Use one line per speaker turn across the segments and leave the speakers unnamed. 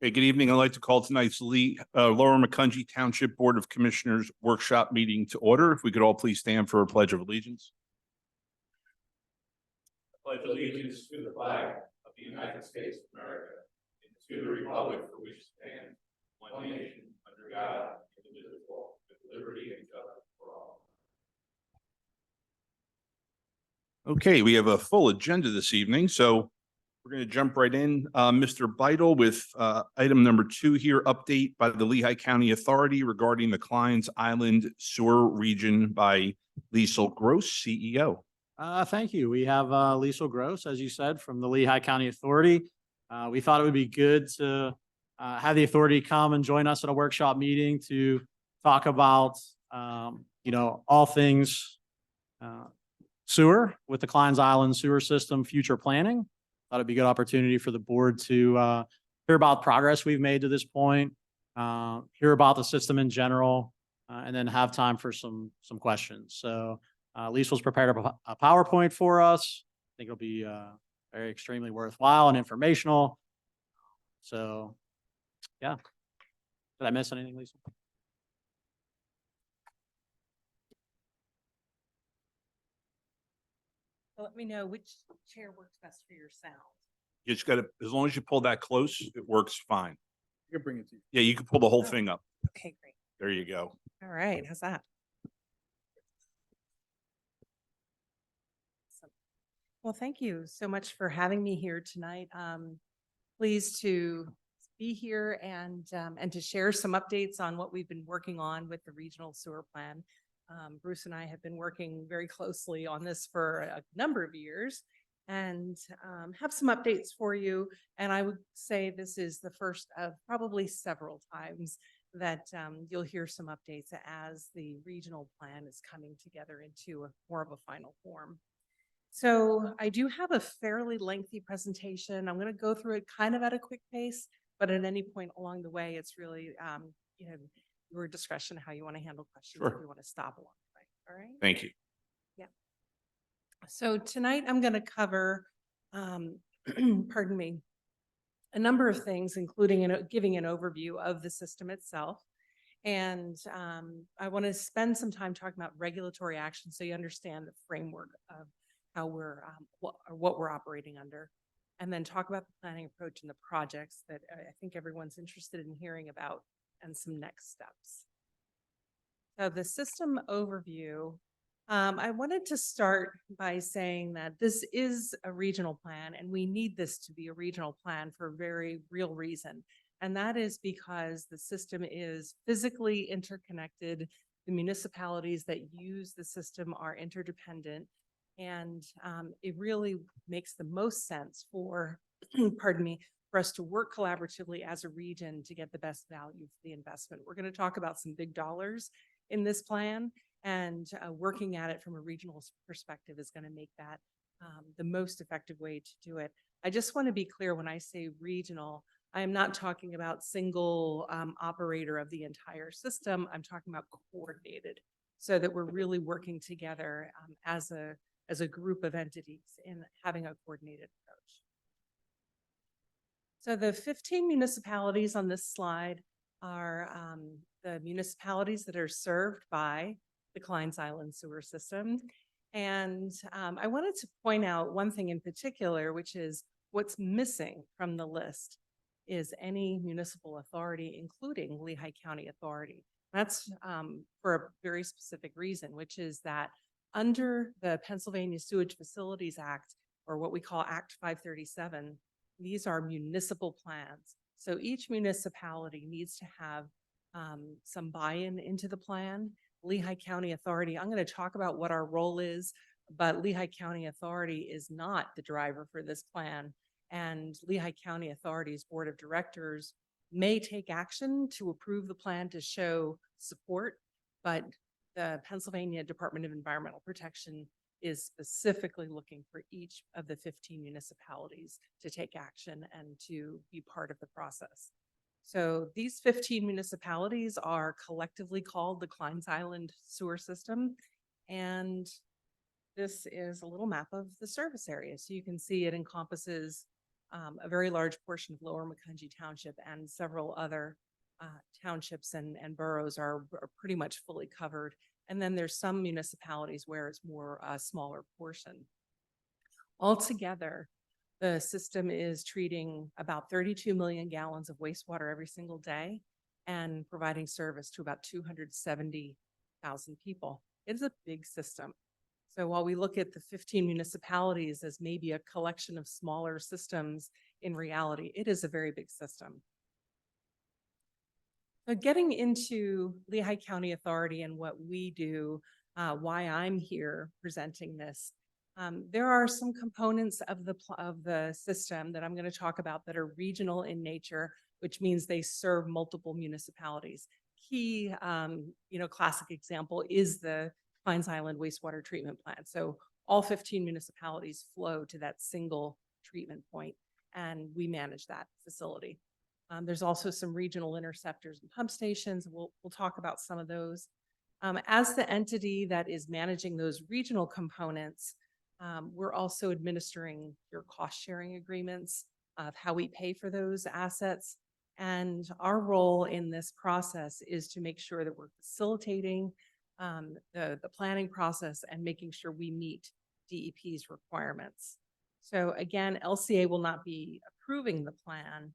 Hey, good evening. I'd like to call tonight's Lower Macungie Township Board of Commissioners Workshop Meeting to order. If we could all please stand for a pledge of allegiance. I pledge allegiance to the flag of the United States of America and to the republic for which it stands, one nation, under God, indivisible, with liberty and justice for all. Okay, we have a full agenda this evening, so we're going to jump right in. Mr. Beidel with item number 2 here, update by the Lehigh County Authority regarding the Kleins Island Sewer Region by Liesl Gross, CEO.
Thank you. We have Liesl Gross, as you said, from the Lehigh County Authority. We thought it would be good to have the authority come and join us at a workshop meeting to talk about, all things sewer with the Kleins Island sewer system future planning. Thought it'd be a good opportunity for the board to hear about progress we've made to this point, hear about the system in general, and then have time for some questions. So Liesl's prepared a PowerPoint for us. I think it'll be very extremely worthwhile and informational. So yeah. Did I miss anything, Liesl?
Let me know which chair works best for your sound.
You just got to, as long as you pull that close, it works fine.
You can bring it to you.
Yeah, you can pull the whole thing up.
Okay, great.
There you go.
All right, how's that? Awesome. Well, thank you so much for having me here tonight. Pleased to be here and to share some updates on what we've been working on with the regional sewer plan. Bruce and I have been working very closely on this for a number of years and have some updates for you. And I would say this is the first of probably several times that you'll hear some updates as the regional plan is coming together into more of a final form. So I do have a fairly lengthy presentation. I'm going to go through it kind of at a quick pace, but at any point along the way, it's really, your discretion how you want to handle questions.
Sure.
If you want to stop along the way. All right.
Thank you.
Yeah. So tonight I'm going to cover, pardon me, a number of things, including giving an overview of the system itself. And I want to spend some time talking about regulatory action so you understand the framework of how we're, what we're operating under. And then talk about the planning approach and the projects that I think everyone's interested in hearing about and some next steps. So the system overview, I wanted to start by saying that this is a regional plan and we need this to be a regional plan for a very real reason. And that is because the system is physically interconnected. The municipalities that use the system are interdependent. And it really makes the most sense for, pardon me, for us to work collaboratively as a region to get the best value for the investment. We're going to talk about some big dollars in this plan, and working at it from a regional perspective is going to make that the most effective way to do it. I just want to be clear when I say regional, I am not talking about single operator of the entire system. I'm talking about coordinated, so that we're really working together as a group of entities in having a coordinated approach. So the 15 municipalities on this slide are the municipalities that are served by the Kleins Island sewer system. And I wanted to point out one thing in particular, which is what's missing from the list is any municipal authority, including Lehigh County Authority. That's for a very specific reason, which is that under the Pennsylvania Sewage Facilities Act, or what we call Act 537, these are municipal plans. So each municipality needs to have some buy-in into the plan. Lehigh County Authority, I'm going to talk about what our role is, but Lehigh County Authority is not the driver for this plan. And Lehigh County Authority's Board of Directors may take action to approve the plan to show support, but the Pennsylvania Department of Environmental Protection is specifically looking for each of the 15 municipalities to take action and to be part of the process. So these 15 municipalities are collectively called the Kleins Island Sewer System. And this is a little map of the service area. So you can see it encompasses a very large portion of Lower Macungie Township and several other townships and boroughs are pretty much fully covered. And then there's some municipalities where it's more a smaller portion. Altogether, the system is treating about 32 million gallons of wastewater every single day and providing service to about 270,000 people. It's a big system. So while we look at the 15 municipalities as maybe a collection of smaller systems, in reality, it is a very big system. So getting into Lehigh County Authority and what we do, why I'm here presenting this, there are some components of the system that I'm going to talk about that are regional in nature, which means they serve multiple municipalities. Key, classic example is the Pines Island wastewater treatment plant. So all 15 municipalities flow to that single treatment point, and we manage that facility. There's also some regional interceptors and pump stations. We'll talk about some of those. As the entity that is managing those regional components, we're also administering your cost sharing agreements of how we pay for those assets. And our role in this process is to make sure that we're facilitating the planning process and making sure we meet DEP's requirements. So again, LCA will not be approving the plan,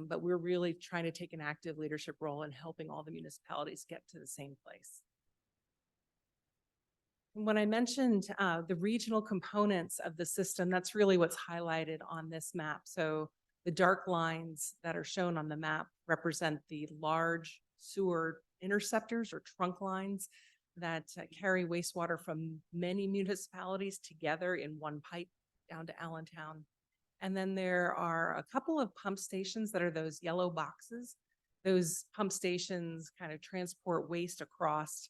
but we're really trying to take an active leadership role in helping all the municipalities get to the same place. When I mentioned the regional components of the system, that's really what's highlighted on this map. So the dark lines that are shown on the map represent the large sewer interceptors or trunk lines that carry wastewater from many municipalities together in one pipe down to Allentown. And then there are a couple of pump stations that are those yellow boxes. Those pump stations kind of transport waste across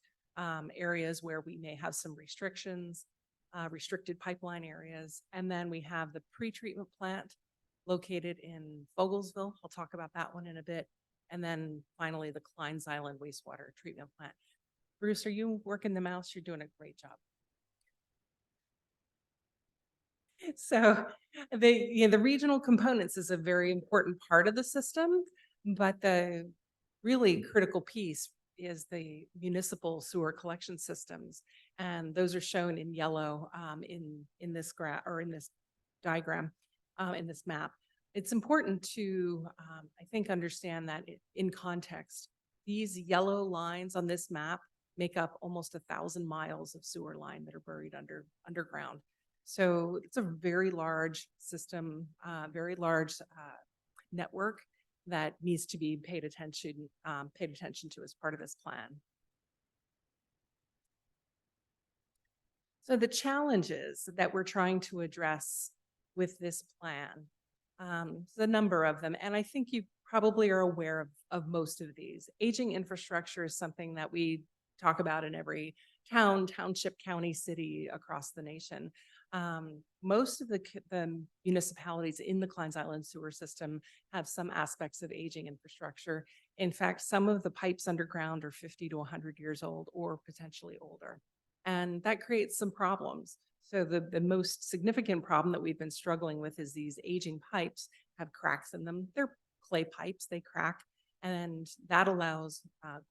areas where we may have some restrictions, restricted pipeline areas. And then we have the pretreatment plant located in Fogelsville. I'll talk about that one in a bit. And then finally, the Kleins Island wastewater treatment plant. Bruce, are you working the mouse? You're doing a great job. So the regional components is a very important part of the system, but the really critical piece is the municipal sewer collection systems. And those are shown in yellow in this graph or in this diagram, in this map. It's important to, I think, understand that in context. These yellow lines on this map make up almost 1,000 miles of sewer line that are buried underground. So it's a very large system, very large network that needs to be paid attention to as part of this plan. So the challenges that we're trying to address with this plan, the number of them, and I think you probably are aware of most of these. Aging infrastructure is something that we talk about in every town, township, county, city across the nation. Most of the municipalities in the Kleins Island sewer system have some aspects of aging infrastructure. In fact, some of the pipes underground are 50 to 100 years old or potentially older. And that creates some problems. So the most significant problem that we've been struggling with is these aging pipes have cracks in them. They're clay pipes, they crack, and that allows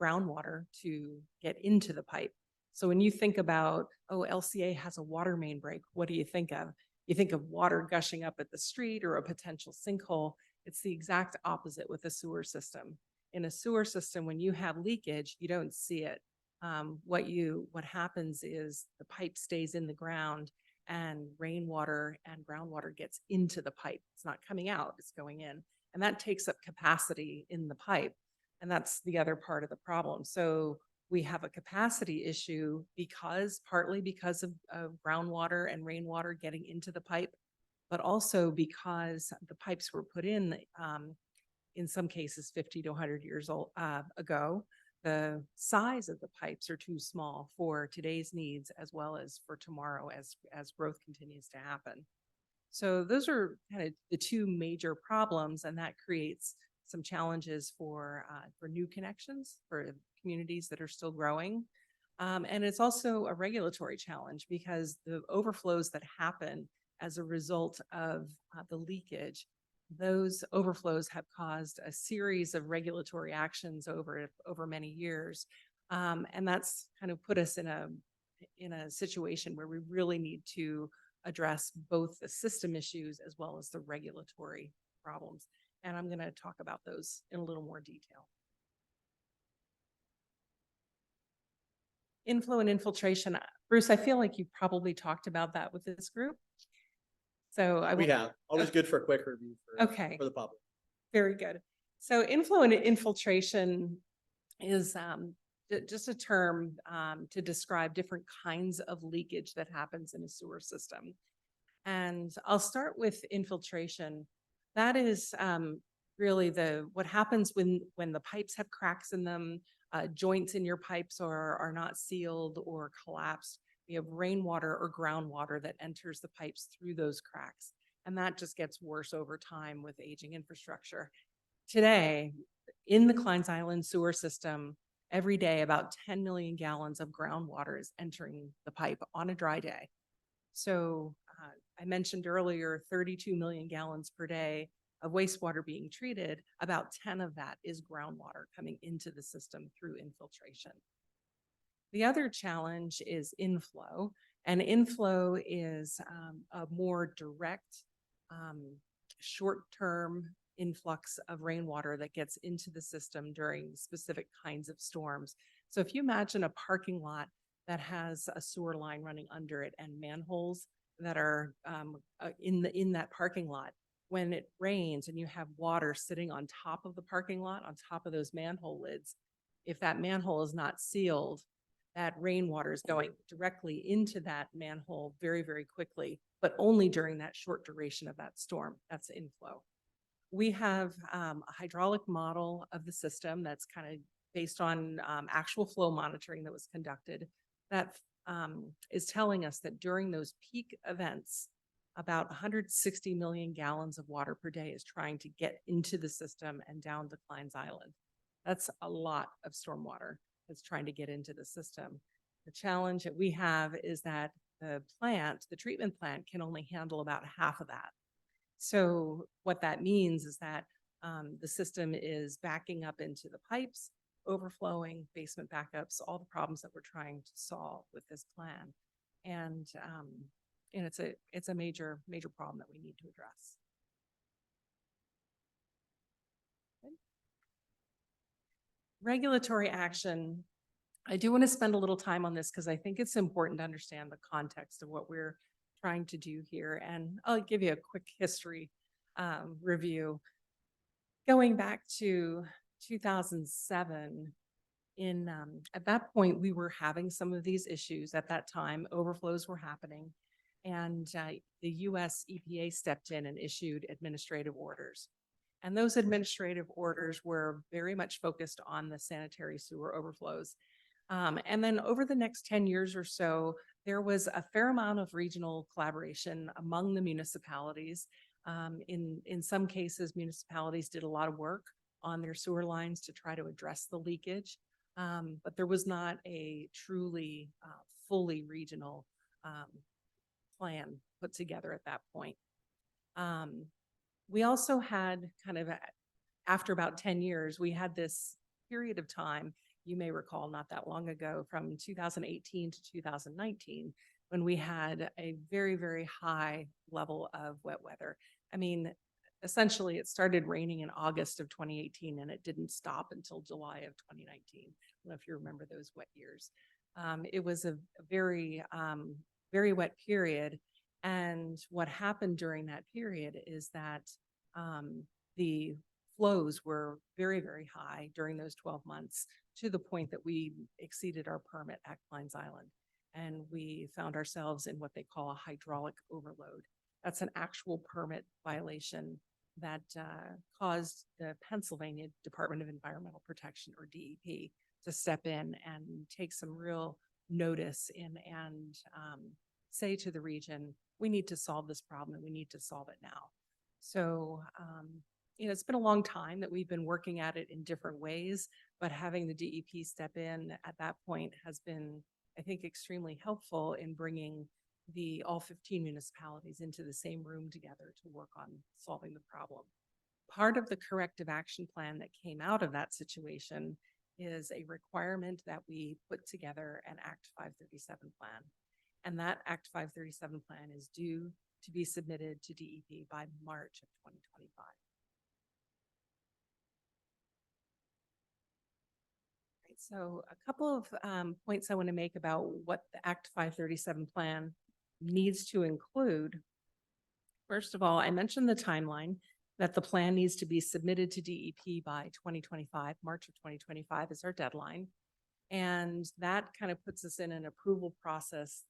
groundwater to get into the pipe. So when you think about, oh, LCA has a water main break, what do you think of? You think of water gushing up at the street or a potential sinkhole. It's the exact opposite with a sewer system. In a sewer system, when you have leakage, you don't see it. What happens is the pipe stays in the ground and rainwater and groundwater gets into the pipe. It's not coming out, it's going in. And that takes up capacity in the pipe. And that's the other part of the problem. So we have a capacity issue partly because of groundwater and rainwater getting into the pipe, but also because the pipes were put in some cases 50 to 100 years old ago. The size of the pipes are too small for today's needs as well as for tomorrow as growth continues to happen. So those are kind of the two major problems, and that creates some challenges for new connections for communities that are still growing. And it's also a regulatory challenge because the overflows that happen as a result of the leakage. Those overflows have caused a series of regulatory actions over many years. And that's kind of put us in a situation where we really need to address both the system issues as well as the regulatory problems. And I'm going to talk about those in a little more detail. Inflow and infiltration. Bruce, I feel like you probably talked about that with this group. So I
We
will,
have, always good for a quick review
okay,
for the public.
very good. So inflow and infiltration is just a term to describe different kinds of leakage that happens in a sewer system. And I'll start with infiltration. That is really what happens when the pipes have cracks in them, joints in your pipes are not sealed or collapsed. We have rainwater or groundwater that enters the pipes through those cracks. And that just gets worse over time with aging infrastructure. Today, in the Kleins Island sewer system, every day about 10 million gallons of groundwater is entering the pipe on a dry day. So I mentioned earlier 32 million gallons per day of wastewater being treated. About 10 of that is groundwater coming into the system through infiltration. The other challenge is inflow, and inflow is a more direct, short-term influx of rainwater that gets into the system during specific kinds of storms. So if you imagine a parking lot that has a sewer line running under it and manholes that are in that parking lot, when it rains and you have water sitting on top of the parking lot, on top of those manhole lids, if that manhole is not sealed, that rainwater is going directly into that manhole very, very quickly, but only during that short duration of that storm. That's inflow. We have a hydraulic model of the system that's kind of based on actual flow monitoring that was conducted that is telling us that during those peak events, about 160 million gallons of water per day is trying to get into the system and down to Kleins Island. That's a lot of stormwater that's trying to get into the system. The challenge that we have is that the treatment plant can only handle about half of that. So what that means is that the system is backing up into the pipes, overflowing, basement backups, all the problems that we're trying to solve with this plan. And it's a major problem that we need to address. Okay. Regulatory action. I do want to spend a little time on this because I think it's important to understand the context of what we're trying to do here. And I'll give you a quick history review. Going back to 2007, at that point, we were having some of these issues. At that time, overflows were happening. And the US EPA stepped in and issued administrative orders. And those administrative orders were very much focused on the sanitary sewer overflows. And then over the next 10 years or so, there was a fair amount of regional collaboration among the municipalities. In some cases, municipalities did a lot of work on their sewer lines to try to address the leakage, but there was not a truly fully regional plan put together at that point. We also had kind of, after about 10 years, we had this period of time, you may recall not that long ago, from 2018 to 2019, when we had a very, very high level of wet weather. I mean, essentially it started raining in August of 2018 and it didn't stop until July of 2019. I don't know if you remember those wet years. It was a very, very wet period. And what happened during that period is that the flows were very, very high during those 12 months to the point that we exceeded our permit at Kleins Island. And we found ourselves in what they call a hydraulic overload. That's an actual permit violation that caused the Pennsylvania Department of Environmental Protection, or DEP, to step in and take some real notice and say to the region, we need to solve this problem and we need to solve it now. So, it's been a long time that we've been working at it in different ways, but having the DEP step in at that point has been, I think, extremely helpful in bringing all 15 municipalities into the same room together to work on solving the problem. Part of the corrective action plan that came out of that situation is a requirement that we put together an Act 537 plan. And that Act 537 plan is due to be submitted to DEP by March of 2025. Right, so a couple of points I want to make about what the Act 537 plan needs to include. First of all, I mentioned the timeline that the plan needs to be submitted to DEP by 2025. March of 2025 is our deadline. And that kind of puts us in an approval process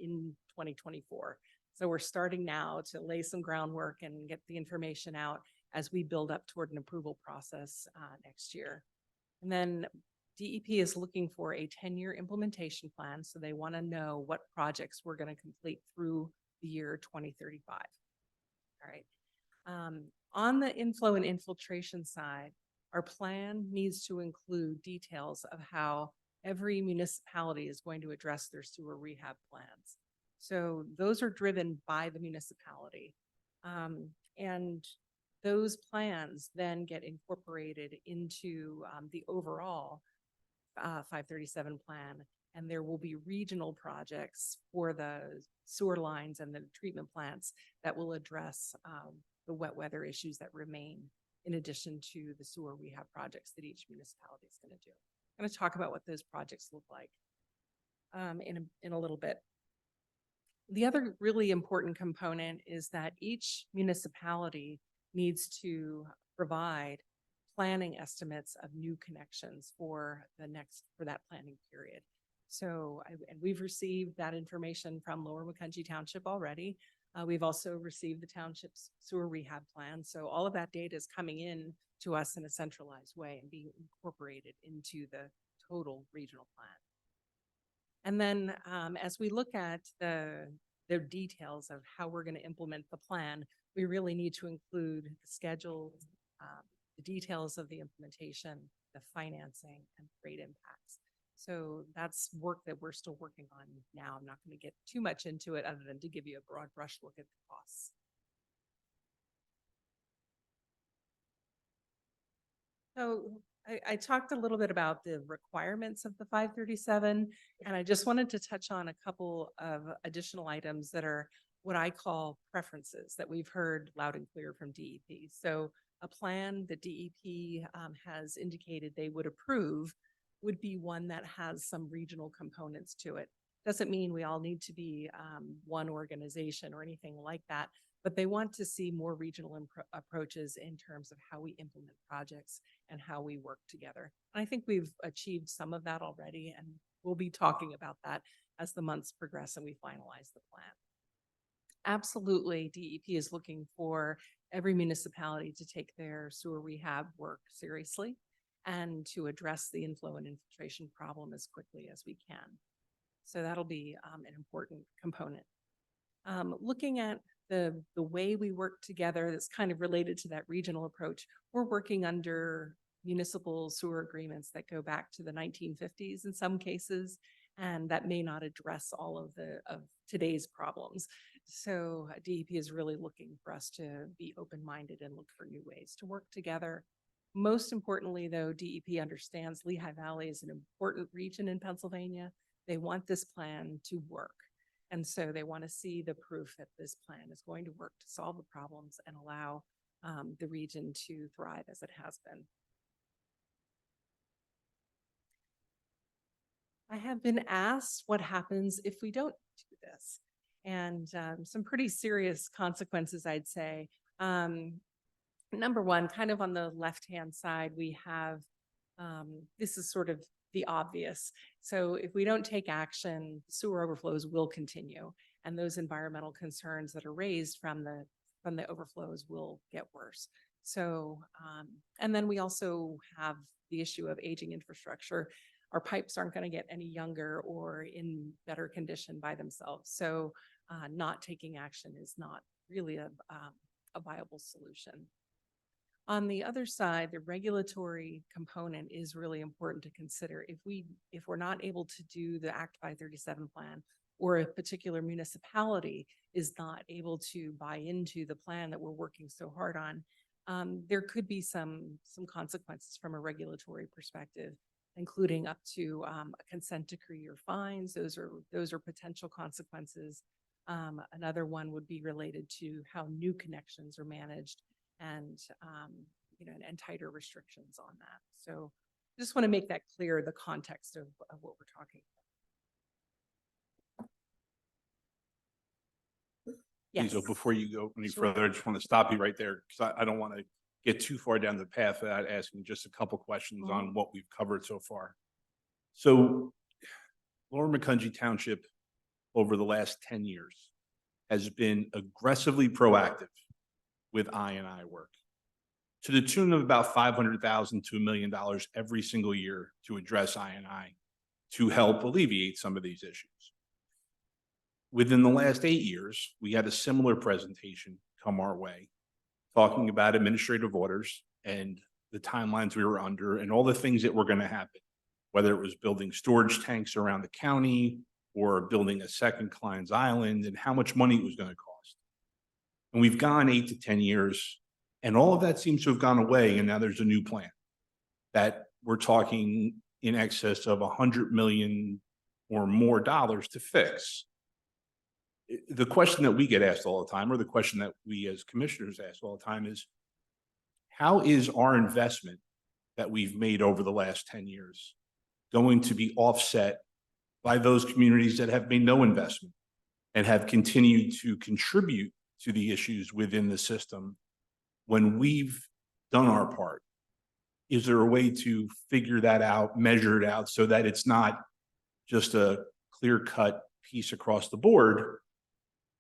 in 2024. So we're starting now to lay some groundwork and get the information out as we build up toward an approval process next year. And then DEP is looking for a 10-year implementation plan. So they want to know what projects we're going to complete through the year 2035. All right. On the inflow and infiltration side, our plan needs to include details of how every municipality is going to address their sewer rehab plans. So those are driven by the municipality. And those plans then get incorporated into the overall 537 plan. And there will be regional projects for the sewer lines and the treatment plants that will address the wet weather issues that remain, in addition to the sewer rehab projects that each municipality is going to do. I'm going to talk about what those projects look like in a little bit. The other really important component is that each municipality needs to provide planning estimates of new connections for that planning period. So, and we've received that information from Lower Macungie Township already. We've also received the township's sewer rehab plan. So all of that data is coming in to us in a centralized way and being incorporated into the total regional plan. And then as we look at the details of how we're going to implement the plan, we really need to include the schedule, the details of the implementation, the financing, and rate impacts. So that's work that we're still working on now. I'm not going to get too much into it other than to give you a broad brush look at the costs. So I talked a little bit about the requirements of the 537, and I just wanted to touch on a couple of additional items that are what I call preferences that we've heard loud and clear from DEP. So a plan that DEP has indicated they would approve would be one that has some regional components to it. Doesn't mean we all need to be one organization or anything like that, but they want to see more regional approaches in terms of how we implement projects and how we work together. And I think we've achieved some of that already, and we'll be talking about that as the months progress and we finalize the plan. Absolutely, DEP is looking for every municipality to take their sewer rehab work seriously and to address the inflow and infiltration problem as quickly as we can. So that'll be an important component. Looking at the way we work together that's kind of related to that regional approach, we're working under municipal sewer agreements that go back to the 1950s in some cases, and that may not address all of today's problems. So DEP is really looking for us to be open-minded and look for new ways to work together. Most importantly, though, DEP understands Lehigh Valley is an important region in Pennsylvania. They want this plan to work. And so they want to see the proof that this plan is going to work to solve the problems and allow the region to thrive as it has been. I have been asked what happens if we don't do this, and some pretty serious consequences, I'd say. Number one, kind of on the left-hand side, we have, this is sort of the obvious. So if we don't take action, sewer overflows will continue, and those environmental concerns that are raised from the overflows will get worse. So, and then we also have the issue of aging infrastructure. Our pipes aren't going to get any younger or in better condition by themselves. So not taking action is not really a viable solution. On the other side, the regulatory component is really important to consider. If we're not able to do the Act 537 plan, or a particular municipality is not able to buy into the plan that we're working so hard on, there could be some consequences from a regulatory perspective, including up to a consent decree or fines. Those are potential consequences. Another one would be related to how new connections are managed and and tighter restrictions on that. So just want to make that clear, the context of what we're talking about. Yes.
Hazel, before you go any
Sure.
further, I just want to stop you right there because I don't want to get too far down the path without asking just a couple questions on what we've covered so far. So Lower Macungie Township over the last 10 years has been aggressively proactive with I&I work to the tune of about $500,000 to $1 million every single year to address I&I to help alleviate some of these issues. Within the last 8 years, we had a similar presentation come our way, talking about administrative orders and the timelines we were under and all the things that were going to happen, whether it was building storage tanks around the county or building a second Klein's Island and how much money it was going to cost. And we've gone 8 to 10 years, and all of that seems to have gone away, and now there's a new plan that we're talking in excess of $100 million or more to fix. The question that we get asked all the time, or the question that we as commissioners ask all the time is, how is our investment that we've made over the last 10 years going to be offset by those communities that have made no investment and have continued to contribute to the issues within the system when we've done our part? Is there a way to figure that out, measure it out so that it's not just a clear-cut piece across the board?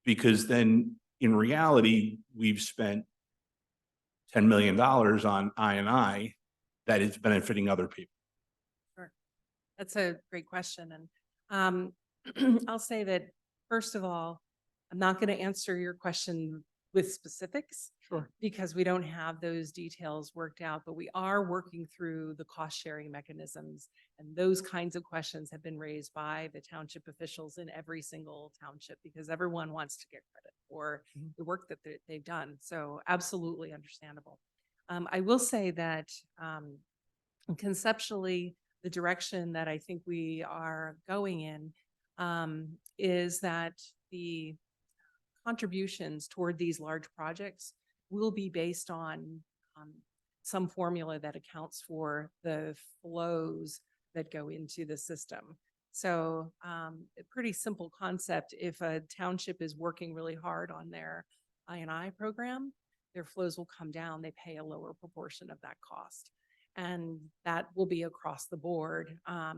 Because then in reality, we've spent $10 million on I&I that is benefiting other people.
Sure. That's a great question. And I'll say that, first of all, I'm not going to answer your question with specifics.
Sure.
Because we don't have those details worked out, but we are working through the cost sharing mechanisms. And those kinds of questions have been raised by the township officials in every single township because everyone wants to get credit for the work that they've done. So absolutely understandable. I will say that conceptually, the direction that I think we are going in is that the contributions toward these large projects will be based on some formula that accounts for the flows that go into the system. So a pretty simple concept. If a township is working really hard on their I&I program, their flows will come down. They pay a lower proportion of that cost. And that will be across the board. A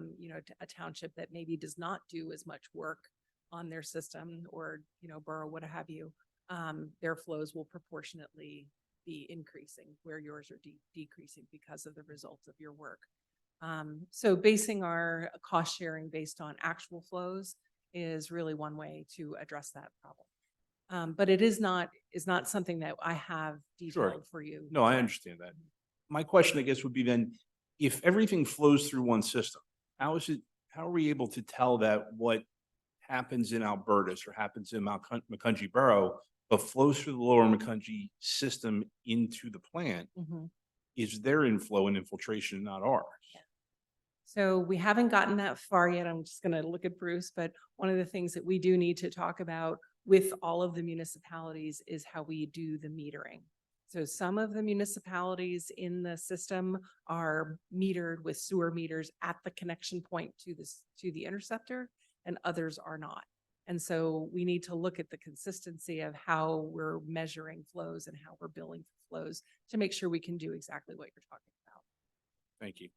township that maybe does not do as much work on their system or, borough, what have you, their flows will proportionately be increasing where yours are decreasing because of the results of your work. So basing our cost sharing based on actual flows is really one way to address that problem. But it is not something that I have detailed for you.
No, I understand that. My question, I guess, would be then, if everything flows through one system, how are we able to tell that what happens in Albertus or happens in Macungie Borough, but flows through the Lower Macungie system into the plant, is their inflow and infiltration, not ours?
Yeah. So we haven't gotten that far yet. I'm just going to look at Bruce, but one of the things that we do need to talk about with all of the municipalities is how we do the metering. So some of the municipalities in the system are metered with sewer meters at the connection point to the interceptor, and others are not. And so we need to look at the consistency of how we're measuring flows and how we're billing for flows to make sure we can do exactly what you're talking about.
Thank you.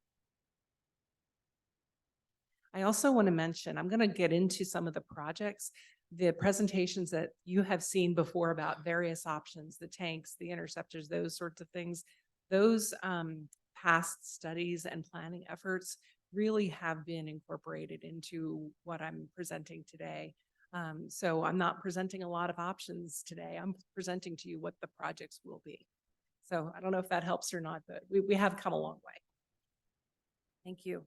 I also want to mention, I'm going to get into some of the projects, the presentations that you have seen before about various options, the tanks, the interceptors, those sorts of things. Those past studies and planning efforts really have been incorporated into what I'm presenting today. So I'm not presenting a lot of options today. I'm presenting to you what the projects will be. So I don't know if that helps or not, but we have come a long way. Thank you.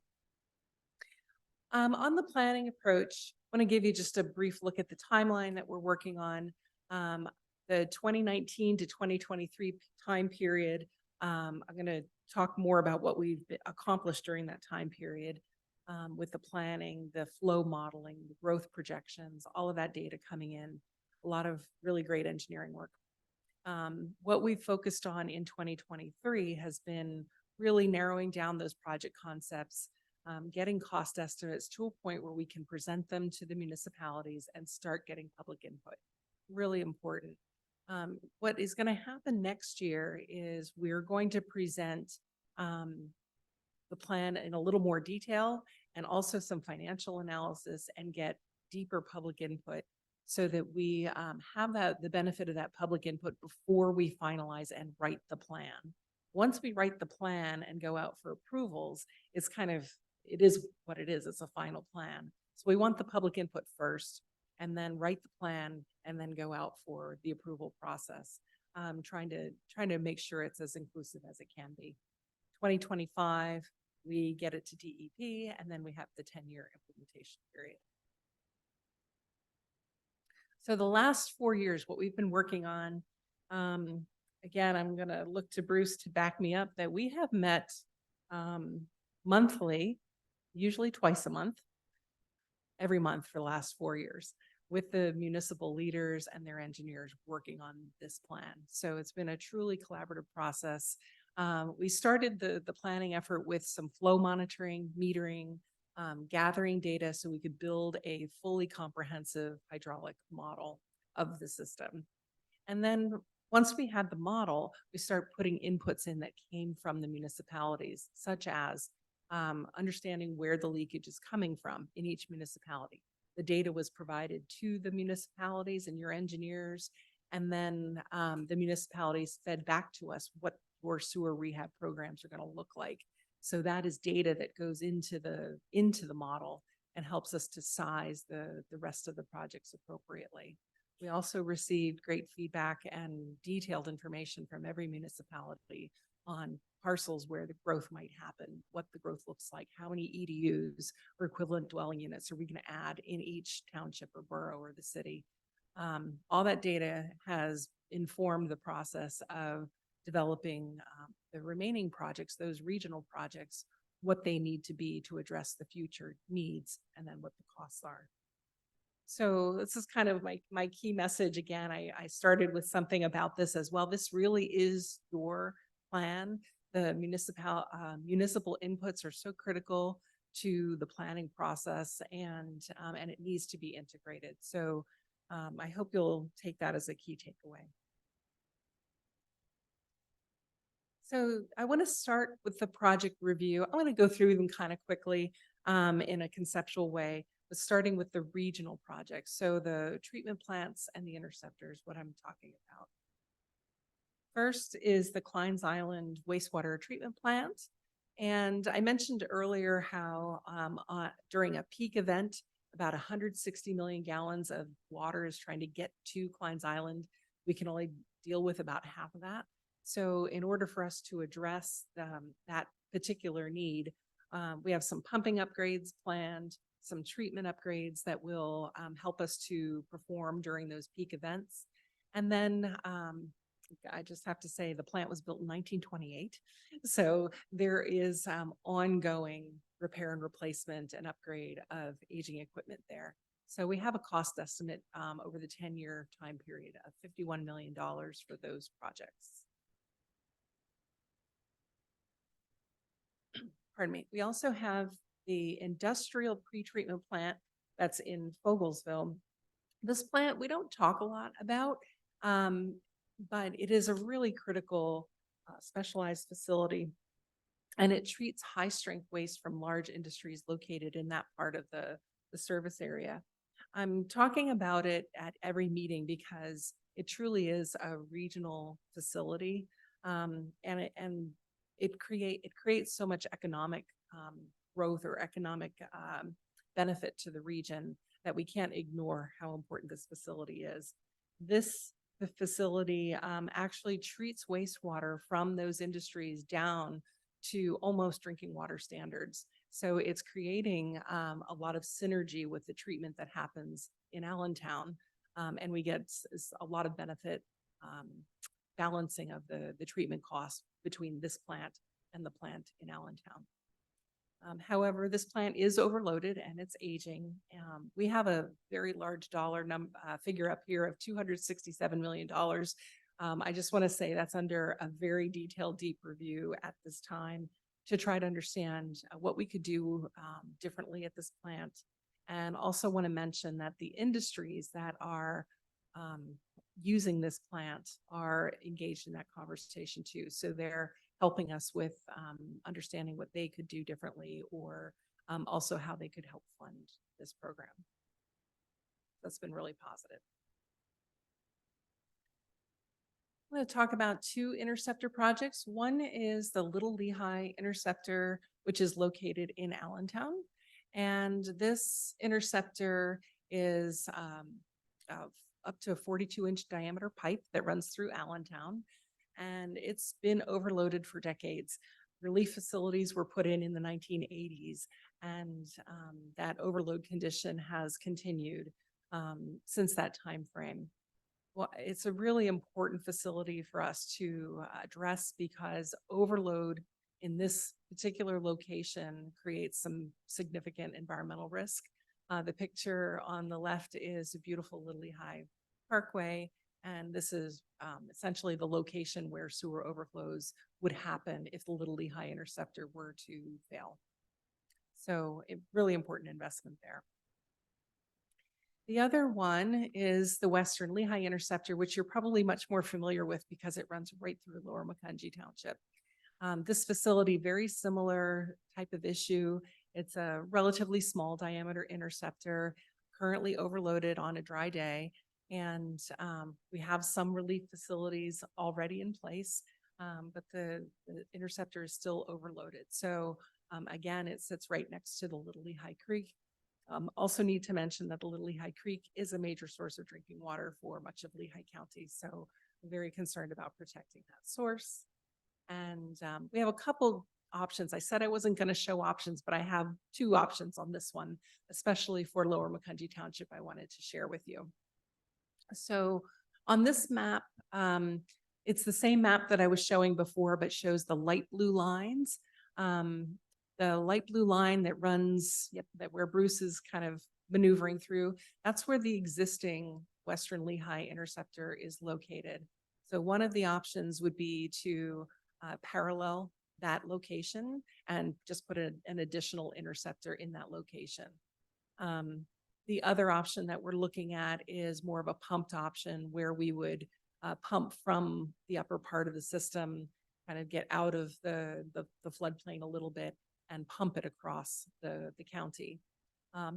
On the planning approach, I want to give you just a brief look at the timeline that we're working on. The 2019 to 2023 time period. I'm going to talk more about what we've accomplished during that time period with the planning, the flow modeling, the growth projections, all of that data coming in. A lot of really great engineering work. What we've focused on in 2023 has been really narrowing down those project concepts, getting cost estimates to a point where we can present them to the municipalities and start getting public input. Really important. What is going to happen next year is we're going to present the plan in a little more detail and also some financial analysis and get deeper public input so that we have the benefit of that public input before we finalize and write the plan. Once we write the plan and go out for approvals, it is what it is. It's a final plan. So we want the public input first and then write the plan and then go out for the approval process. Trying to make sure it's as inclusive as it can be. 2025, we get it to DEP and then we have the 10-year implementation period. So the last 4 years, what we've been working on, again, I'm going to look to Bruce to back me up that we have met monthly, usually twice a month, every month for the last 4 years with the municipal leaders and their engineers working on this plan. So it's been a truly collaborative process. We started the planning effort with some flow monitoring, metering, gathering data so we could build a fully comprehensive hydraulic model of the system. And then once we had the model, we started putting inputs in that came from the municipalities, such as understanding where the leakage is coming from in each municipality. The data was provided to the municipalities and your engineers, and then the municipalities fed back to us what your sewer rehab programs are going to look like. So that is data that goes into the model and helps us to size the rest of the projects appropriately. We also received great feedback and detailed information from every municipality on parcels where the growth might happen, what the growth looks like, how many EDUs or equivalent dwelling units are we going to add in each township or borough or the city. All that data has informed the process of developing the remaining projects, those regional projects, what they need to be to address the future needs and then what the costs are. So this is kind of my key message. Again, I started with something about this as well. This really is your plan. The municipal inputs are so critical to the planning process and it needs to be integrated. So I hope you'll take that as a key takeaway. So I want to start with the project review. I want to go through them kind of quickly in a conceptual way, but starting with the regional projects. So the treatment plants and the interceptors, what I'm talking about. First is the Kleins Island wastewater treatment plant. And I mentioned earlier how during a peak event, about 160 million gallons of water is trying to get to Kleins Island. We can only deal with about half of that. So in order for us to address that particular need, we have some pumping upgrades planned, some treatment upgrades that will help us to perform during those peak events. And then I just have to say the plant was built in 1928. So there is ongoing repair and replacement and upgrade of aging equipment there. So we have a cost estimate over the 10-year time period of $51 million for those projects. Pardon me. We also have the industrial pretreatment plant that's in Fogelsville. This plant we don't talk a lot about, but it is a really critical specialized facility, and it treats high strength waste from large industries located in that part of the service area. I'm talking about it at every meeting because it truly is a regional facility, and it creates so much economic growth or economic benefit to the region that we can't ignore how important this facility is. The facility actually treats wastewater from those industries down to almost drinking water standards. So it's creating a lot of synergy with the treatment that happens in Allentown. And we get a lot of benefit balancing of the treatment costs between this plant and the plant in Allentown. However, this plant is overloaded and it's aging. We have a very large dollar figure up here of $267 million. I just want to say that's under a very detailed, deep review at this time to try to understand what we could do differently at this plant. And also want to mention that the industries that are using this plant are engaged in that conversation too. So they're helping us with understanding what they could do differently, or also how they could help fund this program. That's been really positive. I'm going to talk about two interceptor projects. One is the Little Lehigh Interceptor, which is located in Allentown. And this interceptor is up to a 42-inch diameter pipe that runs through Allentown. And it's been overloaded for decades. Relief facilities were put in the 1980s, and that overload condition has continued since that time frame. Well, it's a really important facility for us to address because overload in this particular location creates some significant environmental risk. The picture on the left is a beautiful Little Lehigh Parkway, and this is essentially the location where sewer overflows would happen if the Little Lehigh Interceptor were to fail. So a really important investment there. The other one is the Western Lehigh Interceptor, which you're probably much more familiar with because it runs right through Lower Macungie Township. This facility, very similar type of issue. It's a relatively small diameter interceptor, currently overloaded on a dry day. And we have some relief facilities already in place, but the interceptor is still overloaded. So again, it sits right next to the Little Lehigh Creek. Also need to mention that the Little Lehigh Creek is a major source of drinking water for much of Lehigh County. So I'm very concerned about protecting that source. And we have a couple options. I said I wasn't going to show options, but I have two options on this one, especially for Lower Macungie Township I wanted to share with you. So on this map, it's the same map that I was showing before, but shows the light blue lines. The light blue line that runs, that where Bruce is kind of maneuvering through, that's where the existing Western Lehigh Interceptor is located. So one of the options would be to parallel that location and just put an additional interceptor in that location. The other option that we're looking at is more of a pumped option where we would pump from the upper part of the system, kind of get out of the floodplain a little bit and pump it across the county.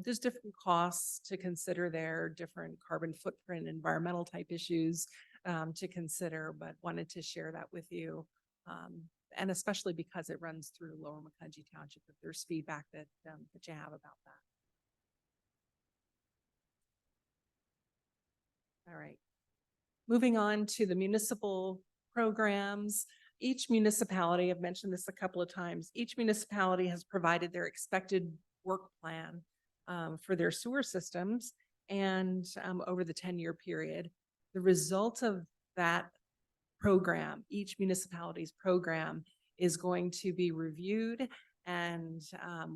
There's different costs to consider there, different carbon footprint, environmental type issues to consider, but wanted to share that with you. And especially because it runs through Lower Macungie Township, if there's feedback that you have about that. All right. Moving on to the municipal programs. Each municipality, I've mentioned this a couple of times, each municipality has provided their expected work plan for their sewer systems and over the 10-year period. The result of that program, each municipality's program, is going to be reviewed, and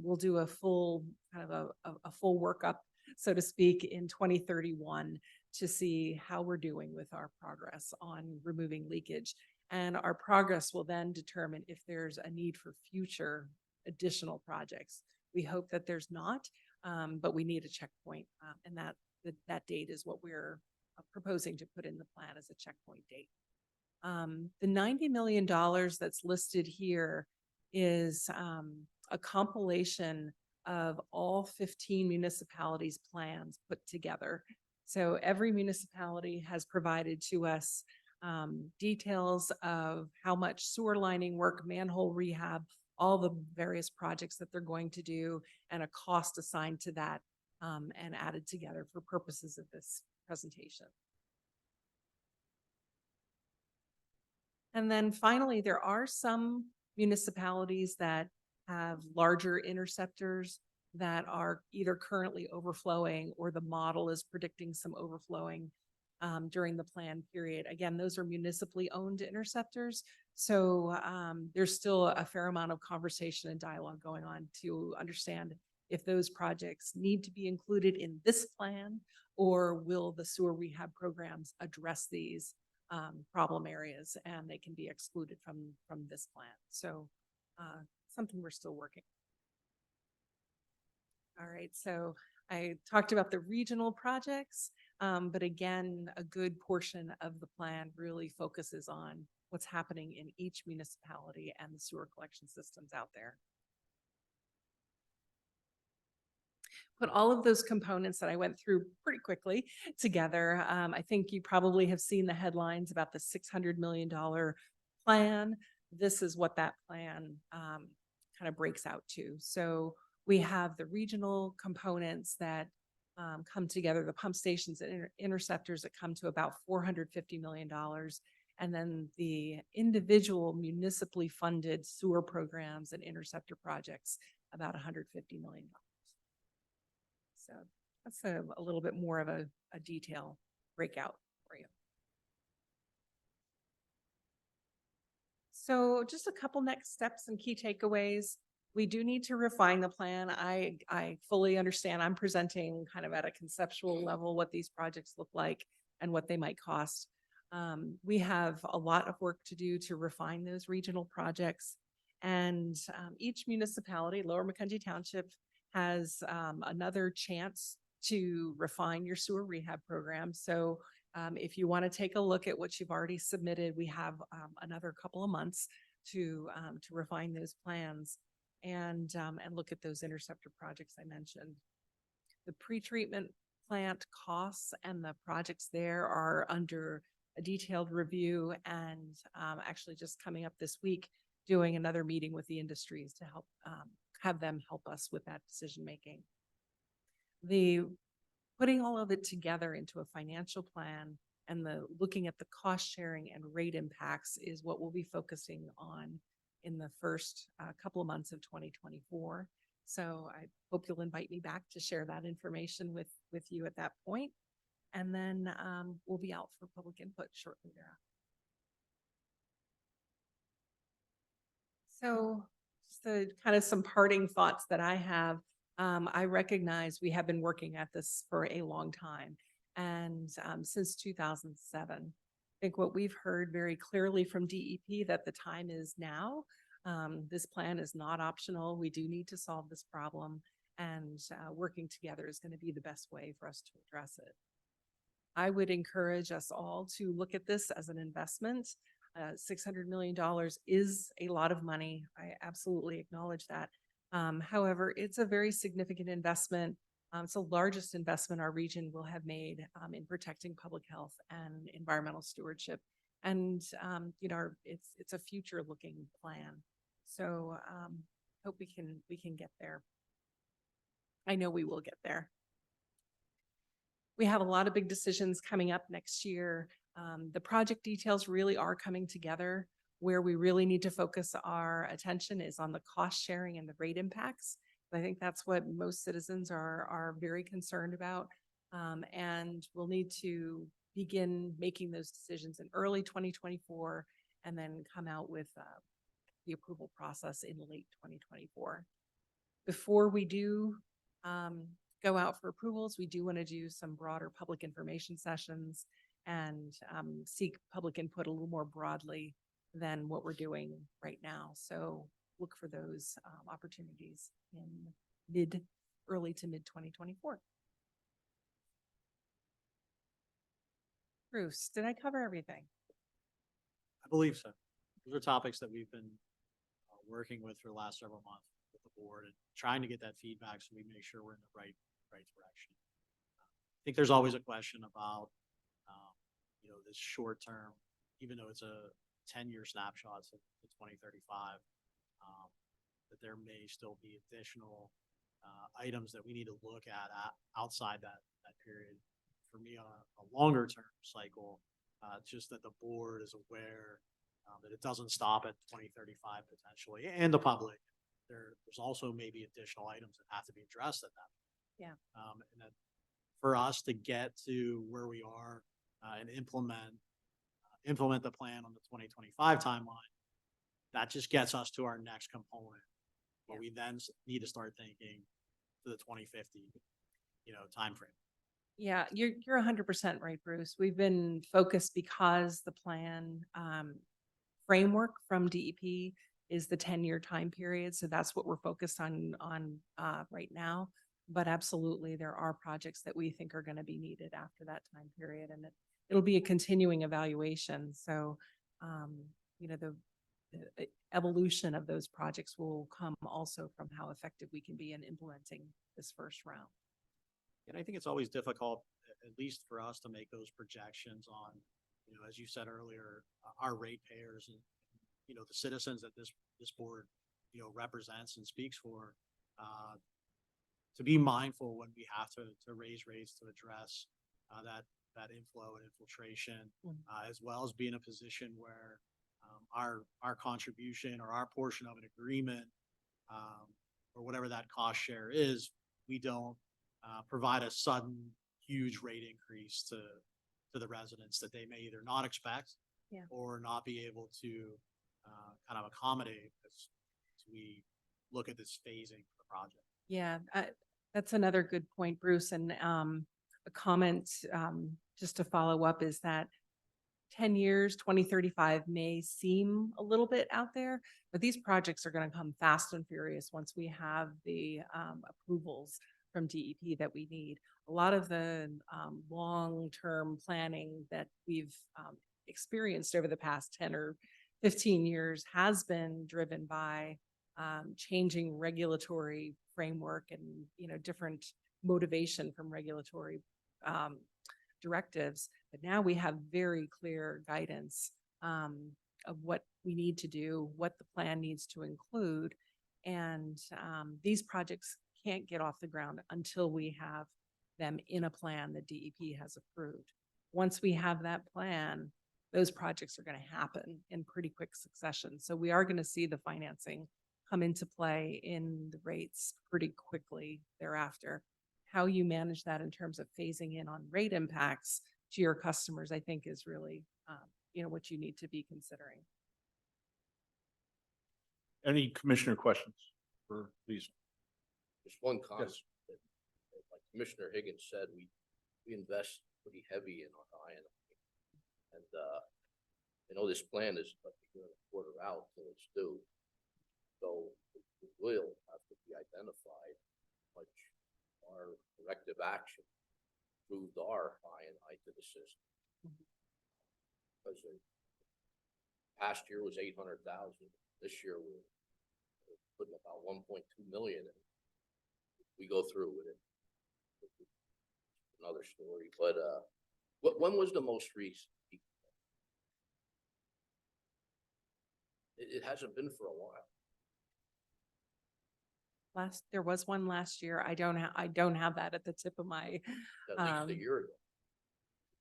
we'll do a full kind of a full workup, so to speak, in 2031 to see how we're doing with our progress on removing leakage. And our progress will then determine if there's a need for future additional projects. We hope that there's not, but we need a checkpoint, and that date is what we're proposing to put in the plan as a checkpoint date. The $90 million that's listed here is a compilation of all 15 municipalities' plans put together. So every municipality has provided to us details of how much sewer lining work, manhole rehab, all the various projects that they're going to do, and a cost assigned to that and added together for purposes of this presentation. And then finally, there are some municipalities that have larger interceptors that are either currently overflowing or the model is predicting some overflowing during the plan period. Again, those are municipally owned interceptors. So there's still a fair amount of conversation and dialogue going on to understand if those projects need to be included in this plan, or will the sewer rehab programs address these problem areas and they can be excluded from this plan. So something we're still working. All right, so I talked about the regional projects, but again, a good portion of the plan really focuses on what's happening in each municipality and the sewer collection systems out there. Put all of those components that I went through pretty quickly together. I think you probably have seen the headlines about the $600 million plan. This is what that plan kind of breaks out to. So we have the regional components that come together, the pump stations and interceptors that come to about $450 million. And then the individual municipally funded sewer programs and interceptor projects, about $150 million. So that's a little bit more of a detail breakout for you. So just a couple next steps and key takeaways. We do need to refine the plan. I fully understand I'm presenting kind of at a conceptual level what these projects look like and what they might cost. We have a lot of work to do to refine those regional projects. And each municipality, Lower Macungie Township, has another chance to refine your sewer rehab program. So if you want to take a look at what you've already submitted, we have another couple of months to refine those plans and look at those interceptor projects I mentioned. The pretreatment plant costs and the projects there are under a detailed review, and actually just coming up this week, doing another meeting with the industries to help have them help us with that decision making. The putting all of it together into a financial plan and the looking at the cost sharing and rate impacts is what we'll be focusing on in the first couple of months of 2024. So I hope you'll invite me back to share that information with you at that point. And then we'll be out for public input shortly thereafter. So just the kind of some parting thoughts that I have. I recognize we have been working at this for a long time, and since 2007. I think what we've heard very clearly from DEP that the time is now. This plan is not optional. We do need to solve this problem, and working together is going to be the best way for us to address it. I would encourage us all to look at this as an investment. $600 million is a lot of money. I absolutely acknowledge that. However, it's a very significant investment. It's the largest investment our region will have made in protecting public health and environmental stewardship. And, you know, it's a future looking plan. So hope we can get there. I know we will get there. We have a lot of big decisions coming up next year. The project details really are coming together. Where we really need to focus our attention is on the cost sharing and the rate impacts. I think that's what most citizens are very concerned about. And we'll need to begin making those decisions in early 2024 and then come out with the approval process in late 2024. Before we do go out for approvals, we do want to do some broader public information sessions and seek public input a little more broadly than what we're doing right now. So look for those opportunities in early to mid 2024. Bruce, did I cover everything?
I believe so. Those are topics that we've been working with for the last several months with the board and trying to get that feedback so we make sure we're in the right direction. I think there's always a question about, you know, this short term, even though it's a 10-year snapshot to 2035, that there may still be additional items that we need to look at outside that period. For me, on a longer term cycle, just that the board is aware that it doesn't stop at 2035 potentially, and the public, there's also maybe additional items that have to be addressed at that.
Yeah.
And then for us to get to where we are, and implement the plan on the 2025 timeline, that just gets us to our next component. But
Yeah.
we then need to start thinking to the 2050, timeframe.
Yeah, you're 100% right, Bruce. We've been focused because the plan framework from DEP is the 10-year time period. So that's what we're focused on right now. But absolutely, there are projects that we think are going to be needed after that time period, and it'll be a continuing evaluation. So, the evolution of those projects will come also from how effective we can be in implementing this first round.
And I think it's always difficult, at least for us, to make those projections on, as you said earlier, our ratepayers and, the citizens that this board, represents and speaks for, to be mindful when we have to raise rates to address that inflow and infiltration, as well as be in a position where our contribution or our portion of an agreement, or whatever that cost share is, we don't provide a sudden huge rate increase to the residents that they may either not expect,
Yeah.
or not be able to kind of accommodate as we look at this phasing of the project.
Yeah, that's another good point, Bruce. And a comment just to follow up is that 10 years, 2035 may seem a little bit out there, but these projects are going to come fast and furious once we have the approvals from DEP that we need. A lot of the long-term planning that we've experienced over the past 10 or 15 years has been driven by changing regulatory framework and, different motivation from regulatory directives. But now we have very clear guidance of what we need to do, what the plan needs to include. And these projects can't get off the ground until we have them in a plan that DEP has approved. Once we have that plan, those projects are going to happen in pretty quick succession. So we are going to see the financing come into play in the rates pretty quickly thereafter. How you manage that in terms of phasing in on rate impacts to your customers, I think is really, what you need to be considering.
Any commissioner questions for Lisa?
Just one comment.
Yes.
Like Commissioner Higgins said, we invest pretty heavy in our INI. And I know this plan is like a quarter out till it's due. So it will have to be identified much our corrective action improved our INI to the system. Because past year was 800,000. This year we're putting about 1.2 million in. We go through with it. Another story, but when was the most recent? It hasn't been for a while.
There was one last year. I don't have that at the tip of my.
At least a year ago.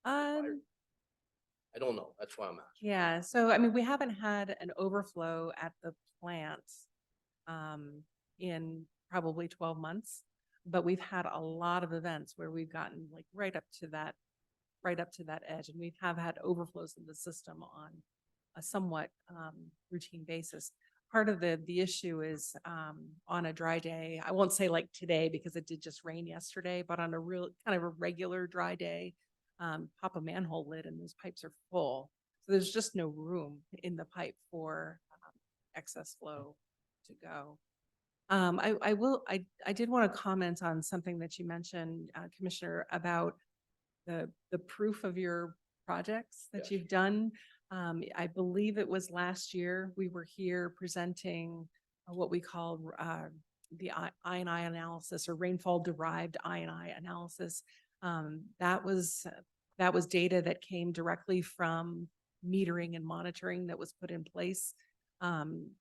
I don't know. That's why I'm asking.
Yeah. So I mean, we haven't had an overflow at the plant in probably 12 months, but we've had a lot of events where we've gotten like right up to that edge, and we have had overflows in the system on a somewhat routine basis. Part of the issue is on a dry day, I won't say like today because it did just rain yesterday, but on a real kind of a regular dry day, pop a manhole lid and those pipes are full. So there's just no room in the pipe for excess flow to go. I did want to comment on something that you mentioned, Commissioner, about the proof of your projects that
Yes.
you've done. I believe it was last year we were here presenting what we call the INI analysis, or rainfall derived INI analysis. That was data that came directly from metering and monitoring that was put in place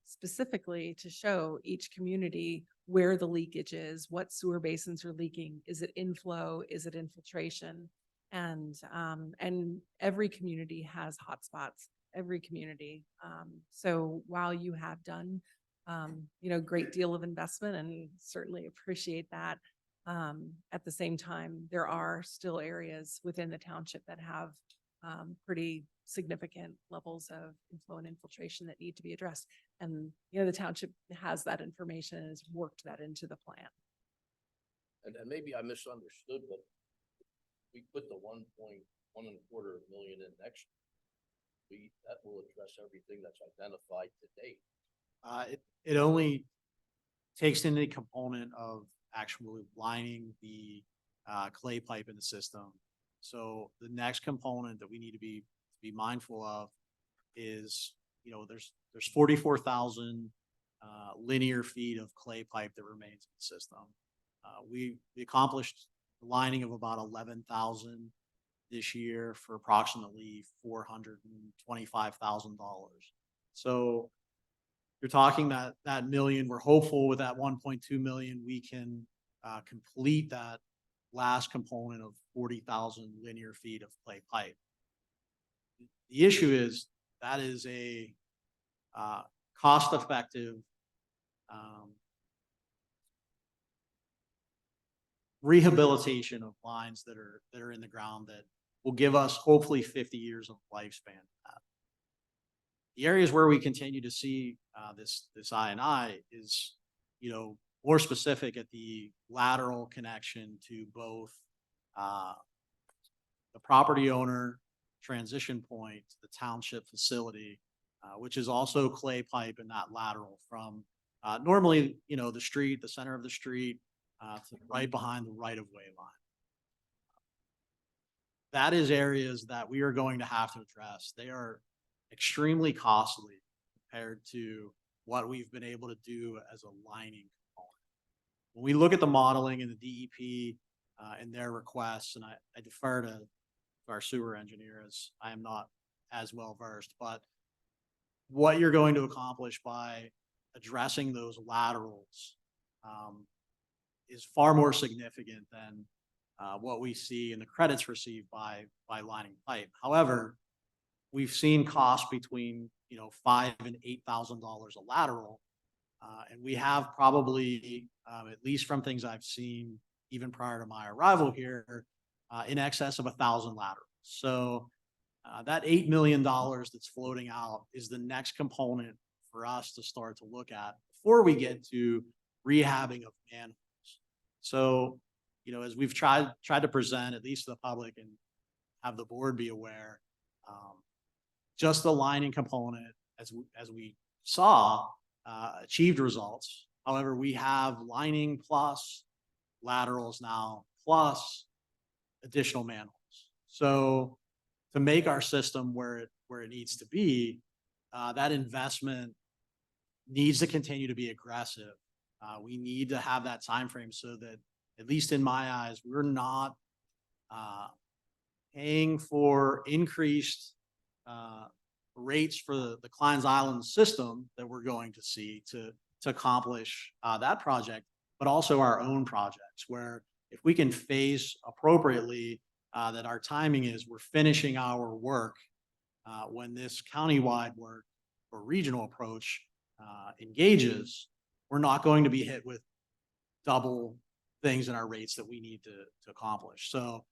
specifically to show each community where the leakage is, what sewer basins are leaking, is it inflow, is it infiltration? And every community has hotspots, every community. So while you have done great deal of investment and certainly appreciate that. At the same time, there are still areas within the township that have pretty significant levels of inflow and infiltration that need to be addressed. And, the township has that information and has worked that into the plan.
And maybe I misunderstood, but we put the 1.125 million in next. That will address everything that's identified to date.
It only takes in the component of actually lining the clay pipe in the system. So the next component that we need to be mindful of is, there's 44,000 linear feet of clay pipe that remains in the system. We accomplished the lining of about 11,000 this year for approximately $425,000. So you're talking that million. We're hopeful with that 1.2 million, we can complete that last component of 40,000 linear feet of clay pipe. The issue is that is a cost-effective rehabilitation of lines that are in the ground that will give us hopefully 50 years of lifespan. The areas where we continue to see this I&I is, more specific at the lateral connection to both the property owner transition point, the township facility, which is also clay pipe and not lateral from normally, the street, the center of the street, to right behind the right-of-way line. That is areas that we are going to have to address. They are extremely costly compared to what we've been able to do as a lining component. When we look at the modeling and the DEP and their requests, and I defer to our sewer engineer as I am not as well versed, but what you're going to accomplish by addressing those laterals is far more significant than what we see in the credits received by lining pipe. However, we've seen costs between $5,000 and $8,000 a lateral, and we have probably, at least from things I've seen even prior to my arrival here, in excess of 1,000 laterals. So that $8 million that's floating out is the next component for us to start to look at before we get to rehabbing of manholes. So, as we've tried to present, at least to the public and have the board be aware, just the lining component, as we saw, achieved results. However, we have lining plus laterals now, plus additional manholes. So to make our system where it needs to be, that investment needs to continue to be aggressive. We need to have that time frame so that, at least in my eyes, we're not paying for increased rates for the Klein's Island system that we're going to see to accomplish that project, but also our own projects, where if we can phase appropriately, that our timing is we're finishing our work when this countywide work or regional approach engages, we're not going to be hit with double things in our rates that we need to accomplish. So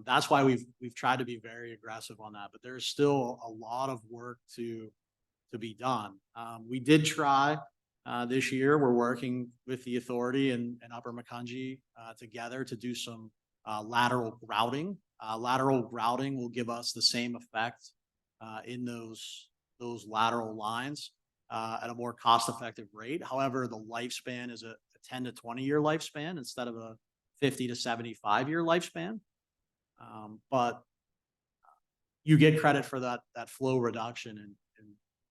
that's why we've tried to be very aggressive on that, but there's still a lot of work to be done. We did try this year. We're working with the authority and Upper Macungie together to do some lateral grouting. Lateral grouting will give us the same effect in those lateral lines at a more cost-effective rate. However, the lifespan is a 10 to 20 year lifespan instead of a 50 to 75 year lifespan. But you get credit for that flow reduction. And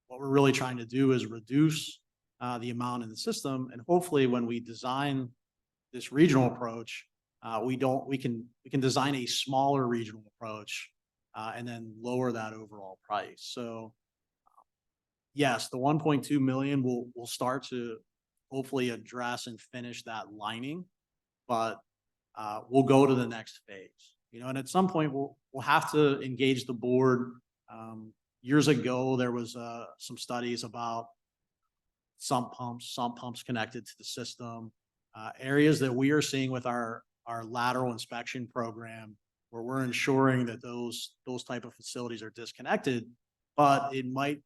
what we're really trying to do is reduce the amount in the system. And hopefully when we design this regional approach, we can design a smaller regional approach and then lower that overall price. So yes, the 1.2 million will start to hopefully address and finish that lining, but we'll go to the next phase. And at some point we'll have to engage the board. Years ago, there was some studies about sump pumps connected to the system, areas that we are seeing with our lateral inspection program, where we're ensuring that those type of facilities are disconnected, but it might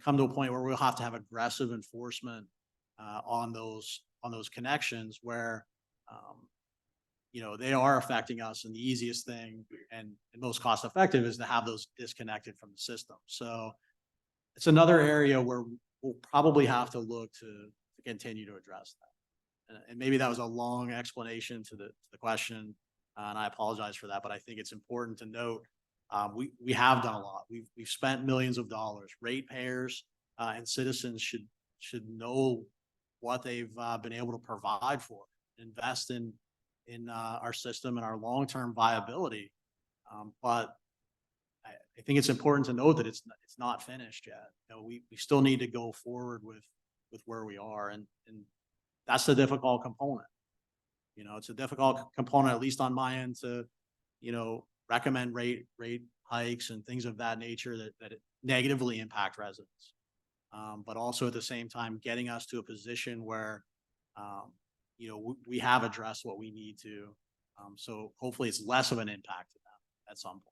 come to a point where we'll have to have aggressive enforcement on those connections where they are affecting us, and the easiest thing and most cost effective is to have those disconnected from the system. So it's another area where we'll probably have to look to continue to address that. And maybe that was a long explanation to the question, and I apologize for that, but I think it's important to note we have done a lot. We've spent millions of dollars. Ratepayers and citizens should know what they've been able to provide for, invest in our system and our long-term viability. But I think it's important to note that it's not finished yet. We still need to go forward with where we are, and that's the difficult component. It's a difficult component, at least on my end, to recommend rate hikes and things of that nature that negatively impact residents. But also at the same time, getting us to a position where we have addressed what we need to. So hopefully it's less of an impact to them at some point.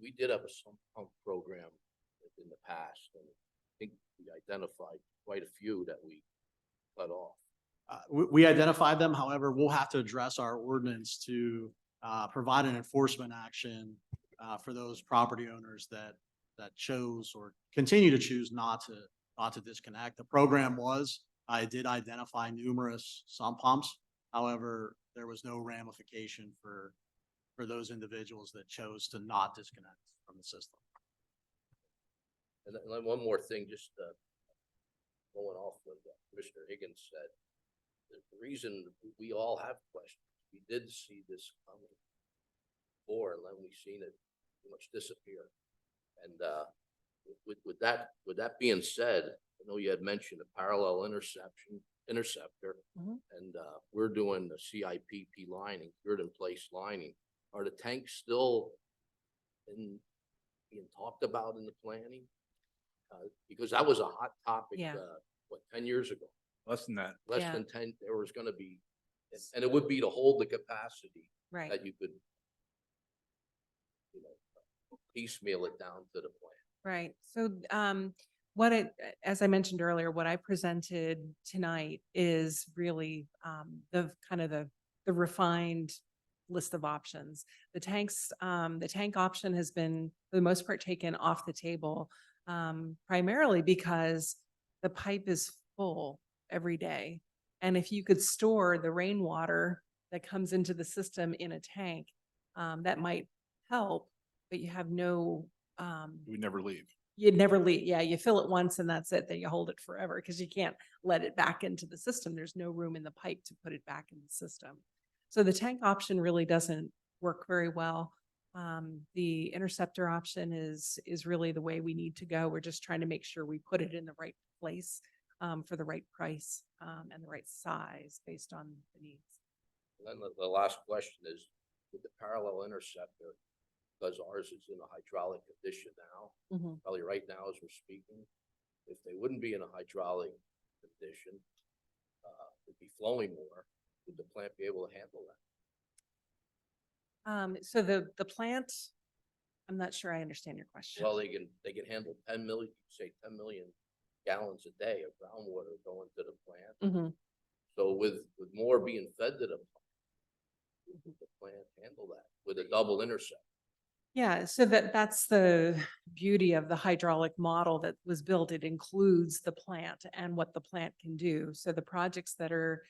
We did have a sump pump program in the past, and I think we identified quite a few that we cut off.
We identified them. However, we'll have to address our ordinance to provide an enforcement action for those property owners that chose or continue to choose not to disconnect. The program I did identify numerous sump pumps. However, there was no ramification for those individuals that chose to not disconnect from the system.
And then one more thing, just going off what Commissioner Higgins said. The reason we all have questions, we did see this coming before, and then we've seen it pretty much disappear. And with that being said, I know you had mentioned a parallel interceptor, and we're doing the CIPP lining, cured in place lining. Are the tanks still being talked about in the planning? Because that was a hot topic, 10 years ago?
Less than that.
Less than 10, there was going to be, and it would be to hold the capacity that you could, piecemeal it down to the plant.
Right. So, as I mentioned earlier, what I presented tonight is really the refined list of options. The tank option has been, for the most part, taken off the table, primarily because the pipe is full every day. And if you could store the rainwater that comes into the system in a tank, that might help, but you have no,
We never leave.
you'd never leave. Yeah, you fill it once and that's it. Then you hold it forever because you can't let it back into the system. There's no room in the pipe to put it back in the system. So the tank option really doesn't work very well. The interceptor option is really the way we need to go. We're just trying to make sure we put it in the right place for the right price and the right size based on the needs.
And then the last question is, with the parallel interceptor, because ours is in a hydraulic condition now, probably right now as we're speaking, if they wouldn't be in a hydraulic condition, it'd be flowing more, would the plant be able to handle that?
So the plant, I'm not sure I understand your question.
Well, they can handle 10 million gallons a day of groundwater going to the plant. So with more being fed to the plant, would the plant handle that with a double intercept?
Yeah, so that's the beauty of the hydraulic model that was built. It includes the plant and what the plant can do. So the projects that are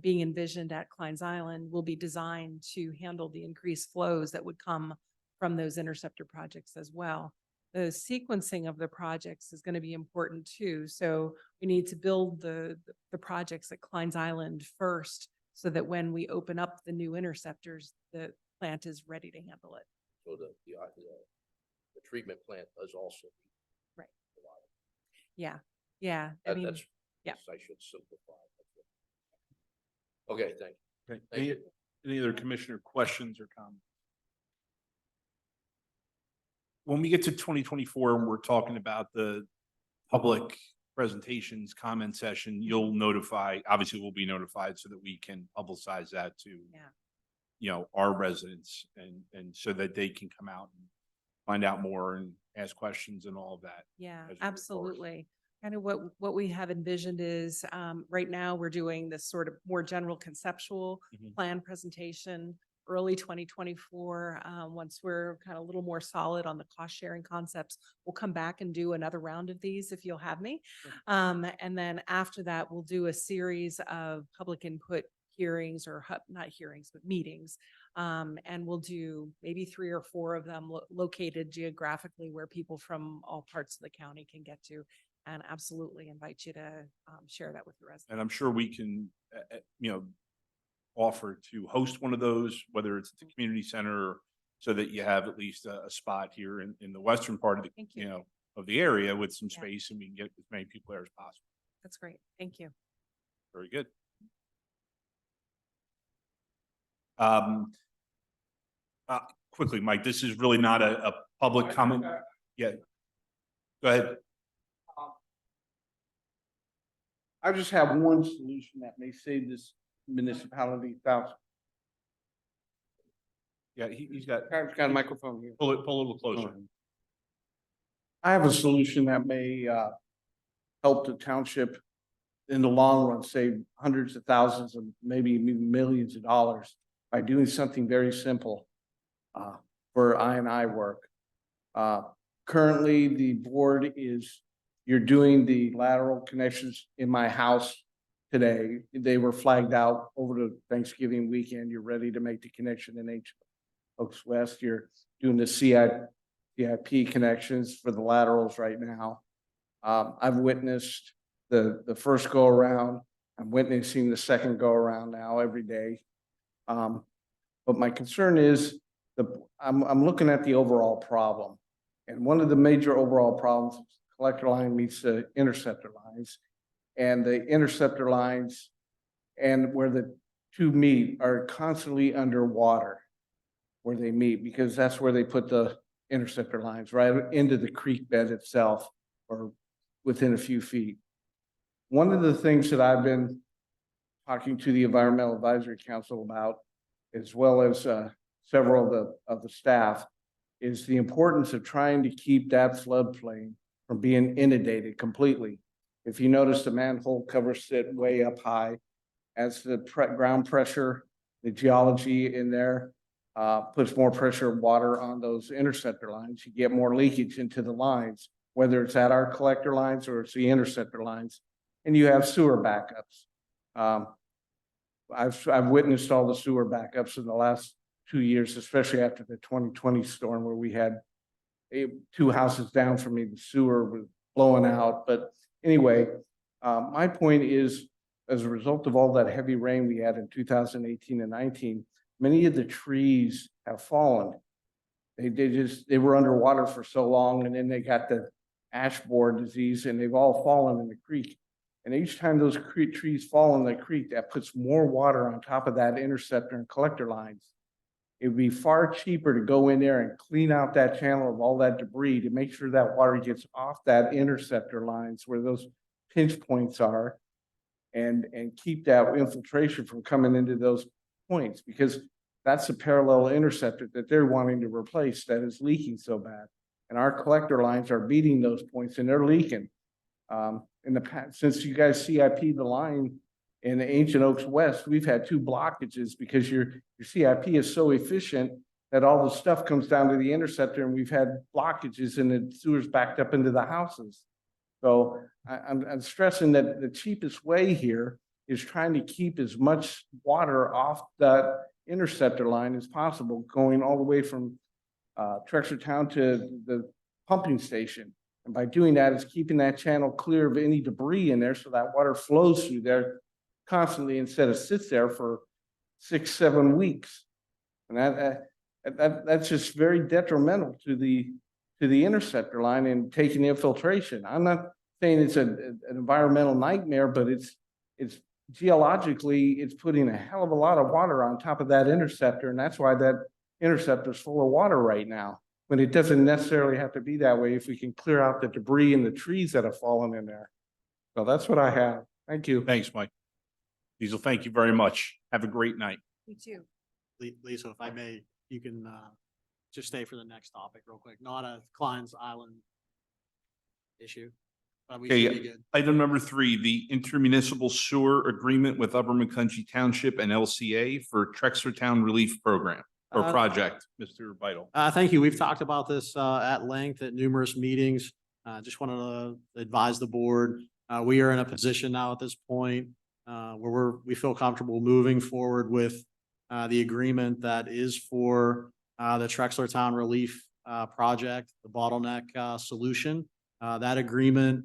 being envisioned at Klein's Island will be designed to handle the increased flows that would come from those interceptor projects as well. The sequencing of the projects is going to be important too. So we need to build the projects at Klein's Island first so that when we open up the new interceptors, the plant is ready to handle it.
So the treatment plant does also.
Right. Yeah. Yeah. I mean, yeah.
I should simplify. Okay, thank you.
Okay.
Thank you.
Any other commissioner questions or comments? When we get to 2024 and we're talking about the public presentations, comment session, you'll notify, obviously we'll be notified so that we can publicize that to,
Yeah.
our residents and so that they can come out and find out more and ask questions and all of that.
Yeah,
as we move forward.
absolutely. Kind of what we have envisioned is, right now, we're doing this sort of more general conceptual
Mhm.
plan presentation, early 2024. Once we're kind of a little more solid on the cost sharing concepts, we'll come back and do another round of these if you'll have me. And then after that, we'll do a series of public input hearings or not hearings, but meetings. And we'll do maybe 3 or 4 of them located geographically where people from all parts of the county can get to. And absolutely invite you to share that with the residents.
And I'm sure we can, offer to host one of those, whether it's at the community center, so that you have at least a spot here in the western part of the,
Thank you.
of the area with some
Yeah.
space, and we can get as many people there as possible.
That's great. Thank you.
Very good. Um, quickly, Mike, this is really not a public comment. Yeah. Go ahead.
I just have one solution that may save this municipality thousands.
Yeah, he's got,
I've got a microphone here.
pull a little closer.
I have a solution that may help the township in the long run, save hundreds of thousands and maybe even millions of dollars by doing something very simple for I&I work. Currently, the board you're doing the lateral connections in my house today. They were flagged out over the Thanksgiving weekend. You're ready to make the connection in H. Oaks West. You're doing the CIP connections for the laterals right now. I've witnessed the first go around. I'm witnessing the second go around now every day. But my concern is I'm looking at the overall problem. And one of the major overall problems is the collector line meets the interceptor lines. And the interceptor lines and where the two meet are constantly underwater where they meet, because that's where they put the interceptor lines, right into the creek bed itself or within a few feet. One of the things that I've been talking to the Environmental Advisory Council about, as well as several of the staff, is the importance of trying to keep that floodplain from being inundated completely. If you notice, the manhole covers sit way up high. As the ground pressure, the geology in there puts more pressure of water on those interceptor lines, you get more leakage into the lines, whether it's at our collector lines or it's the interceptor lines, and you have sewer backups. I've witnessed all the sewer backups in the last 2 years, especially after the 2020 storm where we had 2 houses down from me, the sewer was blowing out. But anyway, my point is, as a result of all that heavy rain we had in 2018 and 19, many of the trees have fallen. They were underwater for so long, and then they got the ash borer disease, and they've all fallen in the creek. And each time those trees fall in the creek, that puts more water on top of that interceptor and collector lines. It would be far cheaper to go in there and clean out that channel of all that debris to make sure that water gets off that interceptor lines where those pinch points are, and keep that infiltration from coming into those points, because that's a parallel interceptor that they're wanting to replace that is leaking so bad. And our collector lines are beating those points and they're leaking. In the past, since you guys CIP the line in the Ancient Oaks West, we've had 2 blockages because your CIP is so efficient that all the stuff comes down to the interceptor, and we've had blockages and the sewers backed up into the houses. So I'm stressing that the cheapest way here is trying to keep as much water off that interceptor line as possible, going all the way from Trexlertown to the pumping station. And by doing that, it's keeping that channel clear of any debris in there so that water flows through there constantly instead of sits there for 6-7 weeks. And that's just very detrimental to the interceptor line and taking infiltration. I'm not saying it's an environmental nightmare, but it's geologically, it's putting a hell of a lot of water on top of that interceptor, and that's why that interceptor is full of water right now, when it doesn't necessarily have to be that way if we can clear out the debris and the trees that have fallen in there. So that's what I have. Thank you.
Thanks, Mike. Diesel, thank you very much. Have a great night.
You too.
Lisa, if I may, you can just stay for the next topic real quick, not a Klein's Island issue. But we should be
Okay,
good.
item number 3, the intermunicipal sewer agreement with Upper McConchy Township and LCA for Trexler Town Relief Program or project, Mr. Vital.
Thank you. We've talked about this at length at numerous meetings. Just wanted to advise the board. We are in a position now at this point where we feel comfortable moving forward with the agreement that is for the Trexler Town Relief Project, the bottleneck solution. That agreement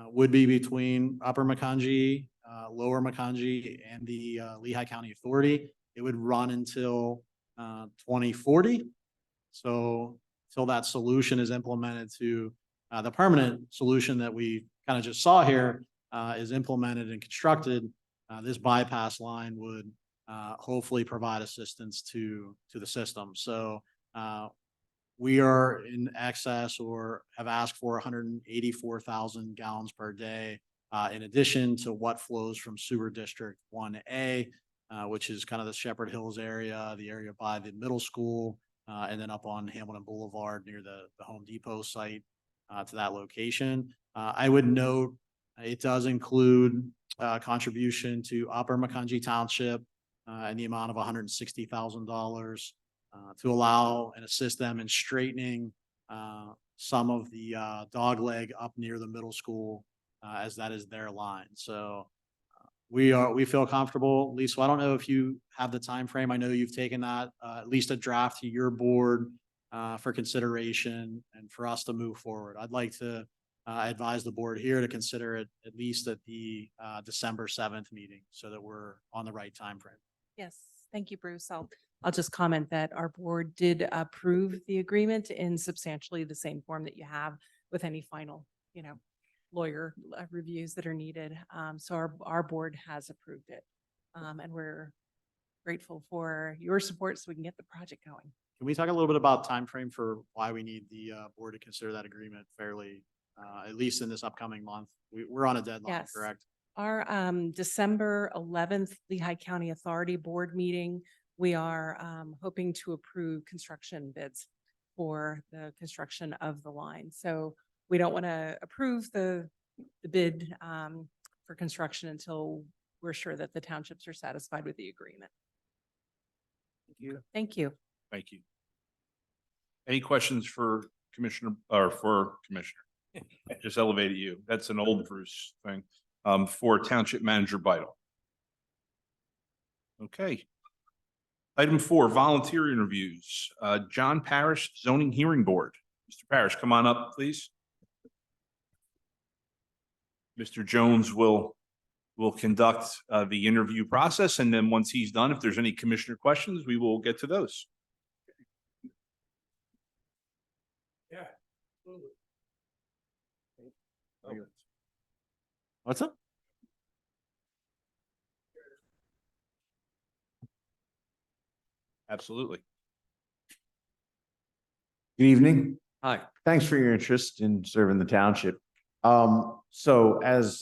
would be between Upper McConchy, Lower McConchy, and the Lehigh County Authority. It would run until 2040. So till that solution is implemented to the permanent solution that we kind of just saw here is implemented and constructed, this bypass line would hopefully provide assistance to the system. So we are in excess or have asked for 184,000 gallons per day in addition to what flows from Sewer District 1A, which is kind of the Shepherd Hills area, the area by the middle school, and then up on Hamilton Boulevard near the Home Depot site to that location. I would note it does include contribution to Upper McConchy Township in the amount of $160,000 to allow and assist them in straightening some of the dog leg up near the middle school as that is their line. So we feel comfortable. Lisa, I don't know if you have the time frame. I know you've taken that at least a draft to your board for consideration and for us to move forward. I'd like to advise the board here to consider it at least at the December 7th meeting so that we're on the right time frame.
Yes, thank you, Bruce. I'll just comment that our board did approve the agreement in substantially the same form that you have with any final, lawyer reviews that are needed. So our board has approved it. And we're grateful for your support so we can get the project going.
Can we talk a little bit about time frame for why we need the board to consider that agreement fairly, at least in this upcoming month? We're on a deadline,
Yes.
correct?
Our December 11th Lehigh County Authority Board meeting, we are hoping to approve construction bids for the construction of the line. So we don't want to approve the bid for construction until we're sure that the townships are satisfied with the agreement.
Thank you.
Thank you.
Thank you. Any questions for Commissioner or for Commissioner? Just elevated you. That's an old Bruce thing. For Township Manager Vital. Okay. Item 4, volunteer interviews. John Parrish, Zoning Hearing Board. Mr. Parrish, come on up, please. Mr. Jones will conduct the interview process, and then once he's done, if there's any commissioner questions, we will get to those.
Yeah.
What's up?
Absolutely.
Good evening.
Hi.
Thanks for your interest in serving the township. So as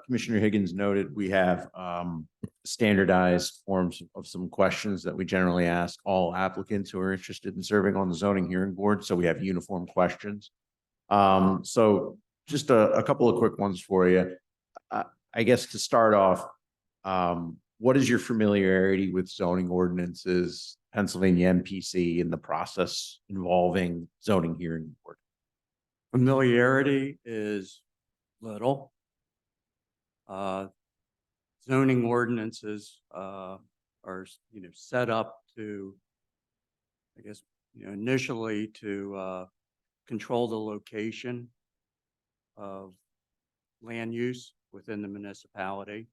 Commissioner Higgins noted, we have standardized forms of some questions that we generally ask all applicants who are interested in serving on the zoning hearing board. So we have uniform questions. So just a couple of quick ones for you. I guess to start off, what is your familiarity with zoning ordinances, Pennsylvania MPC, and the process involving zoning hearing board?
Familiarity is little. Zoning ordinances are, set up to, I guess, initially to control the location of land use within the municipality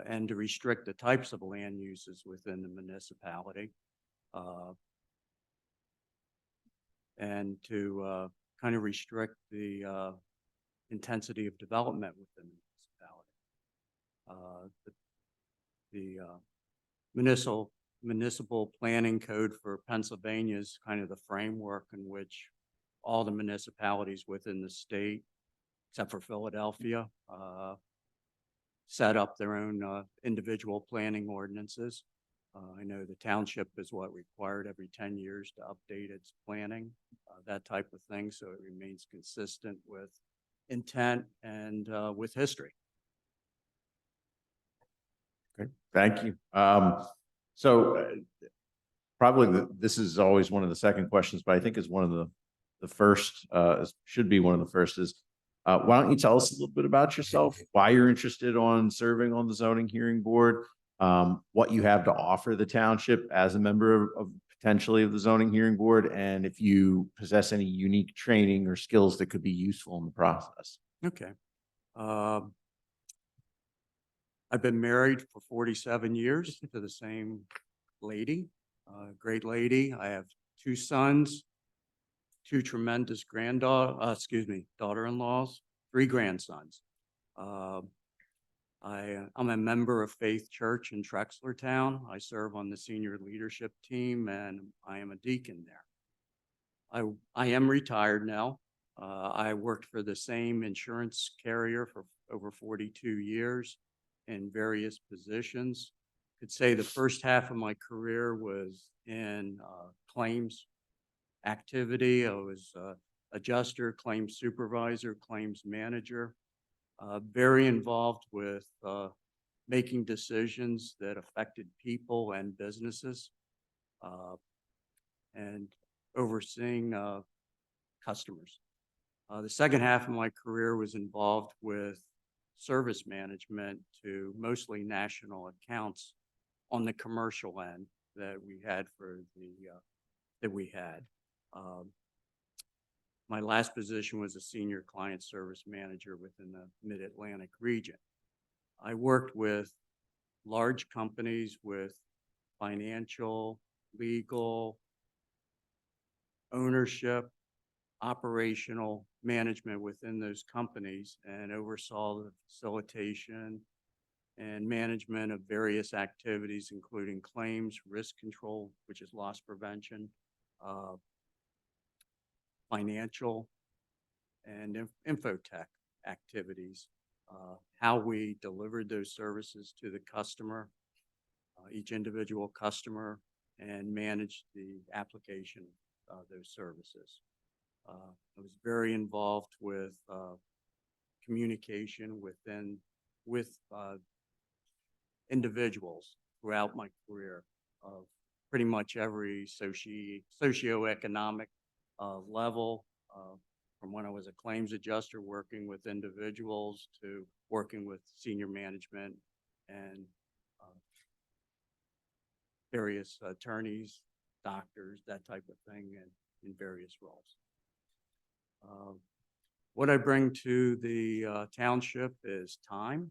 and to restrict the types of land uses within the municipality and to kind of restrict the intensity of development within the municipality. The municipal planning code for Pennsylvania is kind of the framework in which all the municipalities within the state, except for Philadelphia, set up their own individual planning ordinances. I know the township is what required every 10 years to update its planning, that type of thing, so it remains consistent with intent and with history.
Okay, thank you. This is always one of the second questions, but I think is one of the first, should be one of the first is, why don't you tell us a little bit about yourself, why you're interested on serving on the zoning hearing board, what you have to offer the township as a member of potentially of the zoning hearing board, and if you possess any unique training or skills that could be useful in the process.
Okay. I've been married for 47 years to the same lady, great lady. I have 2 sons, 2 tremendous daughter-in-laws, 3 grandsons. I'm a member of Faith Church in Trexlertown. I serve on the senior leadership team, and I am a deacon there. I am retired now. I worked for the same insurance carrier for over 42 years in various positions. Could say the first half of my career was in claims activity. I was adjuster, claims supervisor, claims manager, very involved with making decisions that affected people and businesses, and overseeing customers. The second half of my career was involved with service management to mostly national accounts on the commercial end that we had My last position was a senior client service manager within the Mid-Atlantic region. I worked with large companies with financial, legal, ownership, operational management within those companies, and oversaw the facilitation and management of various activities, including claims, risk control, which is loss prevention, financial, and infotech activities, how we delivered those services to the customer, each individual customer, and managed the application of those services. I was very involved with communication with individuals throughout my career of pretty much every socioeconomic level, from when I was a claims adjuster working with individuals to working with senior management and various attorneys, doctors, that type of thing, and in various roles. What I bring to the township is time,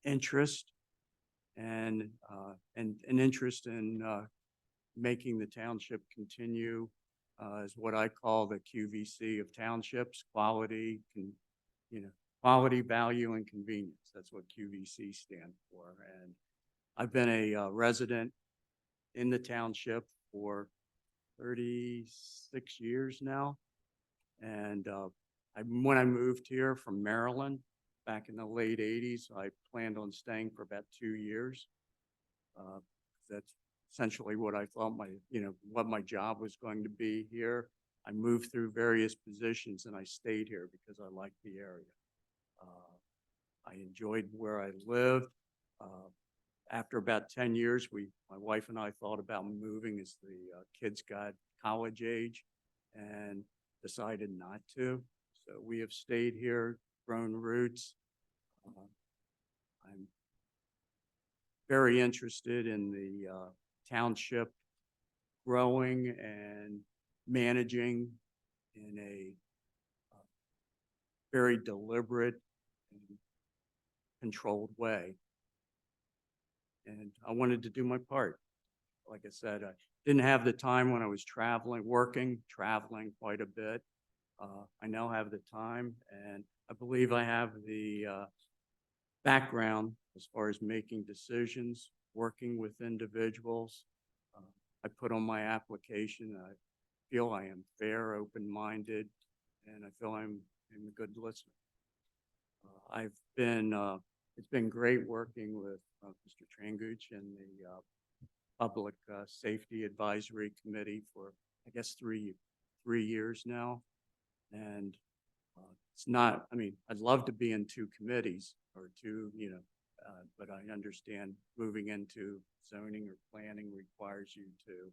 interest, and an interest in making the township continue is what I call the QVC of townships: quality, quality, value, and convenience. That's what QVC stands for. And I've been a resident in the township for 36 years now. And when I moved here from Maryland back in the late 80s, I planned on staying for about 2 years. That's essentially what I thought what my job was going to be here. I moved through various positions and I stayed here because I liked the area. I enjoyed where I lived. After about 10 years, my wife and I thought about moving as the kids got college age and decided not to. So we have stayed here, grown roots. I'm very interested in the township growing and managing in a very deliberate and controlled way. And I wanted to do my part. Like I said, I didn't have the time when I was traveling quite a bit. I now have the time, and I believe I have the background as far as making decisions working with individuals. I put on my application, I feel I am fair, open-minded, and I feel I'm a good listener. It's been great working with Mr. Tranguch and the Public Safety Advisory Committee for, I guess, three years now. And it's not, I mean, I'd love to be in two committees or two, but I understand moving into zoning or planning requires you to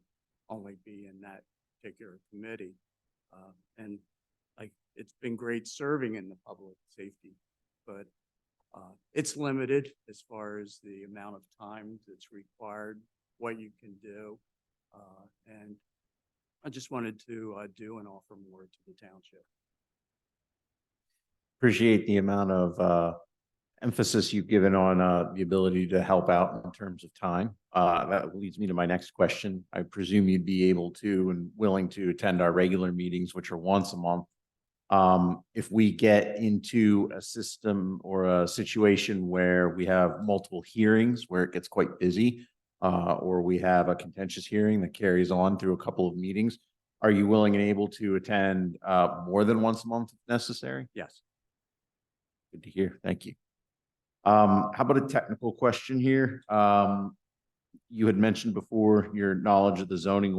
only be in that particular committee. And it's been great serving in the public safety, but it's limited as far as the amount of time that's required, what you can do. And I just wanted to do and offer more to the township.
Appreciate the amount of emphasis you've given on the ability to help out in terms of time. That leads me to my next question. I presume you'd be able to and willing to attend our regular meetings, which are once a month. If we get into a system or a situation where we have multiple hearings where it gets quite busy, or we have a contentious hearing that carries on through a couple of meetings, are you willing and able to attend more than once a month if necessary?
Yes.
Good to hear. Thank you. How about a technical question here? You had mentioned before your knowledge of the zoning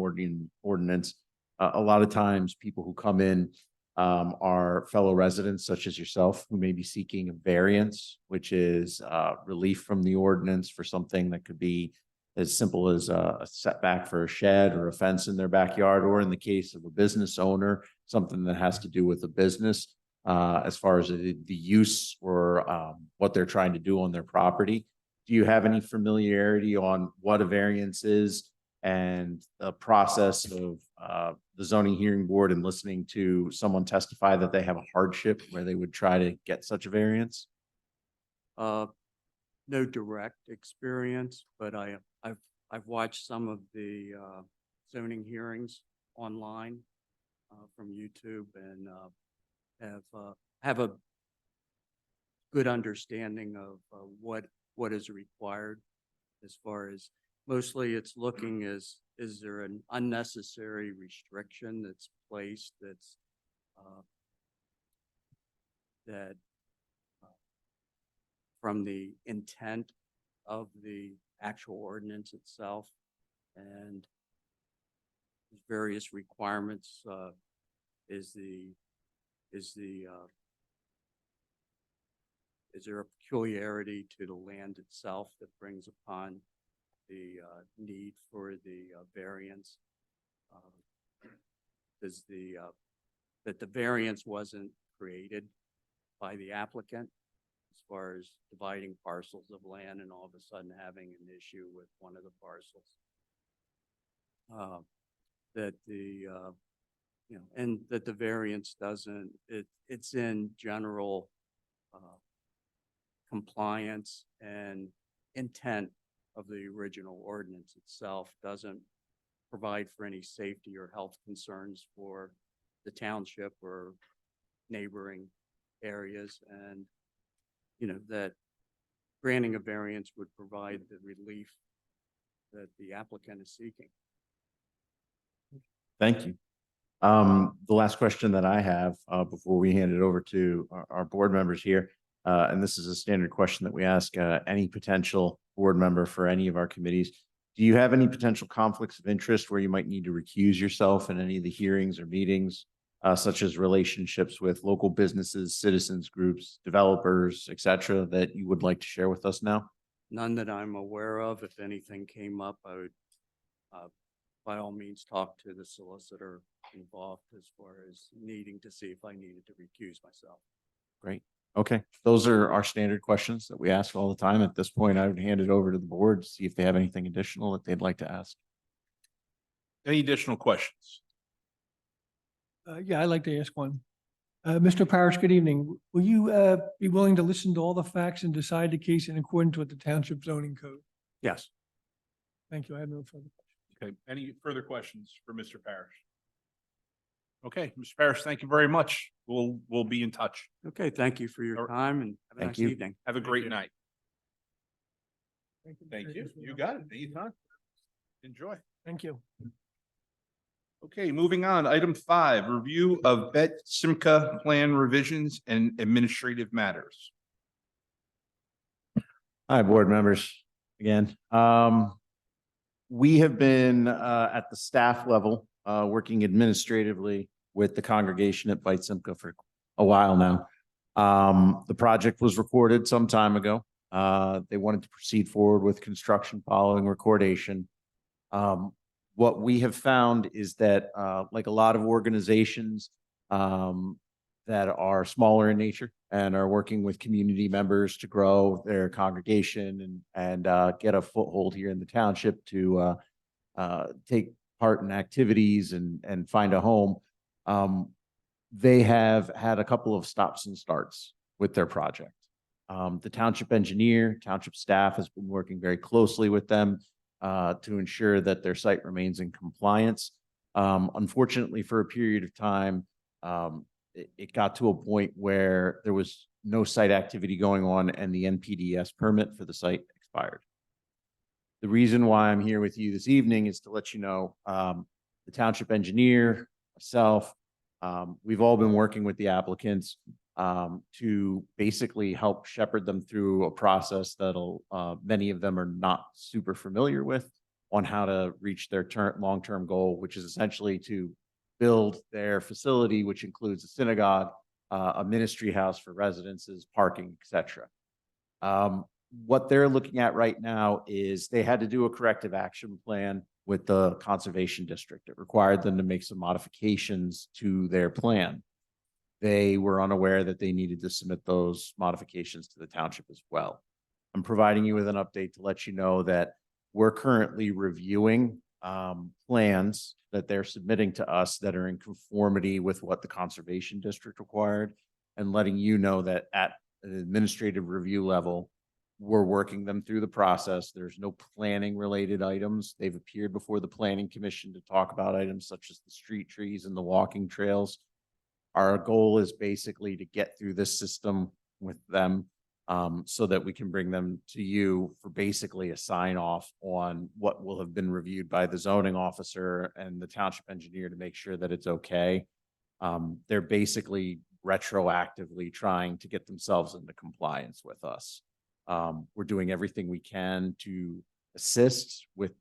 ordinance. A lot of times people who come in are fellow residents such as yourself who may be seeking a variance, which is relief from the ordinance for something that could be as simple as a setback for a shed or a fence in their backyard, or in the case of a business owner, something that has to do with a business as far as the use or what they're trying to do on their property. Do you have any familiarity on what a variance is and the process of the zoning hearing board and listening to someone testify that they have a hardship where they would try to get such a variance?
No direct experience, but I've watched some of the zoning hearings online from YouTube and have a good understanding of what is required as far as mostly it's looking is there an unnecessary restriction that's placed that's from the intent of the actual ordinance itself, and various requirements is there a peculiarity to the land itself that brings upon the need for the variance? That the variance wasn't created by the applicant as far as dividing parcels of land and all of a sudden having an issue with one of the parcels. And that the variance doesn't, it's in general compliance and intent of the original ordinance itself, doesn't provide for any safety or health concerns for the township or neighboring areas, and that granting a variance would provide the relief that the applicant is seeking.
Thank you. The last question that I have before we hand it over to our board members here, and this is a standard question that we ask any potential board member for any of our committees. Do you have any potential conflicts of interest where you might need to recuse yourself in any of the hearings or meetings, such as relationships with local businesses, citizens groups, developers, etc., that you would like to share with us now?
None that I'm aware of. If anything came up, I would by all means talk to the solicitor involved as far as needing to see if I needed to recuse myself.
Great. Okay. Those are our standard questions that we ask all the time. At this point, I would hand it over to the board to see if they have anything additional that they'd like to ask.
Any additional questions?
Yeah, I'd like to ask one. Mr. Parrish, good evening. Will you be willing to listen to all the facts and decide the case in accordance with the township zoning code?
Yes.
Thank you. I have no further questions.
Okay, any further questions for Mr. Parrish? Okay, Mr. Parrish, thank you very much. We'll be in touch.
Okay. Thank you for your time and have a
Thank
nice
you.
evening.
Have a great night. Thank you. You got it. Anytime. Enjoy.
Thank you.
Okay, moving on. Item 5, review of Bet Simca plan revisions and administrative matters.
Hi, board members, again. We have been at the staff level, working administratively with the congregation at Bite Simca for a while now. The project was recorded some time ago. They wanted to proceed forward with construction following recordation. What we have found is that, like a lot of organizations that are smaller in nature and are working with community members to grow their congregation and get a foothold here in the township to take part in activities and find a home, they have had a couple of stops and starts with their project. The township engineer, township staff has been working very closely with them to ensure that their site remains in compliance. Unfortunately, for a period of time, it got to a point where there was no site activity going on and the NPDES permit for the site expired. The reason why I'm here with you this evening is to let you know, the township engineer, myself, we've all been working with the applicants to basically help shepherd them through a process that'll, many of them are not super familiar with, on how to reach their long-term goal, which is essentially to build their facility, which includes a synagogue, a ministry house for residences, parking, etc. What they're looking at right now is they had to do a corrective action plan with the conservation district. It required them to make some modifications to their plan. They were unaware that they needed to submit those modifications to the township as well. I'm providing you with an update to let you know that we're currently reviewing plans that they're submitting to us that are in conformity with what the conservation district required, and letting you know that at an administrative review level, we're working them through the process. There's no planning related items. They've appeared before the planning commission to talk about items such as the street trees and the walking trails. Our goal is basically to get through this system with them so that we can bring them to you for basically a sign off on what will have been reviewed by the zoning officer and the township engineer to make sure that it's okay. They're basically retroactively trying to get themselves into compliance with us. We're doing everything we can to assist with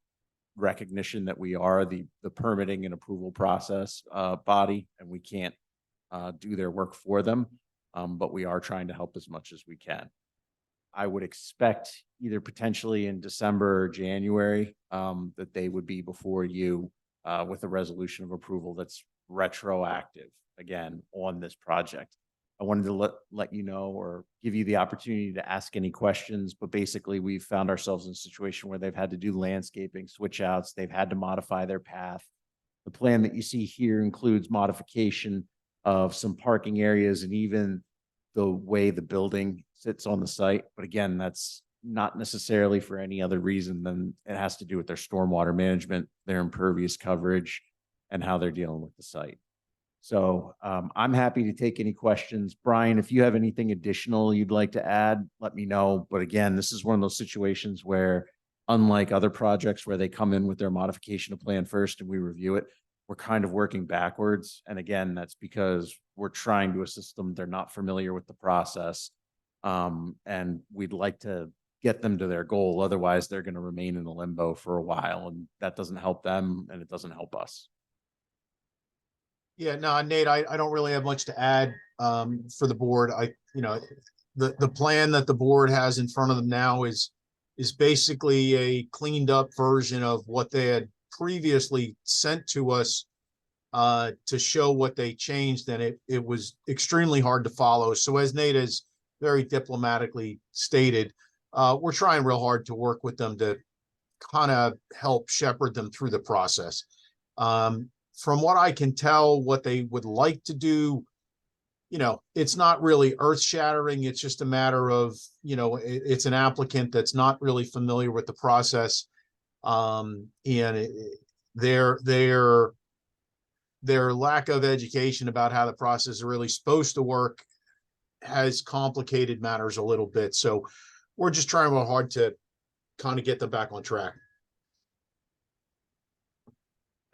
recognition that we are the permitting and approval process body, and we can't do their work for them, but we are trying to help as much as we can. I would expect either potentially in December or January that they would be before you with a resolution of approval that's retroactive again on this project. I wanted to let you know or give you the opportunity to ask any questions, but basically we've found ourselves in a situation where they've had to do landscaping switch outs. They've had to modify their path. The plan that you see here includes modification of some parking areas and even the way the building sits on the site. But again, that's not necessarily for any other reason than it has to do with their stormwater management, their impervious coverage, and how they're dealing with the site. So I'm happy to take any questions. Brian, if you have anything additional you'd like to add, let me know. But again, this is one of those situations where, unlike other projects where they come in with their modification of plan first and we review it, we're kind of working backwards. And again, that's because we're trying to assist them. They're not familiar with the process. And we'd like to get them to their goal. Otherwise, they're going to remain in a limbo for a while, and that doesn't help them and it doesn't help us.
Yeah, no, Nate, I don't really have much to add for the board. The plan that the board has in front of them now is basically a cleaned up version of what they had previously sent to us to show what they changed, and it was extremely hard to follow. So as Nate has very diplomatically stated, we're trying real hard to work with them to kind of help shepherd them through the process. From what I can tell, what they would like to do, it's not really earth shattering. It's just a matter of, it's an applicant that's not really familiar with the process. And their lack of education about how the process is really supposed to work has complicated matters a little bit. So we're just trying real hard to kind of get them back on track.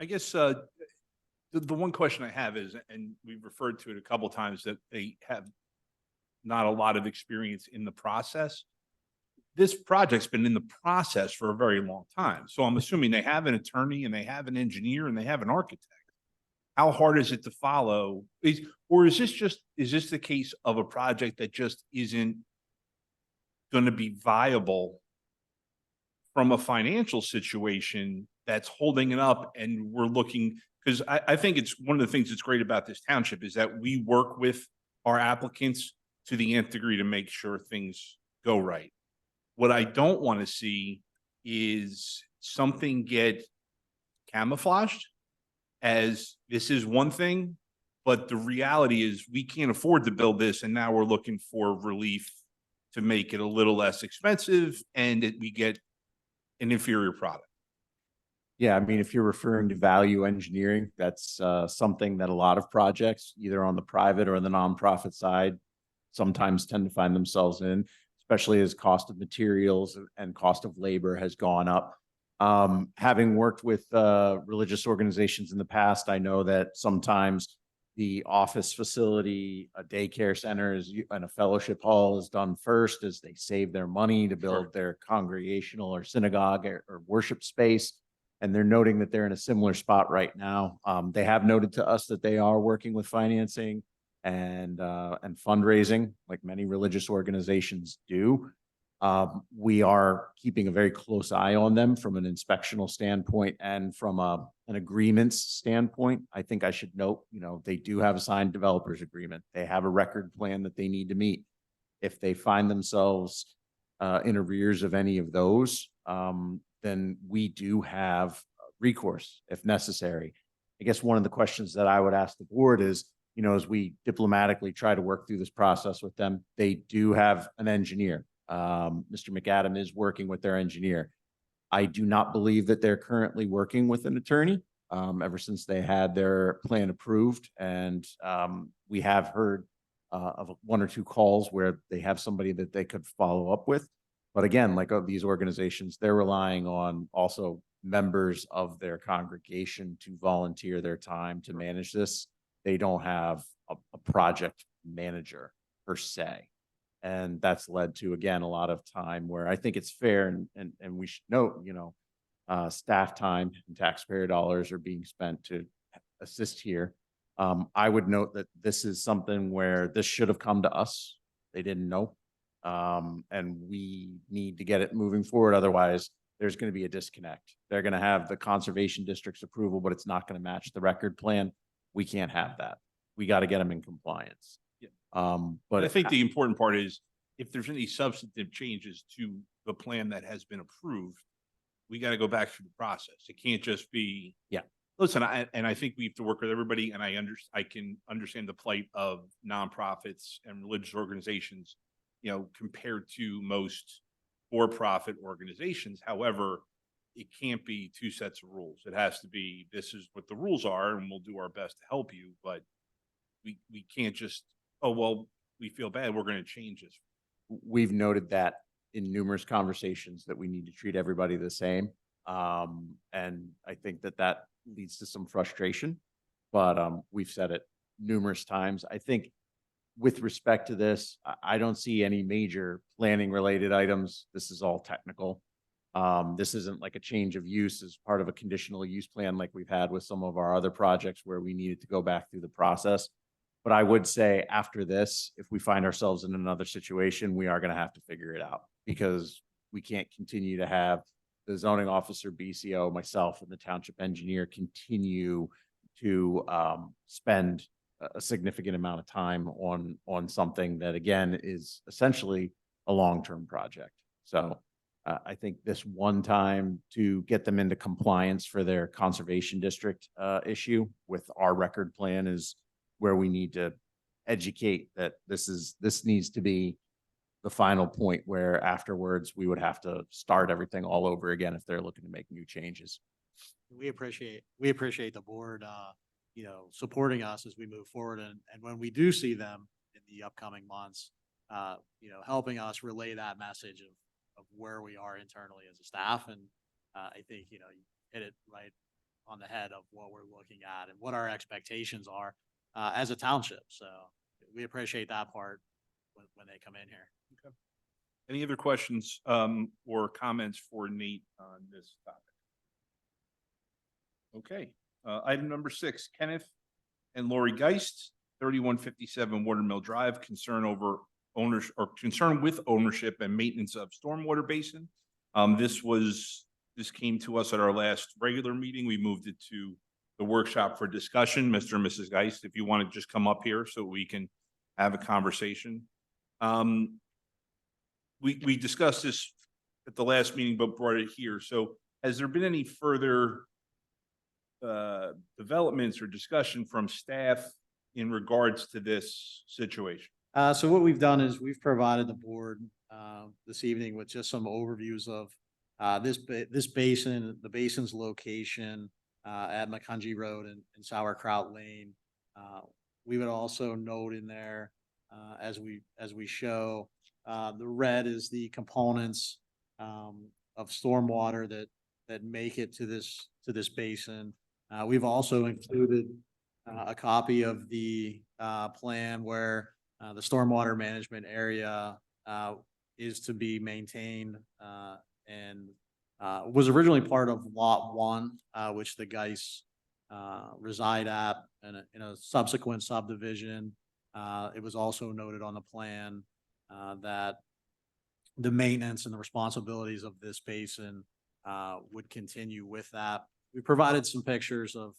I guess, the one question I have is, and we've referred to it a couple times, that they have not a lot of experience in the process. This project's been in the process for a very long time. So I'm assuming they have an attorney and they have an engineer and they have an architect. How hard is it to follow? Is this the case of a project that just isn't going to be viable from a financial situation that's holding it up, and we're looking, because I think it's one of the things that's great about this township is that we work with our applicants to the nth degree to make sure things go right. What I don't want to see is something get camouflaged as this is one thing, but the reality is we can't afford to build this, and now we're looking for relief to make it a little less expensive, and we get an inferior product.
Yeah, I mean, if you're referring to value engineering, that's something that a lot of projects, either on the private or the nonprofit side, sometimes tend to find themselves in, especially as cost of materials and cost of labor has gone up. Having worked with religious organizations in the past, I know that sometimes the office facility, a daycare center and a fellowship hall is done first as they save their money to build their congregational or synagogue or worship space. And they're noting that they're in a similar spot right now. They have noted to us that they are working with financing and fundraising, like many religious organizations do. We are keeping a very close eye on them from an inspectional standpoint and from an agreements standpoint. I think I should note, they do have a signed developers agreement. They have a record plan that they need to meet. If they find themselves in arrears of any of those, then we do have recourse if necessary. I guess one of the questions that I would ask the board is, as we diplomatically try to work through this process with them, they do have an engineer. Mr. McAdam is working with their engineer. I do not believe that they're currently working with an attorney ever since they had their plan approved. And we have heard of one or two calls where they have somebody that they could follow up with. But again, like these organizations, they're relying on also members of their congregation to volunteer their time to manage this. They don't have a project manager per se. And that's led to, again, a lot of time where I think it's fair and we should note, staff time and taxpayer dollars are being spent to assist here. I would note that this is something where this should have come to us. They didn't know. And we need to get it moving forward. Otherwise, there's going to be a disconnect. They're going to have the conservation district's approval, but it's not going to match the record plan. We can't have that. We got to get them in compliance.
But I think the important part is if there's any substantive changes to the plan that has been approved, we got to go back through the process. It can't just be, listen, I think we have to work with everybody, and I can understand the plight of nonprofits and religious organizations, compared to most for-profit organizations. However, it can't be two sets of rules. It has to be, this is what the rules are, and we'll do our best to help you, but we can't just, oh, well, we feel bad, we're going to change this.
We've noted that in numerous conversations that we need to treat everybody the same. And I think that leads to some frustration, but we've said it numerous times. I think with respect to this, I don't see any major planning related items. This is all technical. This isn't like a change of use as part of a conditional use plan like we've had with some of our other projects where we needed to go back through the process. But I would say after this, if we find ourselves in another situation, we are going to have to figure it out, because we can't continue to have the zoning officer, BCO, myself, and the township engineer continue to spend a significant amount of time on something that, again, is essentially a long-term project. So I think this one time to get them into compliance for their conservation district issue with our record plan is where we need to educate that this needs to be the final point, where afterwards we would have to start everything all over again if they're looking to make new changes.
We appreciate the board, supporting us as we move forward. And when we do see them in the upcoming months, helping us relay that message of where we are internally as a staff. And I think, you hit it right on the head of what we're looking at and what our expectations are as a township. So we appreciate that part when they come in here.
Any other questions or comments for Nate on this topic? Okay, item number 6, Kenneth and Lori Geist, 3157 Watermill Drive, concern with ownership and maintenance of stormwater basin. This came to us at our last regular meeting. We moved it to the workshop for discussion. Mr. and Mrs. Geist, if you want to just come up here so we can have a conversation. We discussed this at the last meeting, but brought it here. So has there been any further developments or discussion from staff in regards to this situation?
So what we've done is we've provided the board this evening with just some overviews of this basin, the basin's location at Macungie Road and Sauerkraut Lane. We would also note in there as we show the red is the components of stormwater that make it to this basin. We've also included a copy of the plan where the stormwater management area is to be maintained and was originally part of Lot 1, which the Geis reside at in a subsequent subdivision. It was also noted on the plan that the maintenance and the responsibilities of this basin would continue with that. We provided some pictures of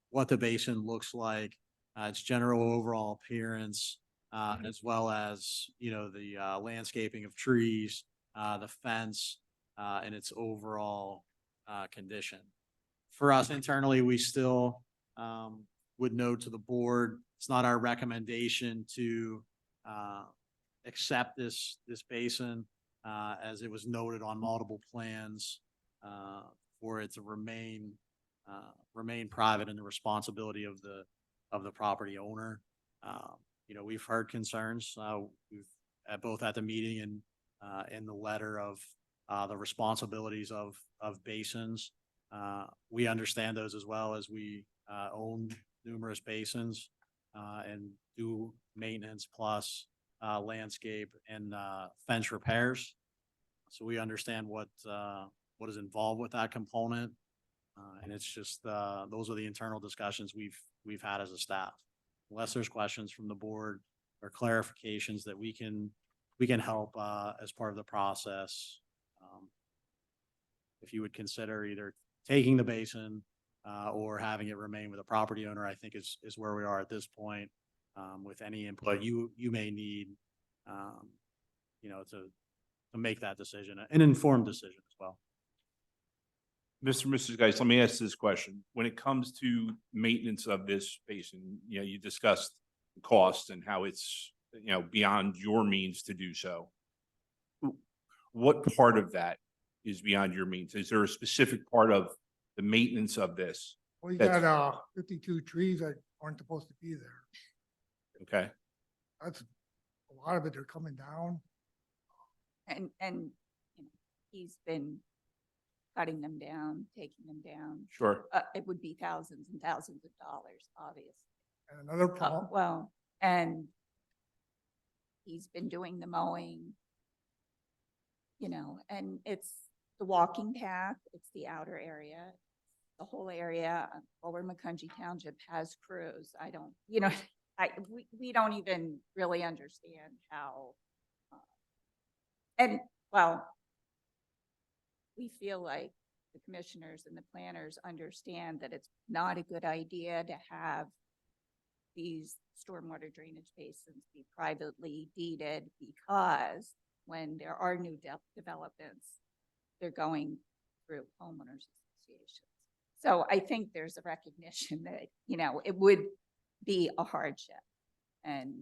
what the basin looks like, its general overall appearance, as well as, the landscaping of trees, the fence, and its overall condition. For us internally, we still would note to the board, it's not our recommendation to accept this basin as it was noted on multiple plans for it to remain private in the responsibility of the property owner. We've heard concerns. We've both at the meeting and in the letter of the responsibilities of basins. We understand those as well, as we own numerous basins and do maintenance plus landscape and fence repairs. So we understand what is involved with that component. And it's just those are the internal discussions we've had as a staff. Unless there's questions from the board or clarifications that we can help as part of the process. If you would consider either taking the basin or having it remain with a property owner, I think is where we are at this point. With any input you may need, to make that decision, an informed decision as well.
Mr. and Mrs. Geis, let me ask this question. When it comes to maintenance of this basin, you discussed the cost and how it's, beyond your means to do so. What part of that is beyond your means? Is there a specific part of the maintenance of this?
Well, you
That's-
got 52 trees that aren't supposed to be there.
Okay,
That's a lot of it. They're coming down.
And he's been cutting them down, taking them down.
sure.
It would be thousands and thousands of dollars, obviously.
And another problem,
Well, and he's been doing the mowing, and it's the walking path, it's the outer area, the whole area. Lower Macungie Township has crews. I don't, we don't even really understand how, we feel like the commissioners and the planners understand that it's not a good idea to have these stormwater drainage basins be privately deeded, because when there are new developments, they're going through homeowners associations. So I think there's a recognition that, it would be a hardship. And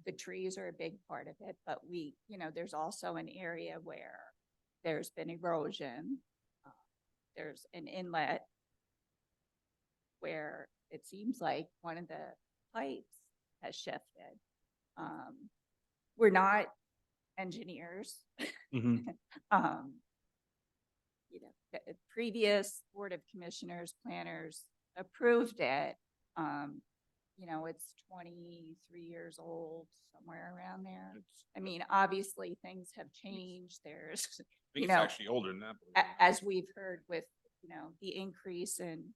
the trees are a big part of it, but there's also an area where there's been erosion. There's an inlet where it seems like one of the pipes has shifted. We're not engineers.
Mhm.
Um, the previous Board of Commissioners, planners approved it. It's 23 years old, somewhere around there. I mean, obviously, things have changed. There's,
I
you
think it's
know,
actually older than that. believe it or not.
as we've heard with, the increase in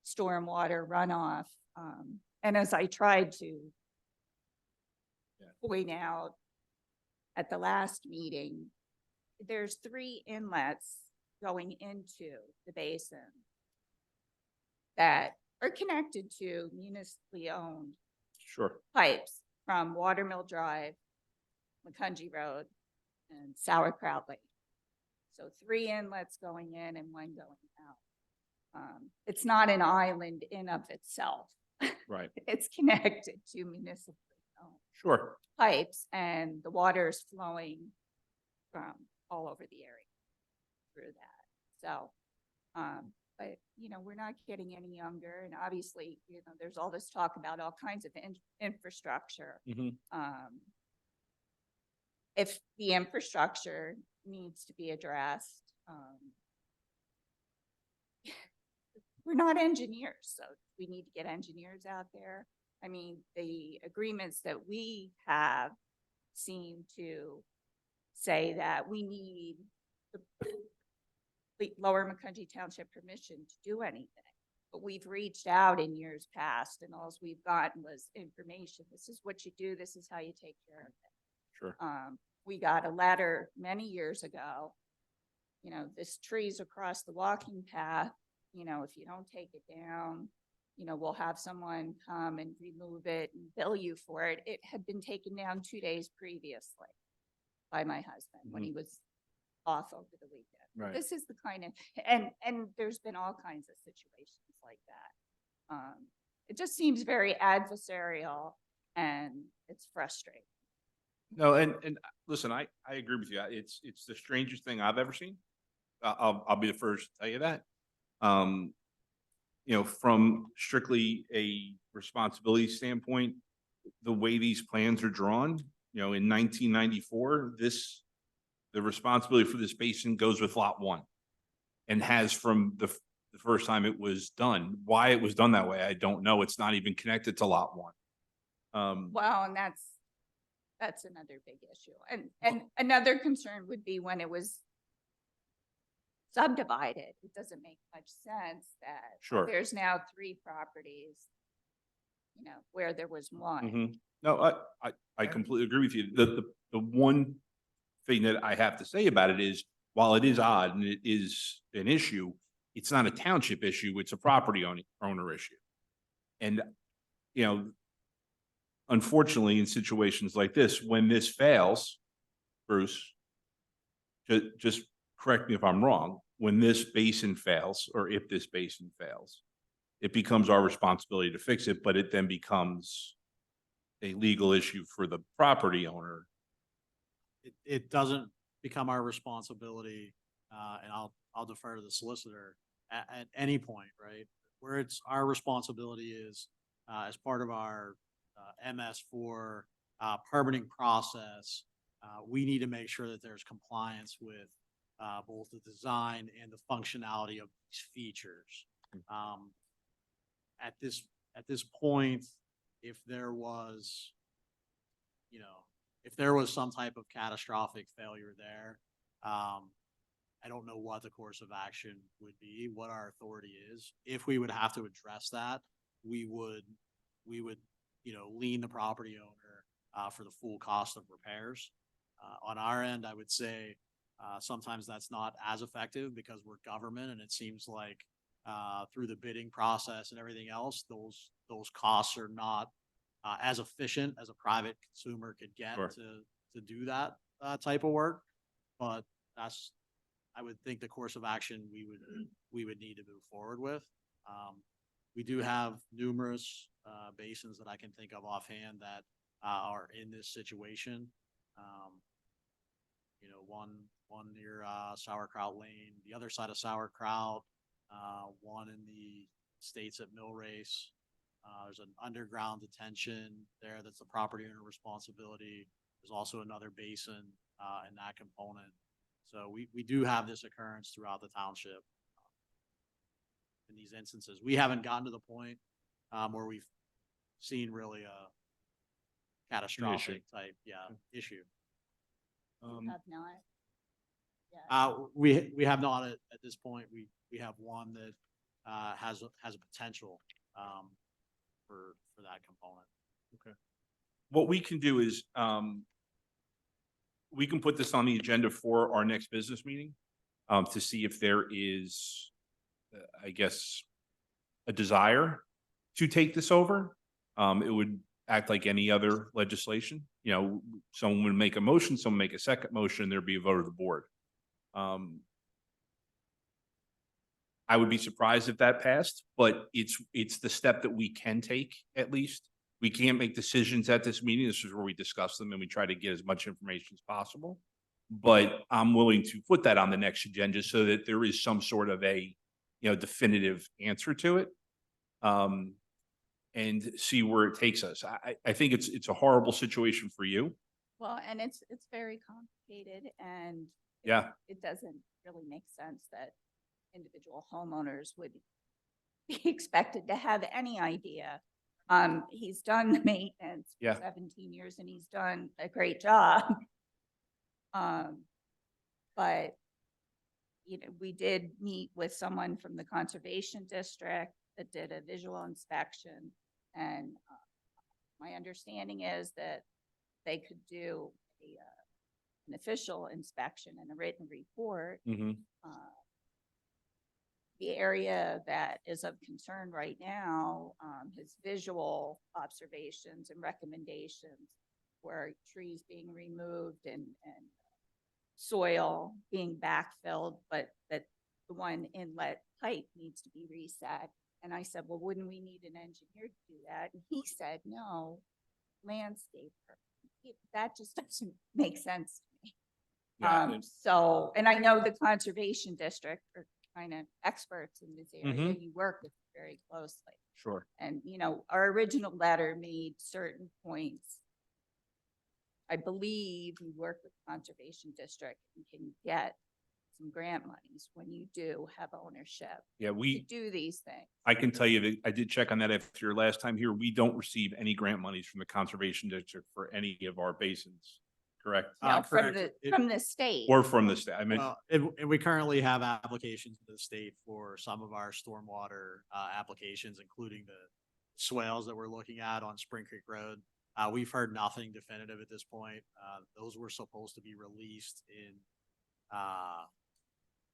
stormwater runoff. And as I tried to
Yeah.
point out at the last meeting, there's 3 inlets going into the basin that are connected to municipally owned
Sure.
pipes from Watermill Drive, McCungy Road, and Sauerkraut Lake. So 3 inlets going in and 1 going out. It's not an island in of itself.
Right.
It's connected to municipal
Sure.
pipes, and the water is flowing from all over the area through that. So, but we're not getting any younger, and obviously, there's all this talk about all kinds of infrastructure.
Mhm.
If the infrastructure needs to be addressed, we're not engineers, so we need to get engineers out there. I mean, the agreements that we have seem to say that we need the Lower McCungy Township permission to do anything. But we've reached out in years past, and all we've gotten was information. This is what you do. This is how you take care of it.
Sure.
We got a letter many years ago. This tree's across the walking path. If you don't take it down, we'll have someone come and remove it and bill you for it. It had been taken down 2 days previously by my husband when he was off over the weekend.
Right.
This is the kind of, and there's been all kinds of situations like that. It just seems very adversarial, and it's frustrating.
No, and listen, I agree with you. It's the strangest thing I've ever seen. I'll be the first to tell you that. From strictly a responsibility standpoint, the way these plans are drawn, in 1994, the responsibility for this basin goes with lot 1 and has from the first time it was done. Why it was done that way, I don't know. It's not even connected to lot 1.
Well, and that's another big issue. And another concern would be when it was subdivided, it doesn't make much sense that
Sure.
there's now 3 properties, where there was 1.
Mhm. No, I completely agree with you. The one thing that I have to say about it is, while it is odd and it is an issue, it's not a township issue, it's a property owner issue. And, unfortunately, in situations like this, when this fails, Bruce, just correct me if I'm wrong, when this basin fails, or if this basin fails, it becomes our responsibility to fix it, but it then becomes a legal issue for the property owner.
It doesn't become our responsibility, and I'll defer to the solicitor at any point, right? Where it's our responsibility is, as part of our MS4 permitting process, we need to make sure that there's compliance with both the design and the functionality of these features. At this point, if there was some type of catastrophic failure there, I don't know what the course of action would be, what our authority is. If we would have to address that, we would, lien the property owner for the full cost of repairs. On our end, I would say sometimes that's not as effective because we're government, and it seems like through the bidding process and everything else, those costs are not as efficient as a private consumer could get
Sure.
to do that type of work. But I would think the course of action we would need to move forward with. We do have numerous basins that I can think of offhand that are in this situation. One near Sauerkraut Lane, the other side of Sauerkraut, one in the States at Mill Race. There's an underground detention there that's a property owner responsibility. There's also another basin, in that component. So we do have this occurrence throughout the township. In these instances, we haven't gotten to the point, where we've seen really a catastrophic type, issue.
Have not. Yeah.
We have not at this point. We have one that, has a potential, for that component.
What we can do is, we can put this on the agenda for our next business meeting, to see if there is, I guess, a desire to take this over. It would act like any other legislation. You know, someone would make a motion, someone make a second motion, there'd be a vote of the board. I would be surprised if that passed, but it's the step that we can take, at least. We can't make decisions at this meeting. This is where we discuss them and we try to get as much information as possible. But I'm willing to put that on the next agenda so that there is some sort of a, definitive answer to it. And see where it takes us. I think it's a horrible situation for you.
Well, and it's very complicated and
Yeah.
it doesn't really make sense that individual homeowners would be expected to have any idea. He's done the maintenance for
Yeah.
17 years and he's done a great job. But, we did meet with someone from the conservation district that did a visual inspection. And my understanding is that they could do an official inspection and a written report.
Mhm.
The area that is of concern right now, his visual observations and recommendations where trees being removed and soil being backfilled, but that the one inlet pipe needs to be reset. And I said, well, wouldn't we need an engineer to do that? And he said, no, landscaper. That just doesn't make sense to me.
Yeah,
So, and I know the conservation district are kind of experts in this area.
Mhm.
You work with them very closely.
Sure.
And, our original letter made certain points. I believe we work with the conservation district and can get some grant monies when you do have ownership
Yeah,
to do these things.
I can tell you that I did check on that after your last time here. We don't receive any grant monies from the Conservation District for any of our basins, correct?
No,
Correct.
from the state.
Or from the state. I mean,
Well, and we currently have applications to the state for some of our stormwater, applications, including the swales that we're looking at on Spring Creek Road. We've heard nothing definitive at this point. Those were supposed to be released in,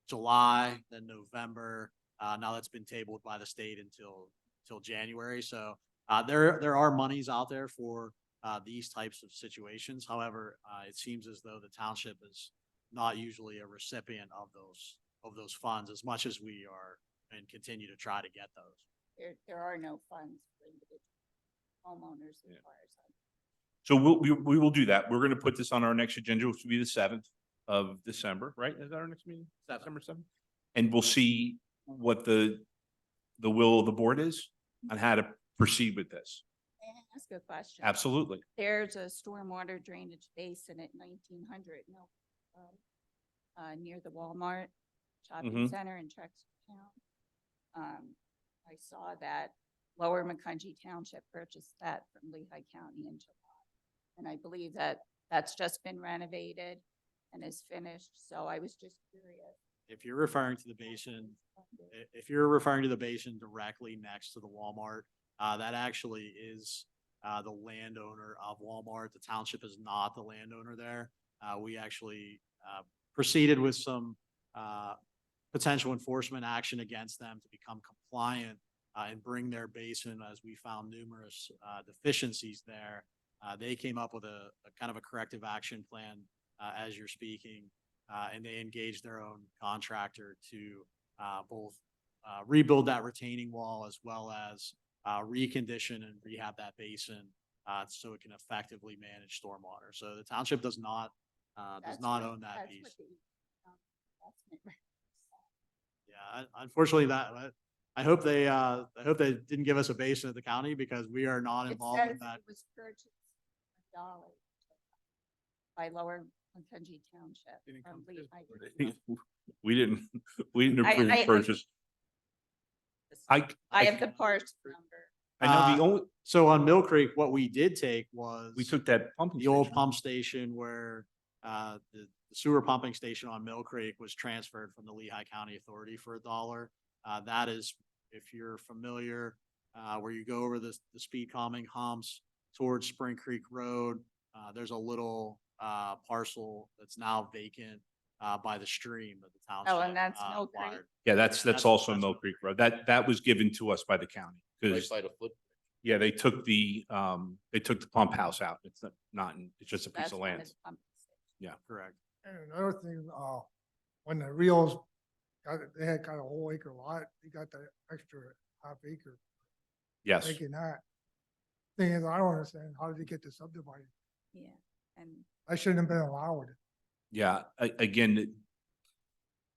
July, then November. Now that's been tabled by the state until January. So, there are monies out there for, these types of situations. However, it seems as though the township is not usually a recipient of those funds as much as we are and continue to try to get those.
There are no funds for individual homeowners as
Yeah.
far as I'm.
so we will do that. We're going to put this on our next agenda, which will be the 7th of December, right? Is that our next meeting? December 7th? And we'll see what the will of the board is on how to proceed with this.
May I ask a question?
Absolutely.
There's a stormwater drainage basin at 1900, near the Walmart shopping
Mhm.
center in Town. I saw that Lower Macungie Township purchased that from Lehigh County in July. And I believe that that's just been renovated and is finished. So I was just curious.
If you're referring to the basin, if you're referring to the basin directly next to the Walmart, that actually is, the landowner of Walmart. The township is not the landowner there. We actually, proceeded with some, potential enforcement action against them to become compliant, and bring their basin, as we found numerous, deficiencies there. They came up with a kind of a corrective action plan, as you're speaking, and they engaged their own contractor to, both, rebuild that retaining wall as well as, recondition and rehab that basin, so it can effectively manage stormwater. So the township does not
That's
own
what-
that
that's
piece.
what the, investment
Yeah, unfortunately I hope they didn't give us a basin at the county because we are not
It
involved in
says
that.
it was purchased for $1. by Lower Punji Township.
Didn't
from
come to
Lehigh
this
County.
We didn't, we didn't
I-
approve the
I-
purchase.
I have the parts number.
I know the only,
So on Mill Creek, what we did take was.
we took that pumping
The old
station.
pump station where the sewer pumping station on Mill Creek was transferred from the Lehigh County Authority for $1. That is, if you're familiar, where you go over the speed calming humps towards Spring Creek Road. There's a little parcel that's now vacant by the stream that the township.
Oh, and that's Mill Creek?
acquired.
Yeah, that's also
that's
Mill
what-
Creek Road. That was given to us by the county.
Right
Because,
by the foot.
yeah, they took the pump house out. It's not, it's just a piece
That's
of
one
land.
the pumping stations.
Yeah.
Correct.
And another thing, when the Rios they had got a whole acre lot, they got the extra half acre,
Yes.
making that. Thing is, I don't understand, how did they get this subdivided?
Yeah, and
That shouldn't have been allowed.
Yeah, again,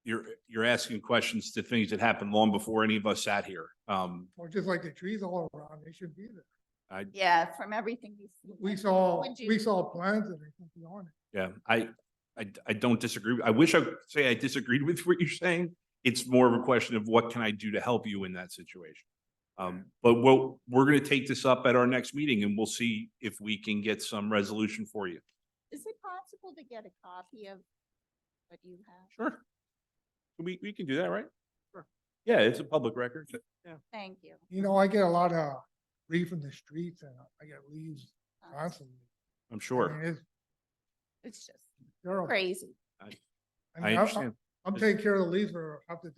you're asking questions to things that happened long before any of us sat here.
Or just like the trees all around, they shouldn't be there.
yeah, from everything we've seen.
We
like,
saw,
would you-
we saw plans and they should be on it.
Yeah, I don't disagree. I wish I could say I disagreed with what you're saying. It's more of a question of what can I do to help you in that situation? But we're gonna take this up at our next meeting and we'll see if we can get some resolution for you.
Is it possible to get a copy of what you have?
Sure. We can do that, right? Sure. Yeah, it's a public record.
Thank you.
You know, I get a lot of grief in the streets and I get leaves constantly.
I'm
I
sure.
mean,
It's just
terrible.
crazy.
I
I
mean,
understand.
I'm taking care of the leaves for up to,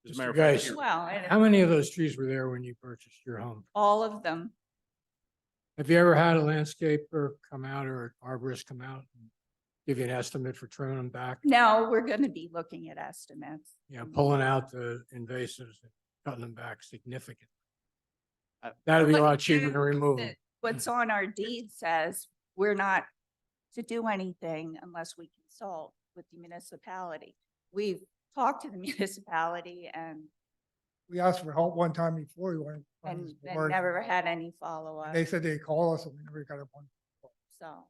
As a matter of
Mr.
fact,
Geis.
here-
Well, and
How many of those trees were there when you purchased your home?
all of them.
Have you ever had a landscaper come out or an arborist come out and give you an estimate for trimming them back?
No, we're gonna be looking at estimates.
You know, pulling out the invasives and cutting them back significantly.
Uh,
That'd be a
But
lot cheaper to
the-
remove them.
What's on our deed says we're not to do anything unless we consult with the municipality. We've talked to the municipality and
we asked for help one time before we went. on this
and
board.
never had any follow-up,
They said they'd call us and we never got a one.
so.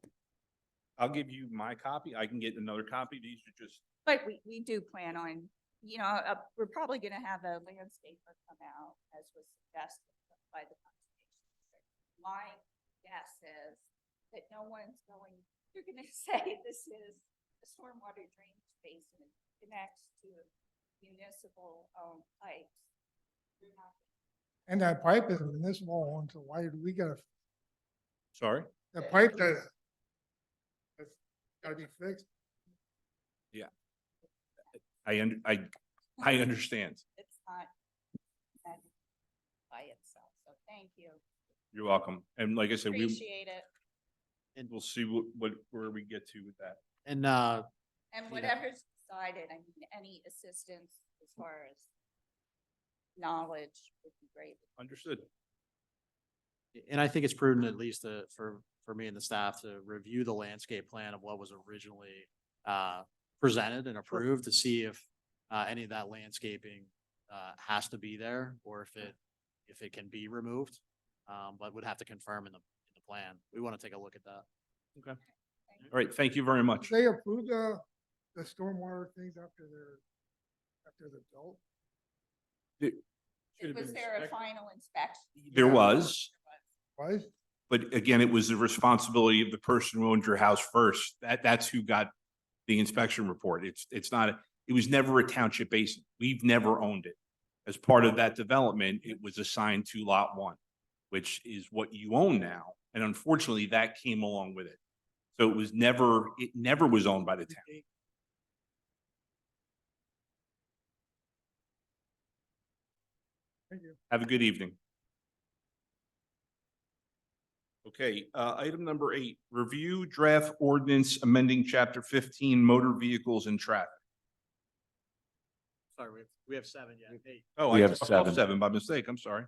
I'll give you my copy. I can get another copy. These are just,
But we do plan on, you know, we're probably gonna have a landscaper come out as was suggested by the conservation. My guess is that no one's going, you're gonna say this is a stormwater drainage basin and connects to municipal pipes. You're not-
And that pipe is municipal owned, so why do we gotta,
sorry?
the pipe that's gotta be fixed?
I understand.
It's not that by itself, so thank you.
You're welcome. And like I said,
Appreciate it.
we'll see where we get to with that.
And
And
Yeah.
whatever's decided, I mean, any assistance as far as knowledge would be great.
Understood.
I think it's prudent at least for me and the staff to review the landscape plan of what was originally presented and approved to see if any of that landscaping has to be there or if it can be removed. But would have to confirm in the plan. We want to take a look at that.
Okay. All right. Thank you very much.
They approved the stormwater things after they're built?
Should have
Was
been
there a
inspected.
final inspection?
There was,
Was?
but again, it was the responsibility of the person who owned your house first. That's who got the inspection report. It's not, it was never a township basin. We've never owned it. As part of that development, it was assigned to lot 1, which is what you own now. And unfortunately, that came along with it. So it never was owned by the town.
Thank you.
Have a good evening. Okay, item number 8, review draft ordinance amending chapter 15 motor vehicles and traffic.
Sorry, we have 7 yet. 8.
Oh,
We
I
have
took off
7.
7 by mistake. I'm sorry.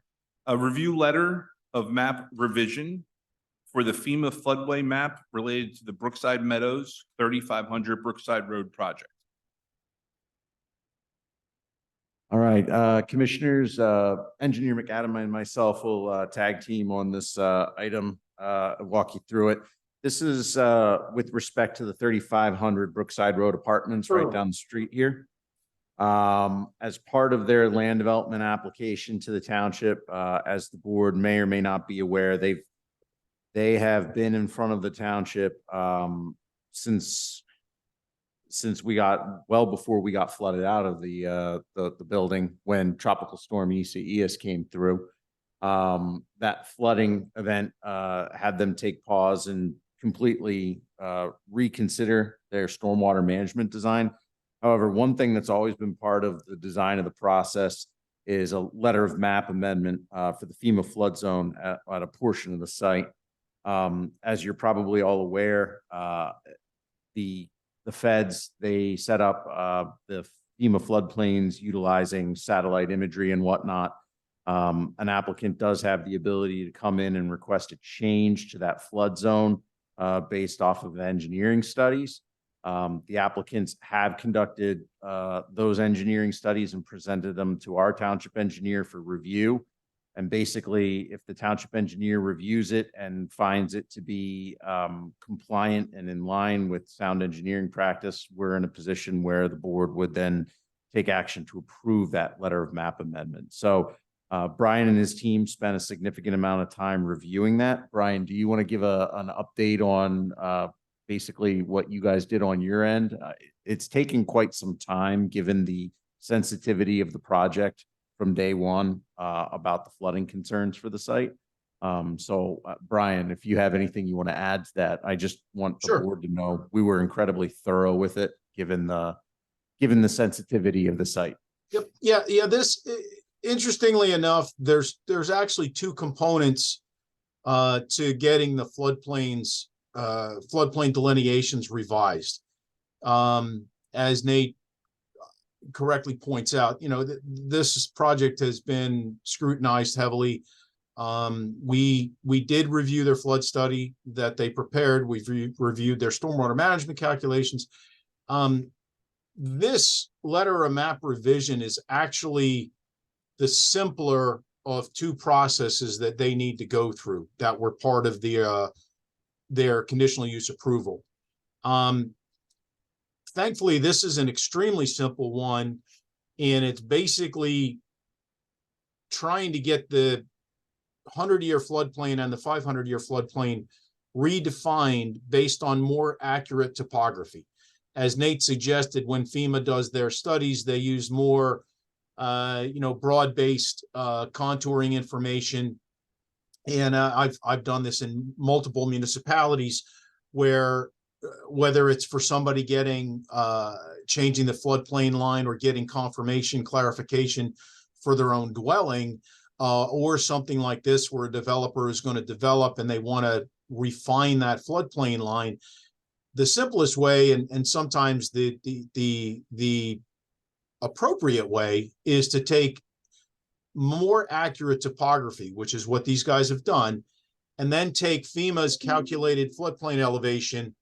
A review letter of map revision for the FEMA floodway map related to the Brookside Meadows 3500 Brookside Road project.
All right, Commissioners, Engineer McAdam and myself will tag team on this item, walk you through it. This is with respect to the 3,500 Brookside Road Apartments right down the street here. As part of their land development application to the township, as the board may or may not be aware, they have been in front of the township since we got, well before we got flooded out of the building when Tropical Storm Isaias came through. That flooding event had them take pause and completely reconsider their stormwater management design. However, one thing that's always been part of the design of the process is a letter of map amendment for the FEMA flood zone at a portion of the site. As you're probably all aware, the feds, they set up the FEMA floodplains utilizing satellite imagery and whatnot. An applicant does have the ability to come in and request a change to that flood zone based off of engineering studies. The applicants have conducted those engineering studies and presented them to our township engineer for review. And basically, if the township engineer reviews it and finds it to be compliant and in line with sound engineering practice, we're in a position where the board would then take action to approve that letter of map amendment. So Brian and his team spent a significant amount of time reviewing that. Brian, do you want to give an update on basically what you guys did on your end? It's taken quite some time given the sensitivity of the project from day one about the flooding concerns for the site. Brian, if you have anything you want to add to that, I just want the board to know we were incredibly thorough with it, given the sensitivity of the site.
Yep. Yeah. This, interestingly enough, there's actually two components to getting the floodplain delineations revised. As Nate correctly points out, this project has been scrutinized heavily. We did review their flood study that they prepared. We've reviewed their stormwater management calculations. This letter of map revision is actually the simpler of two processes that they need to go through that were part of their conditional use approval. Thankfully, this is an extremely simple one, and it's basically trying to get the 100-year floodplain and the 500-year floodplain redefined based on more accurate topography. As Nate suggested, when FEMA does their studies, they use more, broad-based contouring information. And I've done this in multiple municipalities where whether it's for somebody getting changing the floodplain line or getting confirmation clarification for their own dwelling, or something like this where a developer is going to develop and they want to refine that floodplain line, the simplest way and sometimes the appropriate way is to take more accurate topography, which is what these guys have done, and then take FEMA's calculated floodplain elevation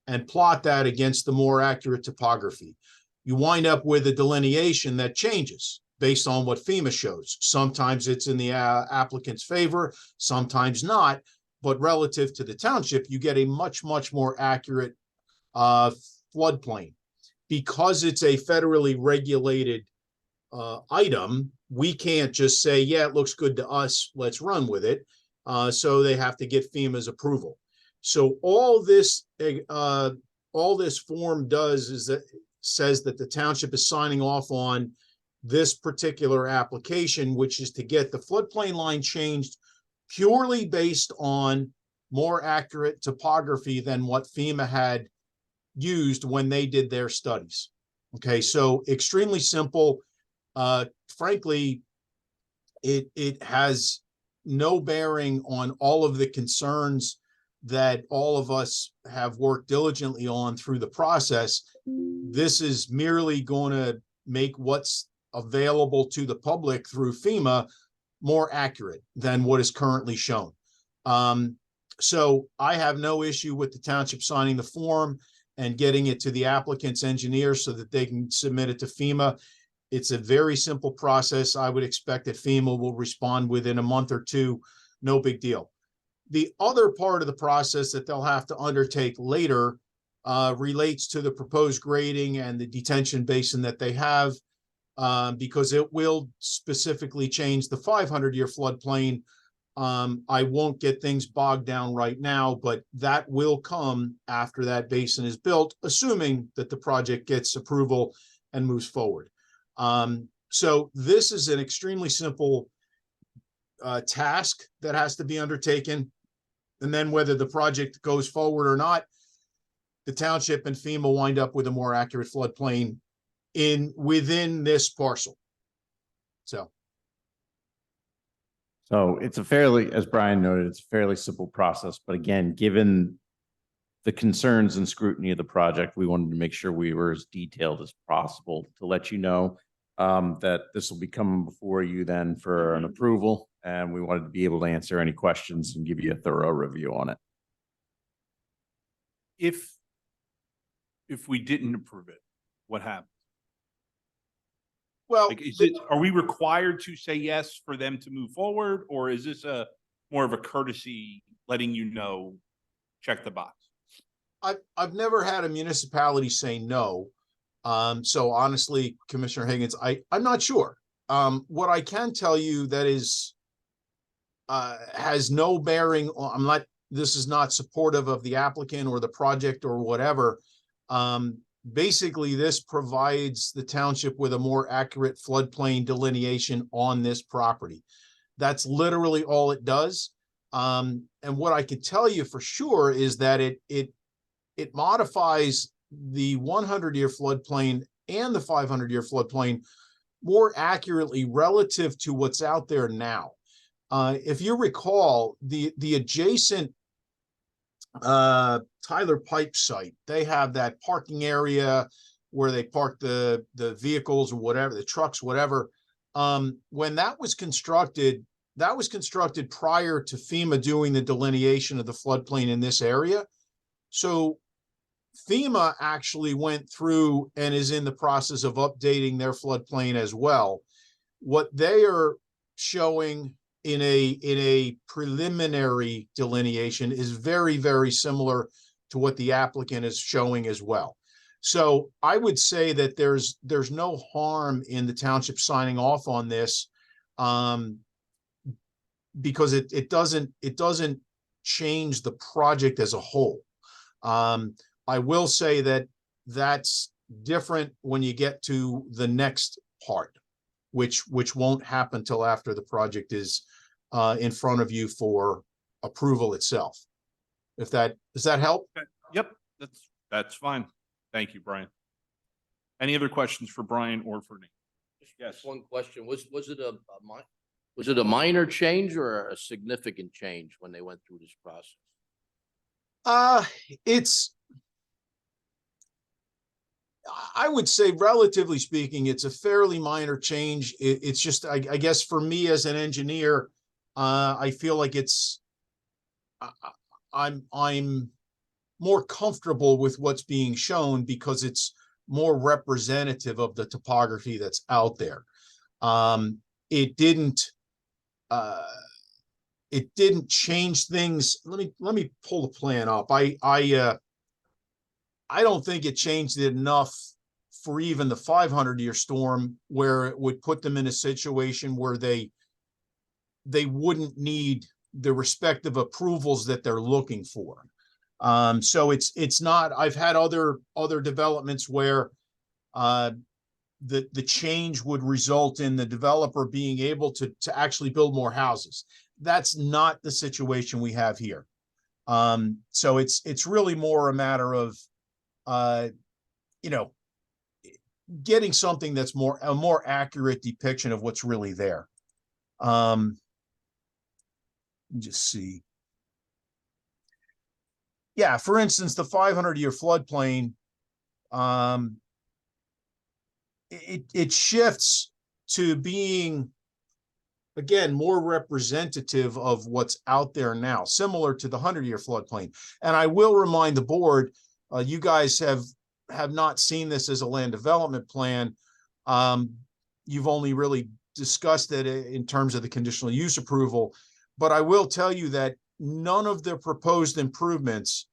and plot that against the more accurate topography. You wind up with a delineation that changes based on what FEMA shows. Sometimes it's in the applicant's favor, sometimes not, but relative to the township, you get a much, much more accurate floodplain. Because it's a federally regulated item, we can't just say, yeah, it looks good to us, let's run with it. So they have to get FEMA's approval. So all this form does is that says that the township is signing off on this particular application, which is to get the floodplain line changed purely based on more accurate topography than what FEMA had used when they did their studies. Okay, so extremely simple. Frankly, it has no bearing on all of the concerns that all of us have worked diligently on through the process. This is merely going to make what's available to the public through FEMA more accurate than what is currently shown. So I have no issue with the township signing the form and getting it to the applicant's engineer so that they can submit it to FEMA. It's a very simple process. I would expect that FEMA will respond within a month or two. No big deal. The other part of the process that they'll have to undertake later relates to the proposed grading and the detention basin that they have, because it will specifically change the 500-year floodplain. I won't get things bogged down right now, but that will come after that basin is built, assuming that the project gets approval and moves forward. So this is an extremely simple task that has to be undertaken. And then whether the project goes forward or not, the township and FEMA wind up with a more accurate floodplain within this parcel. So
it's a fairly, as Brian noted, it's a fairly simple process. But again, given the concerns and scrutiny of the project, we wanted to make sure we were as detailed as possible to let you know that this will be coming before you then for an approval. And we wanted to be able to answer any questions and give you a thorough review on it.
If we didn't approve it, what happens?
well,
Like, are we required to say yes for them to move forward, or is this more of a courtesy letting you know, check the box?
I've never had a municipality say no. So honestly, Commissioner Higgins, I'm not sure. What I can tell you that is has no bearing on, this is not supportive of the applicant or the project or whatever. Basically, this provides the township with a more accurate floodplain delineation on this property. That's literally all it does. And what I can tell you for sure is that it modifies the 100-year floodplain and the 500-year floodplain more accurately relative to what's out there now. If you recall, the adjacent Tyler Pipe site, they have that parking area where they park the vehicles or whatever, the trucks, whatever. When that was constructed prior to FEMA doing the delineation of the floodplain in this area. So FEMA actually went through and is in the process of updating their floodplain as well. What they are showing in a preliminary delineation is very, very similar to what the applicant is showing as well. So I would say that there's no harm in the township signing off on this, because it doesn't change the project as a whole. I will say that that's different when you get to the next part, which won't happen till after the project is in front of you for approval itself. Does that help?
Okay. Yep, that's fine. Thank you, Brian. Any other questions for Brian or for me?
Yes. One question, was it a minor change or a significant change when they went through this process?
I would say, relatively speaking, it's a fairly minor change. It's just, I guess for me as an engineer, I feel like I'm more comfortable with what's being shown because it's more representative of the topography that's out there. It didn't change things. Let me pull the plan up. I don't think it changed it enough for even the 500-year storm where it would put them in a situation where they wouldn't need the respective approvals that they're looking for. So it's not, I've had other developments where the change would result in the developer being able to actually build more houses. That's not the situation we have here. So it's really more a matter of getting something that's a more accurate depiction of what's really there. Let me just see. Yeah, for instance, the 500-year floodplain, it shifts to being, again, more representative of what's out there now, similar to the 100-year floodplain. And I will remind the board, you guys have not seen this as a land development plan. You've only really discussed it in terms of the conditional use approval. But I will tell you that none of the proposed improvements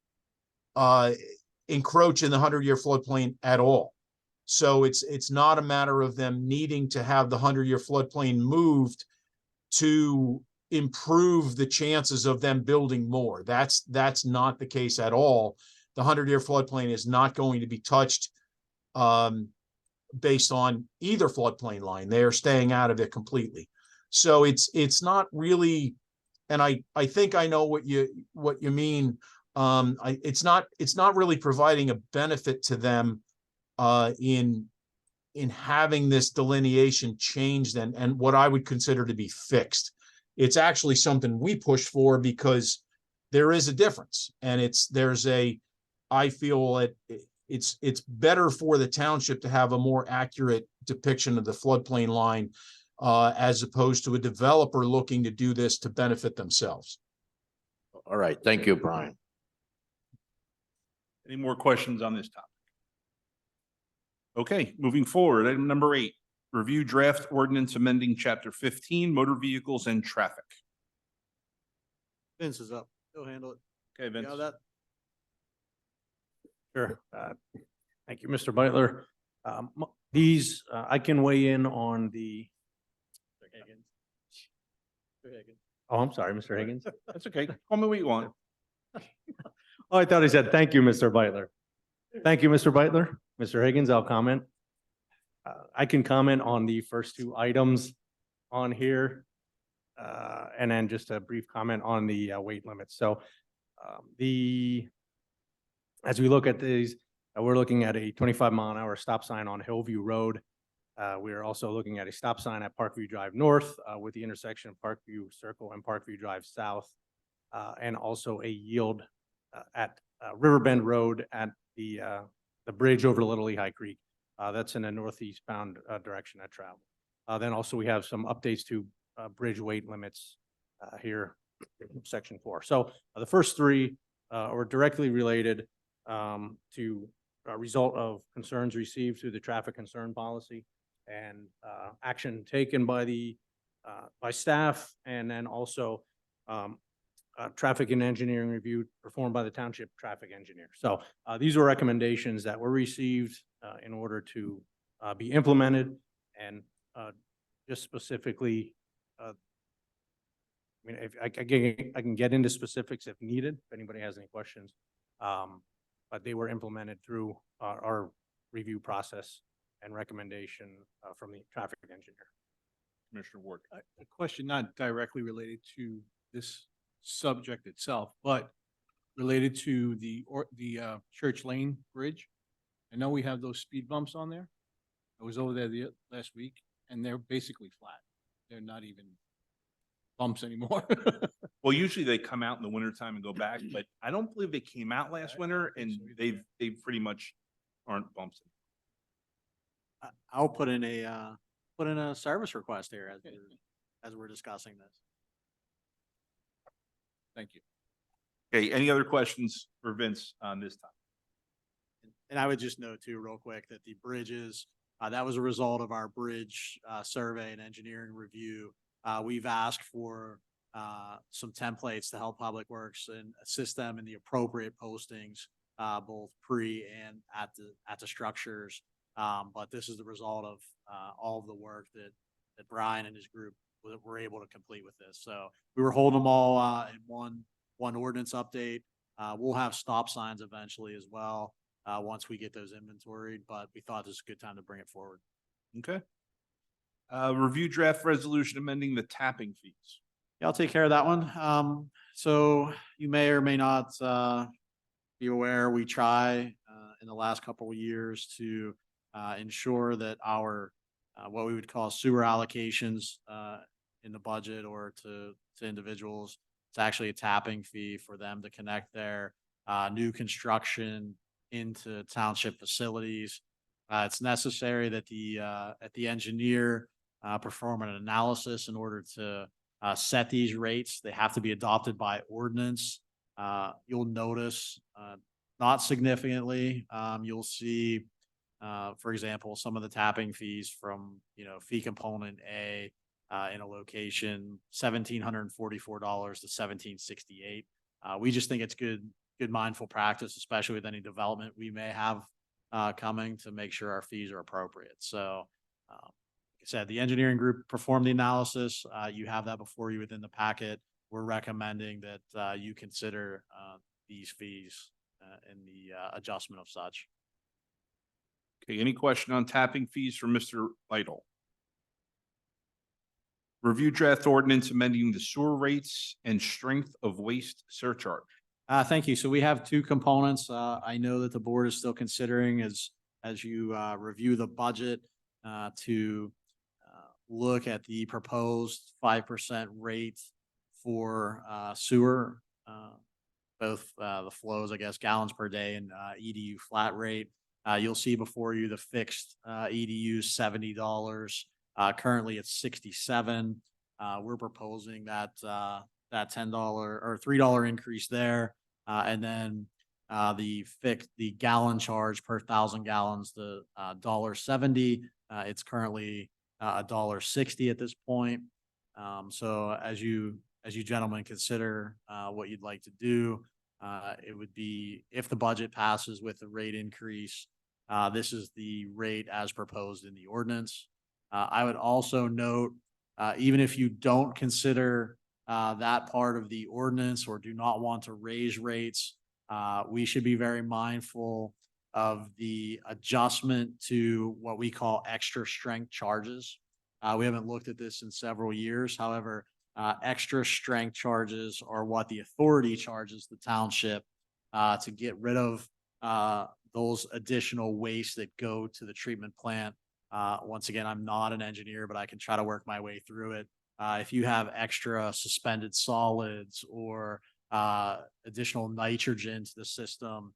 encroach in the 100-year floodplain at all. So it's not a matter of them needing to have the 100-year floodplain moved to improve the chances of them building more. That's not the case at all. The 100-year floodplain is not going to be touched based on either floodplain line. They are staying out of it completely. So it's not really, and I think I know what you mean. It's not really providing a benefit to them in having this delineation changed and what I would consider to be fixed. It's actually something we push for because there is a difference, and I feel it's better for the township to have a more accurate depiction of the floodplain line as opposed to a developer looking to do this to benefit themselves.
All right, thank you, Brian.
Any more questions on this topic? Okay, moving forward, item number 8, review draft ordinance amending chapter 15, motor vehicles and traffic.
Vince is up. He'll handle it.
Okay,
You
Vince.
know that?
Sure. Thank you, Mr. Beitler. These, I can weigh in on the. Oh, I'm sorry, Mr. Higgins.
That's okay. Call me what you want.
Oh, I thought he said, thank you, Mr. Beitler. Thank you, Mr. Beitler. Mr. Higgins, I'll comment. I can comment on the first 2 items on here. And then just a brief comment on the weight limits. So as we look at these, we're looking at a 25-mile-an-hour stop sign on Hillview Road. We are also looking at a stop sign at Parkview Drive North with the intersection of Parkview Circle and Parkview Drive South, and also a yield at Riverbend Road at the bridge over Little Lehigh Creek. That's in a northeast bound direction of travel. Then also we have some updates to bridge weight limits here, section 4. So the first 3 are directly related to a result of concerns received through the traffic concern policy and action taken by by staff, and then also traffic and engineering review performed by the township traffic engineer. So these were recommendations that were received in order to be implemented, and just specifically, I mean, if I can get into specifics if needed, if anybody has any questions. But they were implemented through our review process and recommendation from the traffic engineer.
Commissioner Ward.
A question not directly related to this subject itself, but related to the Church Lane Bridge. I know we have those speed bumps on there. I was over there last week, and they're basically flat. They're not even bumps anymore.
Well, usually they come out in the wintertime and go back, but I don't believe they came out last winter, and they pretty much aren't bumps.
I'll put in a service request here as we're discussing this.
Thank you.
Okay, any other questions for Vince on this topic?
And I would just note too, real quick, that the bridges, that was a result of our bridge survey and engineering review. We've asked for some templates to help Public Works and assist them in the appropriate postings, both pre and at the structures. But this is the result of all of the work that Brian and his group were able to complete with this. So we were holding them all in one ordinance update. We'll have stop signs eventually as well once we get those inventoried, but we thought this was a good time to bring it forward.
Okay. Review draft resolution amending the tapping fees.
Yeah, I'll take care of that one. So you may or may not be aware, we try in the last couple of years to ensure that our what we would call sewer allocations in the budget or to individuals, it's actually a tapping fee for them to connect their new construction into township facilities. It's necessary that the engineer perform an analysis in order to set these rates. They have to be adopted by ordinance. You'll notice, not significantly, you'll see, for example, some of the tapping fees from, fee component A in a location, $1,744 to $1,768. We just think it's good mindful practice, especially with any development we may have coming, to make sure our fees are appropriate. So, like I said, the engineering group performed the analysis. You have that before you within the packet. We're recommending that you consider these fees and the adjustment of such.
Okay, any question on tapping fees from Mr. Vital? Review draft ordinance amending the sewer rates and strength of waste surcharge.
Thank you. So we have two components. I know that the board is still considering as you review the budget to look at the proposed 5% rate for sewer, both the flows, I guess, gallons per day and EDU flat rate. You'll see before you the fixed EDU $70. Currently it's 67. We're proposing that $10 or $3 increase there. And then the gallon charge per 1,000 gallons, the $1.70. It's currently $1.60 at this point. So as you gentlemen consider what you'd like to do, it would be, if the budget passes with the rate increase, this is the rate as proposed in the ordinance. I would also note, even if you don't consider that part of the ordinance or do not want to raise rates, we should be very mindful of the adjustment to what we call extra strength charges. We haven't looked at this in several years. However, extra strength charges are what the authority charges the township to get rid of those additional wastes that go to the treatment plant. Once again, I'm not an engineer, but I can try to work my way through it. If you have extra suspended solids or additional nitrogen to the system,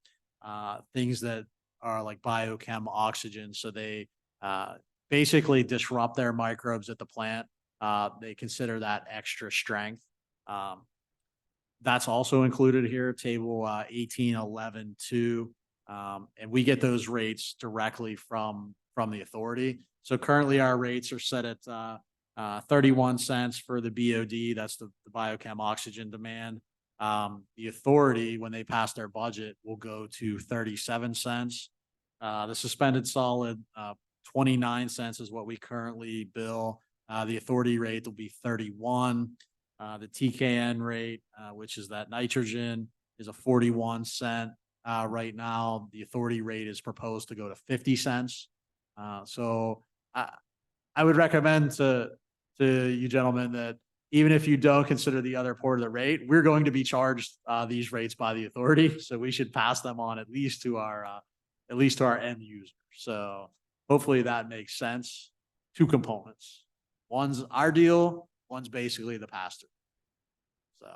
things that are like biochem oxygen, so they basically disrupt their microbes at the plant. They consider that extra strength. That's also included here, table 1811-2. And we get those rates directly from the authority. So currently our rates are set at 31 cents for the BOD. That's the biochem oxygen demand. The authority, when they pass their budget, will go to 37 cents. The suspended solid, 29 cents is what we currently bill. The authority rate will be 31. The TKN rate, which is that nitrogen, is a 41 cent. Right now, the authority rate is proposed to go to 50 cents. So I would recommend to you gentlemen that even if you don't consider the other part of the rate, we're going to be charged these rates by the authority. So we should pass them on at least to our end user. So hopefully that makes sense. Two components. One's our deal, one's basically the pass-through. So.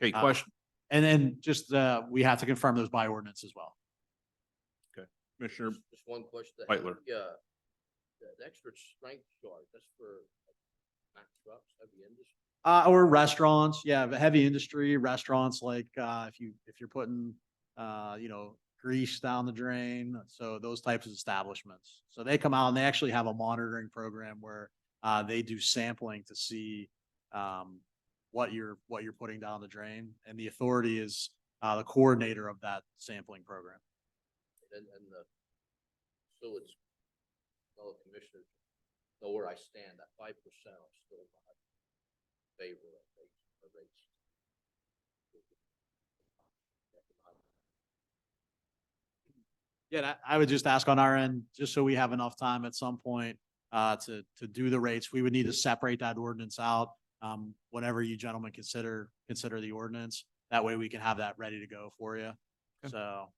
Okay, question.
And then just, we have to confirm those by ordinance as well.
Okay, Commissioner
Just one question.
Beitler.
The extra strength charge, that's for like, Mack trucks, heavy industry.
Or restaurants, yeah, but heavy industry, restaurants, like, if you're putting, grease down the drain, so those types of establishments. So they come out and they actually have a monitoring program where, they do sampling to see, what you're putting down the drain, and the authority is the coordinator of that sampling program.
And so it's, fellow commissioners know where I stand. At 5%, I'm still not in favor of rates.
Yeah, I would just ask on our end, just so we have enough time at some point to do the rates, we would need to separate that ordinance out. Whenever you gentlemen consider the ordinance, that way we can have that ready to go for you.
Okay.
So.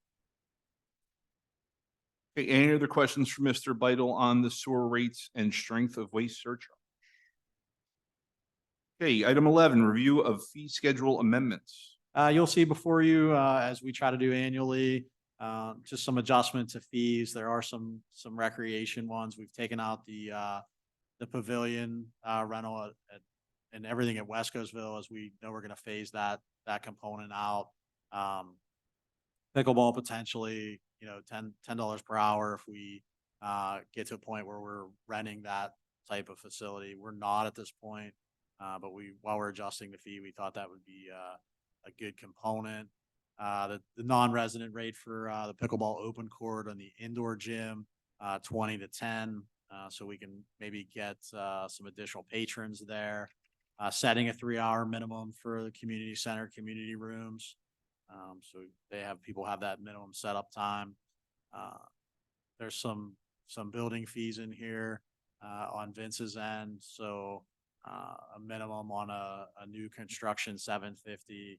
Okay, any other questions for Mr. Beidle on the sewer rates and strength of waste surcharge? Okay, item 11, review of fee schedule amendments.
You'll see before you, as we try to do annually, just some adjustment to fees. There are some recreation ones. We've taken out the pavilion rental and everything at West Coastville, as we know we're going to phase that component out. Pickleball potentially, $10 per hour if we get to a point where we're renting that type of facility. We're not at this point, but while we're adjusting the fee, we thought that would be a good component. The non-resident rate for the pickleball open court and the indoor gym, 20 to 10. So we can maybe get some additional patrons there. Setting a 3-hour minimum for the community center, community rooms. So people have that minimum setup time. There's some building fees in here on Vince's end. So a minimum on a new construction, $750.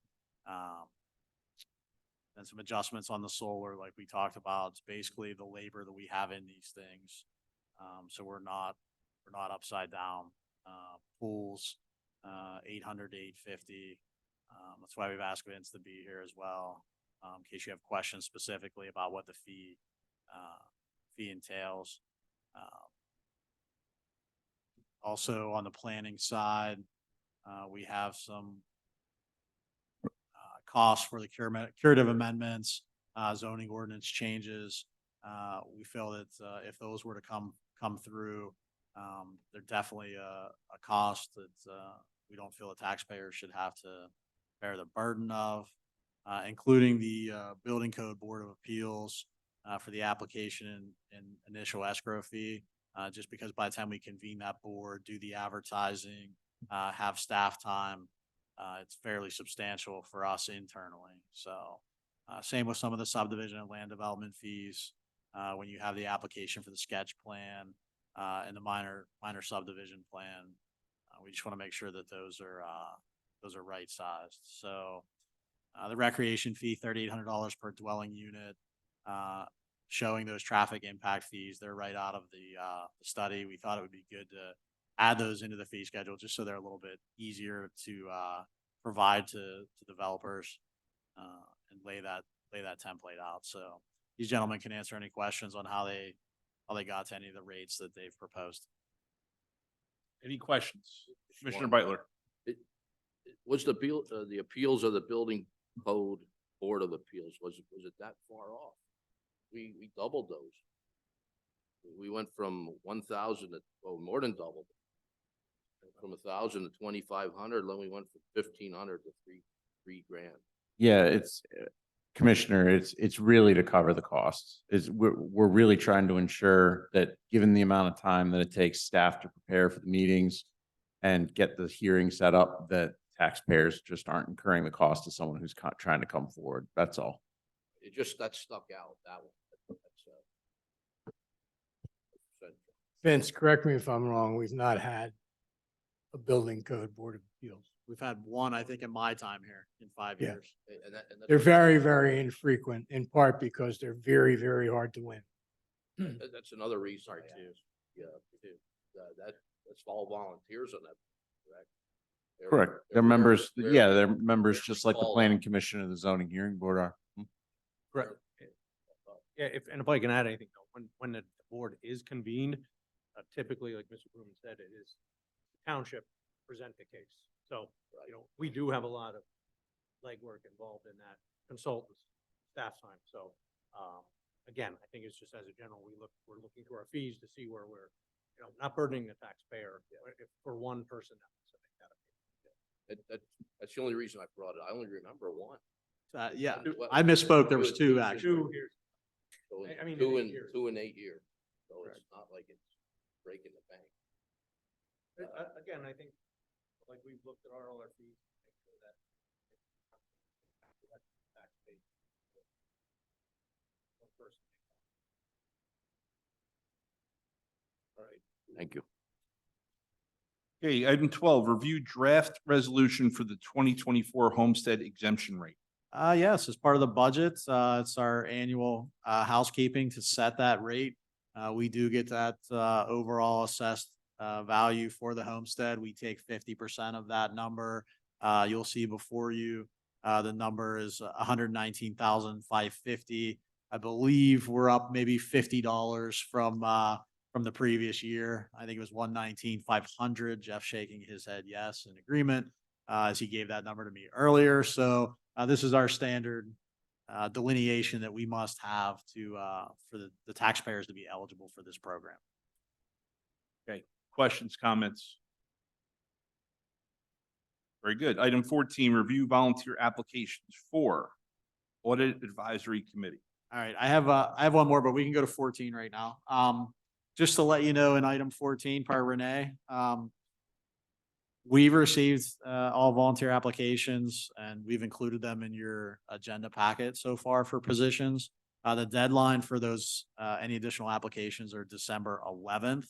And some adjustments on the solar, like we talked about. It's basically the labor that we have in these things. So we're not upside down. Pools, 800 to 850. That's why we've asked Vince to be here as well, in case you have questions specifically about what the fee entails. Also on the planning side, we have some costs for the curative amendments, zoning ordinance changes. We feel that if those were to come through, they're definitely a cost that we don't feel the taxpayers should have to bear the burden of, including the Building Code Board of Appeals for the application and initial escrow fee, just because by the time we convene that board, do the advertising, have staff time, it's fairly substantial for us internally. So same with some of the subdivision and land development fees. When you have the application for the sketch plan and the minor subdivision plan, we just want to make sure that those are right sized. So the recreation fee, $3,800 per dwelling unit, showing those traffic impact fees. They're right out of the study. We thought it would be good to add those into the fee schedule just so they're a little bit easier to provide to developers and lay that template out. So these gentlemen can answer any questions on how they got to any of the rates that they've proposed.
Any questions? Commissioner
One.
Beitler?
Was the appeals of the Building Code Board of Appeals, was it that far off? We doubled those. We went from 1,000 to, well, more than doubled. From 1,000 to 2,500, then we went from 1,500 to three grand.
Yeah, it's Commissioner, it's really to cover the costs. We're really trying to ensure that given the amount of time that it takes staff to prepare for the meetings and get the hearing set up, that taxpayers just aren't incurring the cost of someone who's trying to come forward. That's all.
That stuck out, that one.
Vince, correct me if I'm wrong, we've not had a building code board of appeals.
We've had one, I think, in my time here in 5
Yeah.
years.
And that's
They're very, very infrequent, in part because they're very, very hard to win.
That's another reason too. Yeah, that's all volunteers on that, correct?
Correct. They're
very-
members,
very-
yeah, they're members
very
just like the
called
planning
out.
commission and the zoning hearing board are.
Correct. Yeah, if I can add anything, though, when the board is convened, typically, like Mr. Broom said, it is the township present the case. So, we do have a lot of legwork involved in that, consultants, staff time. So, again, I think it's just as a general, we're looking to our fees to see where we're, not burdening the taxpayer if for one person.
That's the only reason I brought it. I only remember one.
Yeah,
Well,
I misspoke. There was
two-
two actually.
So
I mean, in
two
8
and
years.
2 and 8 years. So it's not like it's breaking the bank.
Again, I think, like, we've looked at all our fees, make sure that. One person.
All right, thank you.
Okay, item 12, review draft resolution for the 2024 homestead exemption rate.
Yes, as part of the budget, it's our annual housekeeping to set that rate. We do get that overall assessed value for the homestead. We take 50% of that number. You'll see before you, the number is $119,550. I believe we're up maybe $50 from the previous year. I think it was $119,500. Jeff shaking his head yes in agreement, as he gave that number to me earlier. So this is our standard delineation that we must have to for the taxpayers to be eligible for this program.
Questions, comments? Very good. Item 14, review volunteer applications for Audit Advisory Committee.
All right, I have one more, but we can go to 14 right now. Just to let you know, in item 14, part Renee, we've received, all volunteer applications and we've included them in your agenda packet so far for positions. The deadline for those, any additional applications are December 11th.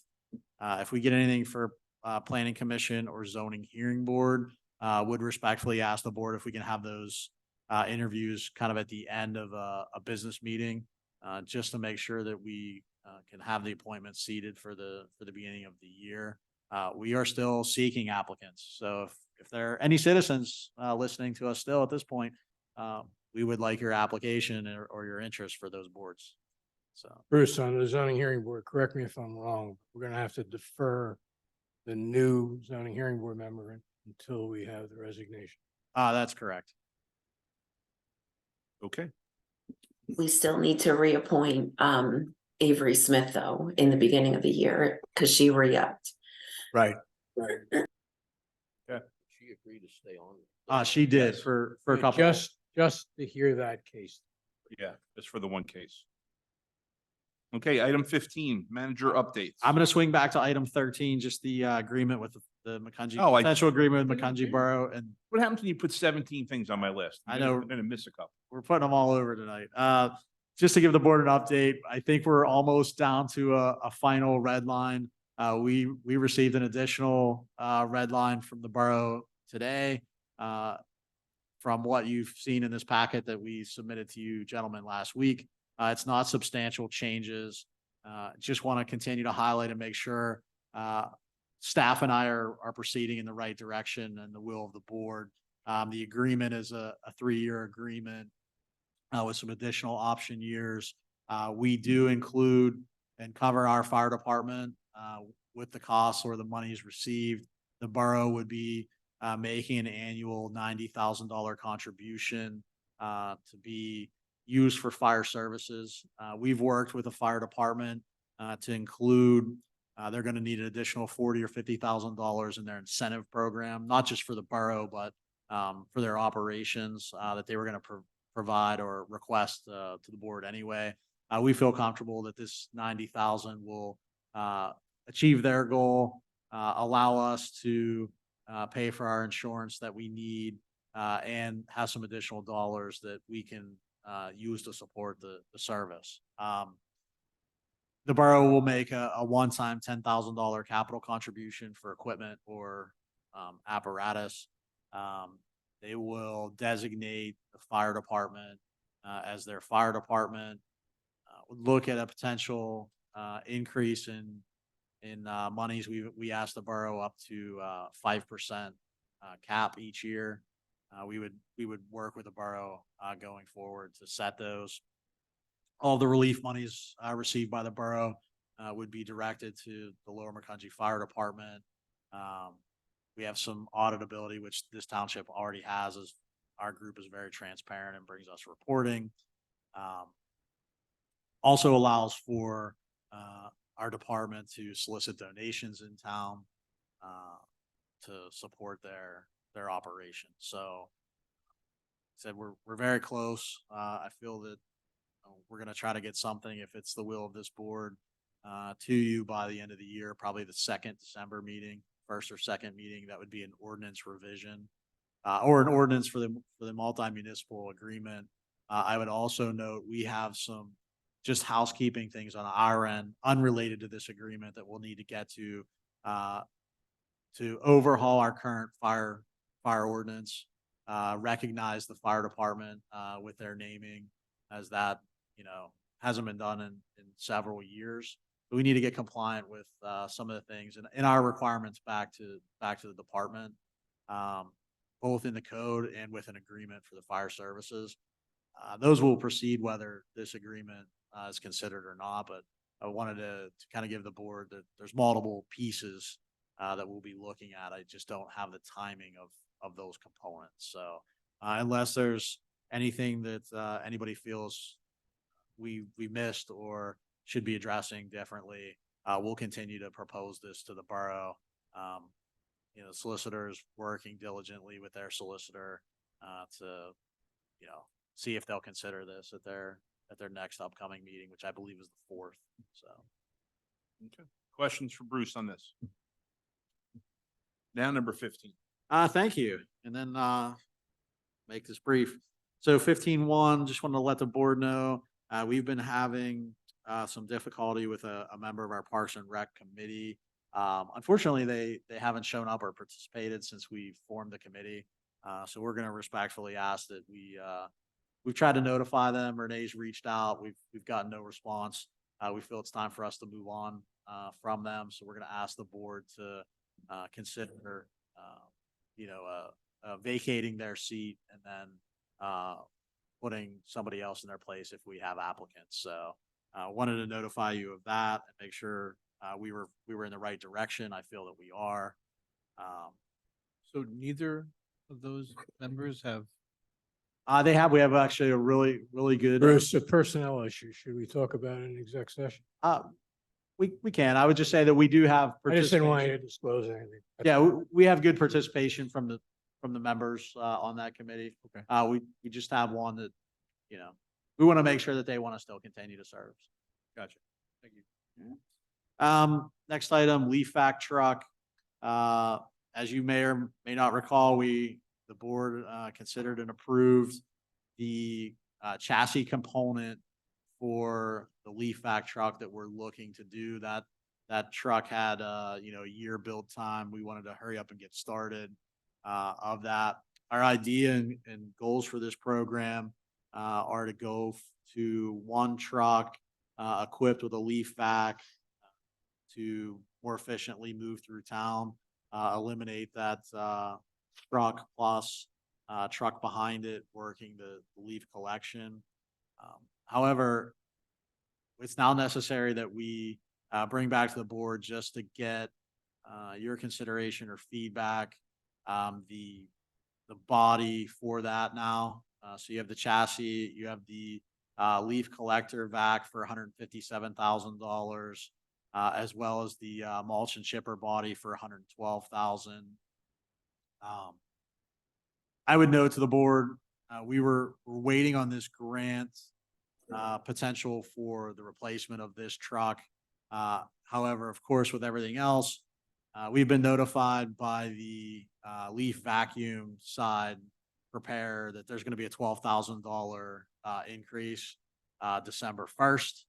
If we get anything for, planning commission or zoning hearing board, would respectfully ask the board if we can have those interviews kind of at the end of a business meeting, just to make sure that we can have the appointments seated for the beginning of the year. We are still seeking applicants. So if there are any citizens listening to us still at this point, we would like your application or your interest for those boards. So
Bruce, on the zoning hearing board, correct me if I'm wrong, we're gonna have to defer the new zoning hearing board member until we have the resignation.
that's correct.
Okay.
We still need to reappoint Avery Smith though in the beginning of the year because she re-upped.
Right.
She agreed to stay on.
She did
Yes.
for a couple.
Just to hear that case.
Yeah, just for the one case. Okay, item 15, manager updates.
I'm going to swing back to item 13, just the agreement with the Macungie,
Oh,
potential agreement with Macungie Borough, and
What happens when you put 17 things on my list?
I know.
I'm gonna miss a couple.
we're putting them all over tonight. Just to give the board an update, I think we're almost down to a final red line. We received an additional red line from the borough today. From what you've seen in this packet that we submitted to you gentlemen last week, it's not substantial changes. Just want to continue to highlight and make sure staff and I are proceeding in the right direction and the will of the board. The agreement is a 3-year agreement with some additional option years. We do include and cover our fire department with the costs or the monies received. The borough would be making an annual $90,000 contribution to be used for fire services. We've worked with the fire department to include, they're going to need an additional $40,000 or $50,000 in their incentive program, not just for the borough, but for their operations that they were going to provide or request to the board anyway. We feel comfortable that this 90,000 will achieve their goal, allow us to pay for our insurance that we need, and have some additional dollars that we can use to support the service. The borough will make a one-time $10,000 capital contribution for equipment or apparatus. They will designate the fire department as their fire department. Look at a potential increase in monies. We asked the borough up to 5% cap each year. We would work with the borough going forward to set those. All the relief monies received by the borough would be directed to the Lower Macungie Fire Department. We have some auditability, which this township already has, as our group is very transparent and brings us reporting. Also allows for our department to solicit donations in town to support their operations. So said we're very close. I feel that we're going to try to get something, if it's the will of this board, to you by the end of the year, probably the second December meeting, first or second meeting. That would be an ordinance revision or an ordinance for the multi-municipal agreement. I would also note we have some just housekeeping things on our end unrelated to this agreement that we'll need to get to overhaul our current fire ordinance, recognize the fire department with their naming, as that, hasn't been done in several years. But we need to get compliant with some of the things and in our requirements back to the department, both in the code and with an agreement for the fire services. Those will proceed whether this agreement is considered or not, but I wanted to kind of give the board that there's multiple pieces that we'll be looking at. I just don't have the timing of those components. So unless there's anything that anybody feels we missed or should be addressing differently, we'll continue to propose this to the borough. Solicitors working diligently with their solicitor, to, see if they'll consider this at their next upcoming meeting, which I believe is the 4th. So.
Okay. Questions for Bruce on this? Now number 15.
Thank you. And then, make this brief. So 15-1, just wanted to let the board know, we've been having, some difficulty with a member of our Parks and Rec committee. Unfortunately, they haven't shown up or participated since we formed the committee. So we're going to respectfully ask that we've tried to notify them. Renee's reached out. We've gotten no response. We feel it's time for us to move on, from them. So we're going to ask the board to, consider, vacating their seat and then, putting somebody else in their place if we have applicants. So, wanted to notify you of that and make sure, we were in the right direction. I feel that we are.
So neither of those members have,
We have actually a really, really good.
Bruce, a personnel issue, should we talk about it in exec session?
We can. I would just say that we do have.
I just didn't want you to
participation.
disclose anything.
Yeah, we have good participation from the members, on that committee.
Okay.
We just have one that, we want to make sure that they want to still continue to serve.
gotcha. Thank you.
Next item, leaf vac truck. As you may or may not recall, the board, considered and approved the, chassis component for the leaf vac truck that we're looking to do. That truck had, a year build time. We wanted to hurry up and get started, of that. Our idea and goals for this program, are to go to one truck, equipped with a leaf vac, to more efficiently move through town, eliminate that, truck plus, truck behind it working the leaf collection. However, it's now necessary that we, bring back to the board just to get, your consideration or feedback, the body for that now. So you have the chassis, you have the, leaf collector vac for $157,000, as well as the, mulch and chipper body for $112,000. I would note to the board, we're waiting on this grant, potential for the replacement of this truck. However, of course, with everything else, we've been notified by the, leaf vacuum side repair that there's going to be a $12,000, increase, December 1st.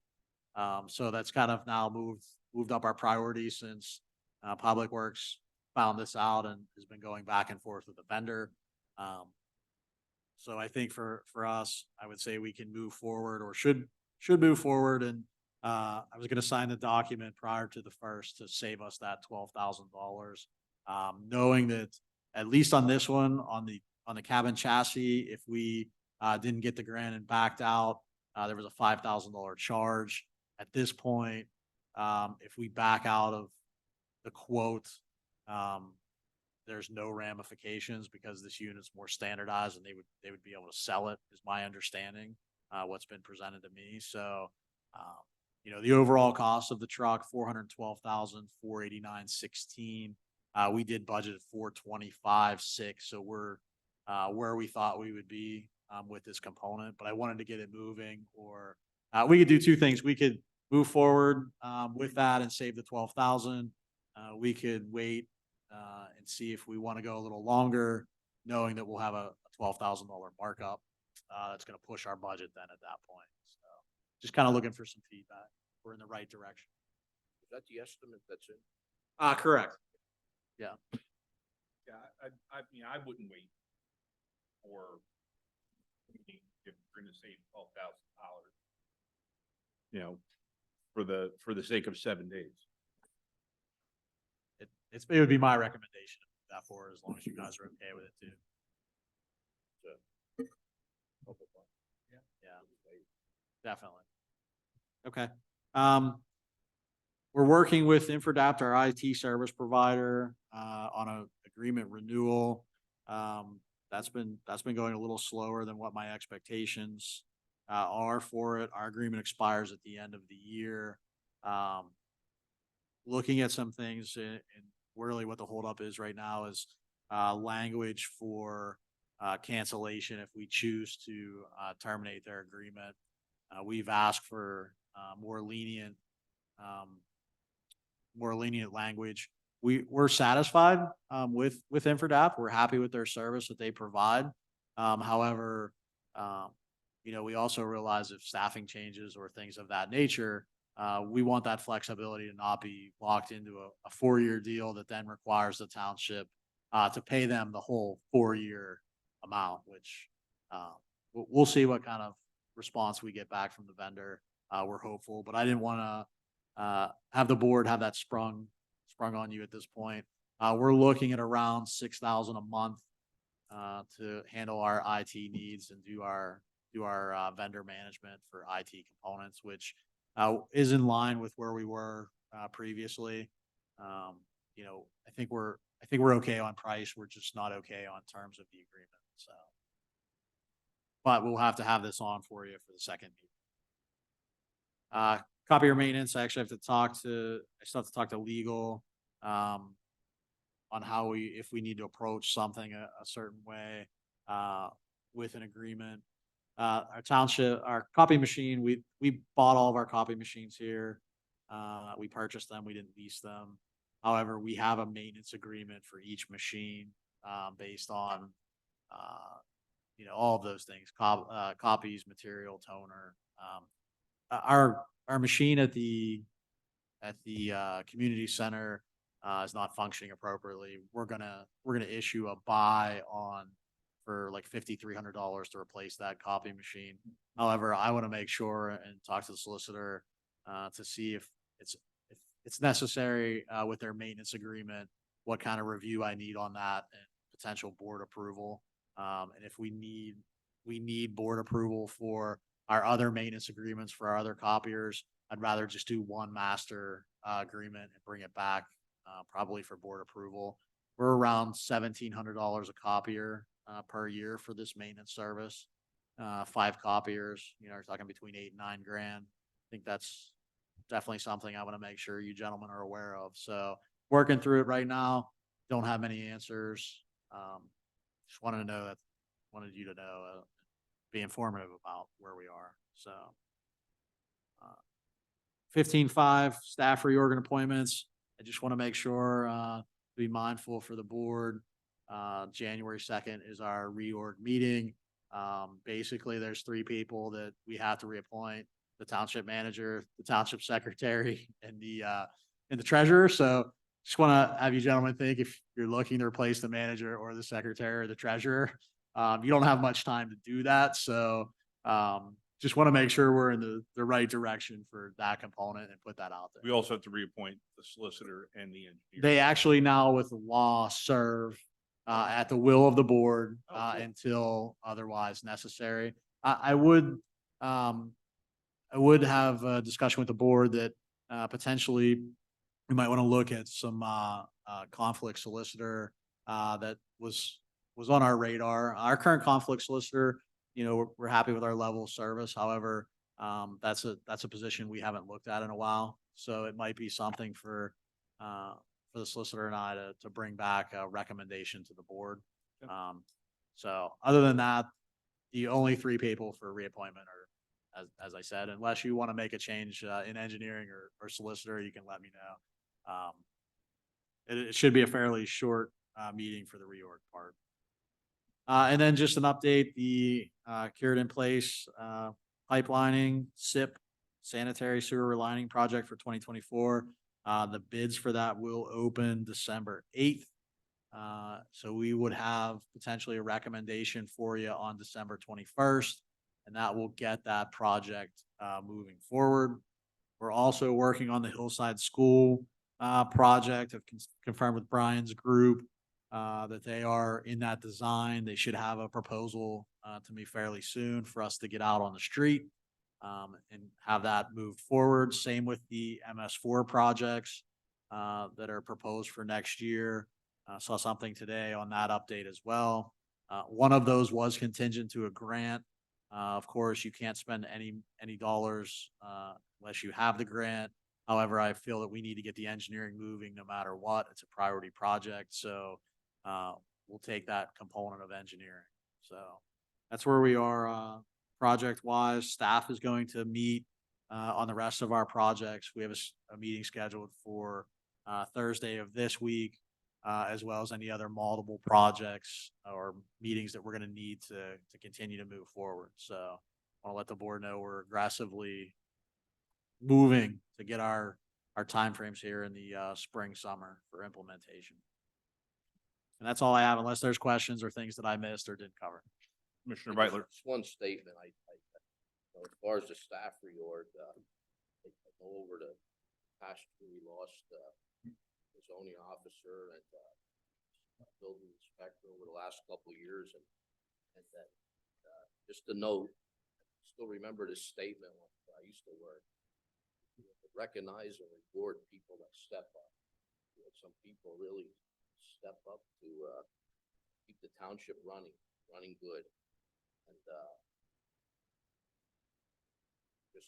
So that's kind of now moved up our priority since, Public Works found this out and has been going back and forth with the vendor. So I think for us, I would say we can move forward or should move forward. And, I was going to sign the document prior to the 1st to save us that $12,000. Knowing that at least on this one, on the cabin chassis, if we, didn't get the grant and backed out, there was a $5,000 charge. At this point, if we back out of the quote, there's no ramifications because this unit's more standardized and they would be able to sell it, is my understanding, what's been presented to me. So, the overall cost of the truck, $412,489.16. We did budget at $425,600. So we're, where we thought we would be, with this component, but I wanted to get it moving. Or, we could do two things. We could move forward, with that and save the $12,000. We could wait, and see if we want to go a little longer, knowing that we'll have a $12,000 markup, that's going to push our budget then at that point. So just kind of looking for some feedback. We're in the right direction.
Is that the estimate that's in?
Correct. Yeah.
Yeah, I mean, I wouldn't wait for, if we're going to save $12,000, for the sake of 7 days.
It would be my recommendation to move that forward as long as you guys are okay with it too. Yeah, definitely. Okay. We're working with Infradapt, our IT service provider, on a agreement renewal. That's been going a little slower than what my expectations, are for it. Our agreement expires at the end of the year. looking at some things and really what the holdup is right now is language for cancellation if we choose to terminate their agreement. We've asked for more lenient language. We're satisfied with Infradap. We're happy with their service that they provide. However, we also realize if staffing changes or things of that nature, we want that flexibility to not be locked into a 4-year deal that then requires the township to pay them the whole 4-year amount, which we'll see what kind of response we get back from the vendor. We're hopeful, but I didn't want to have the board have that sprung on you at this point. We're looking at around $6,000 a month to handle our IT needs and do our vendor management for IT components, which is in line with where we were previously. I think we're okay on price. We're just not okay on terms of the agreement. So, but we'll have to have this on for you for the second meeting. Copier maintenance. I actually still have to talk to legal on how if we need to approach something a certain way with an agreement. Our township, our copy machine, we bought all of our copy machines here. We purchased them. We didn't lease them. However, we have a maintenance agreement for each machine based on all of those things: copies, material, toner. Our machine at the community center is not functioning appropriately. We're gonna issue a buy for like $5,300 to replace that copy machine. However, I want to make sure and talk to the solicitor to see if it's necessary with their maintenance agreement, what kind of review I need on that and potential board approval. And if we need board approval for our other maintenance agreements for our other copiers, I'd rather just do one master agreement and bring it back probably for board approval. We're around $1,700 a copier per year for this maintenance service. 5 copiers, you're talking between $8,000 and $9,000. I think that's definitely something I want to make sure you gentlemen are aware of. So working through it right now. Don't have many answers. Just wanted you to know, be informative about where we are. So 15.5 staff reorg appointments. I just want to make sure to be mindful for the board. January 2nd is our reorg meeting. Basically, there's 3 people that we have to reappoint: the township manager, the township secretary, and the treasurer. So just want to have you gentlemen think, if you're looking to replace the manager or the secretary or the treasurer, you don't have much time to do that. So just want to make sure we're in the right direction for that component and put that out there.
We also have to reappoint the solicitor and the engineer.
They actually now with the law serve at the will of the board
Cool.
Until otherwise necessary. I would have a discussion with the board that potentially we might want to look at some conflict solicitor that was on our radar. Our current conflict solicitor, we're happy with our level of service. However, that's a position we haven't looked at in a while. So it might be something for the solicitor and I to bring back a recommendation to the board. So other than that, the only 3 people for reappointment are, as I said, unless you want to make a change in engineering or solicitor, you can let me know. It should be a fairly short meeting for the reorg part. And then just an update, the cured in place pipelining SIP sanitary sewer relining project for 2024. The bids for that will open December 8th. So we would have potentially a recommendation for you on December 21st, and that will get that project moving forward. We're also working on the Hillside School project. I've confirmed with Brian's group that they are in that design. They should have a proposal to me fairly soon for us to get out on the street and have that move forward. Same with the MS4 projects that are proposed for next year. Saw something today on that update as well. One of those was contingent to a grant. Of course, you can't spend any dollars unless you have the grant. However, I feel that we need to get the engineering moving no matter what. It's a priority project, so we'll take that component of engineering. So that's where we are, project wise. Staff is going to meet on the rest of our projects. We have a meeting scheduled for Thursday of this week, as well as any other multiple projects or meetings that we're going to need to continue to move forward. So I want to let the board know we're aggressively moving to get our timeframes here in the spring, summer for implementation. And that's all I have, unless there's questions or things that I missed or didn't cover.
Commissioner
Just-
Beitler.
just one statement, as far as the staff reorg, I go over the past year, we lost, the zoning officer and, building inspector over the last couple of years, and that, just to note, still remember this statement when I used to work. You know, to recognize and reward people that step up. You know, some people really step up to, keep the township running good. And, just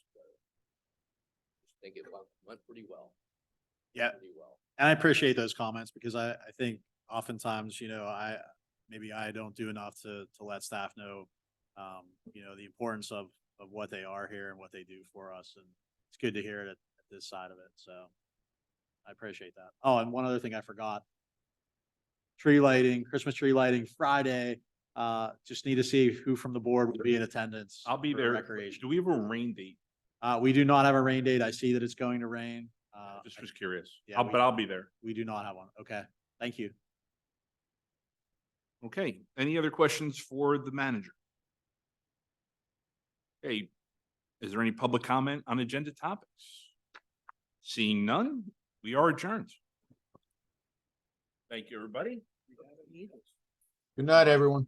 think it went pretty well.
Yeah.
Pretty well.
And I appreciate those comments because I think oftentimes, maybe I don't do enough to let staff know, the importance of what they are here and what they do for us. And it's good to hear it at this side of it. So I appreciate that. Oh, and one other thing I forgot. Tree lighting, Christmas tree lighting Friday. Just need to see who from the board will be in attendance.
I'll be
for
there.
Recreation.
Do we have a rain date?
We do not have a rain date. I see that it's going to rain.
Just was curious.
yeah,
But I'll be there.
We do not have one. Okay. Thank you.
Okay. Any other questions for the manager? Okay. Is there any public comment on agenda topics? Seeing none, we are adjourned. Thank you, everybody.
Good night, everyone.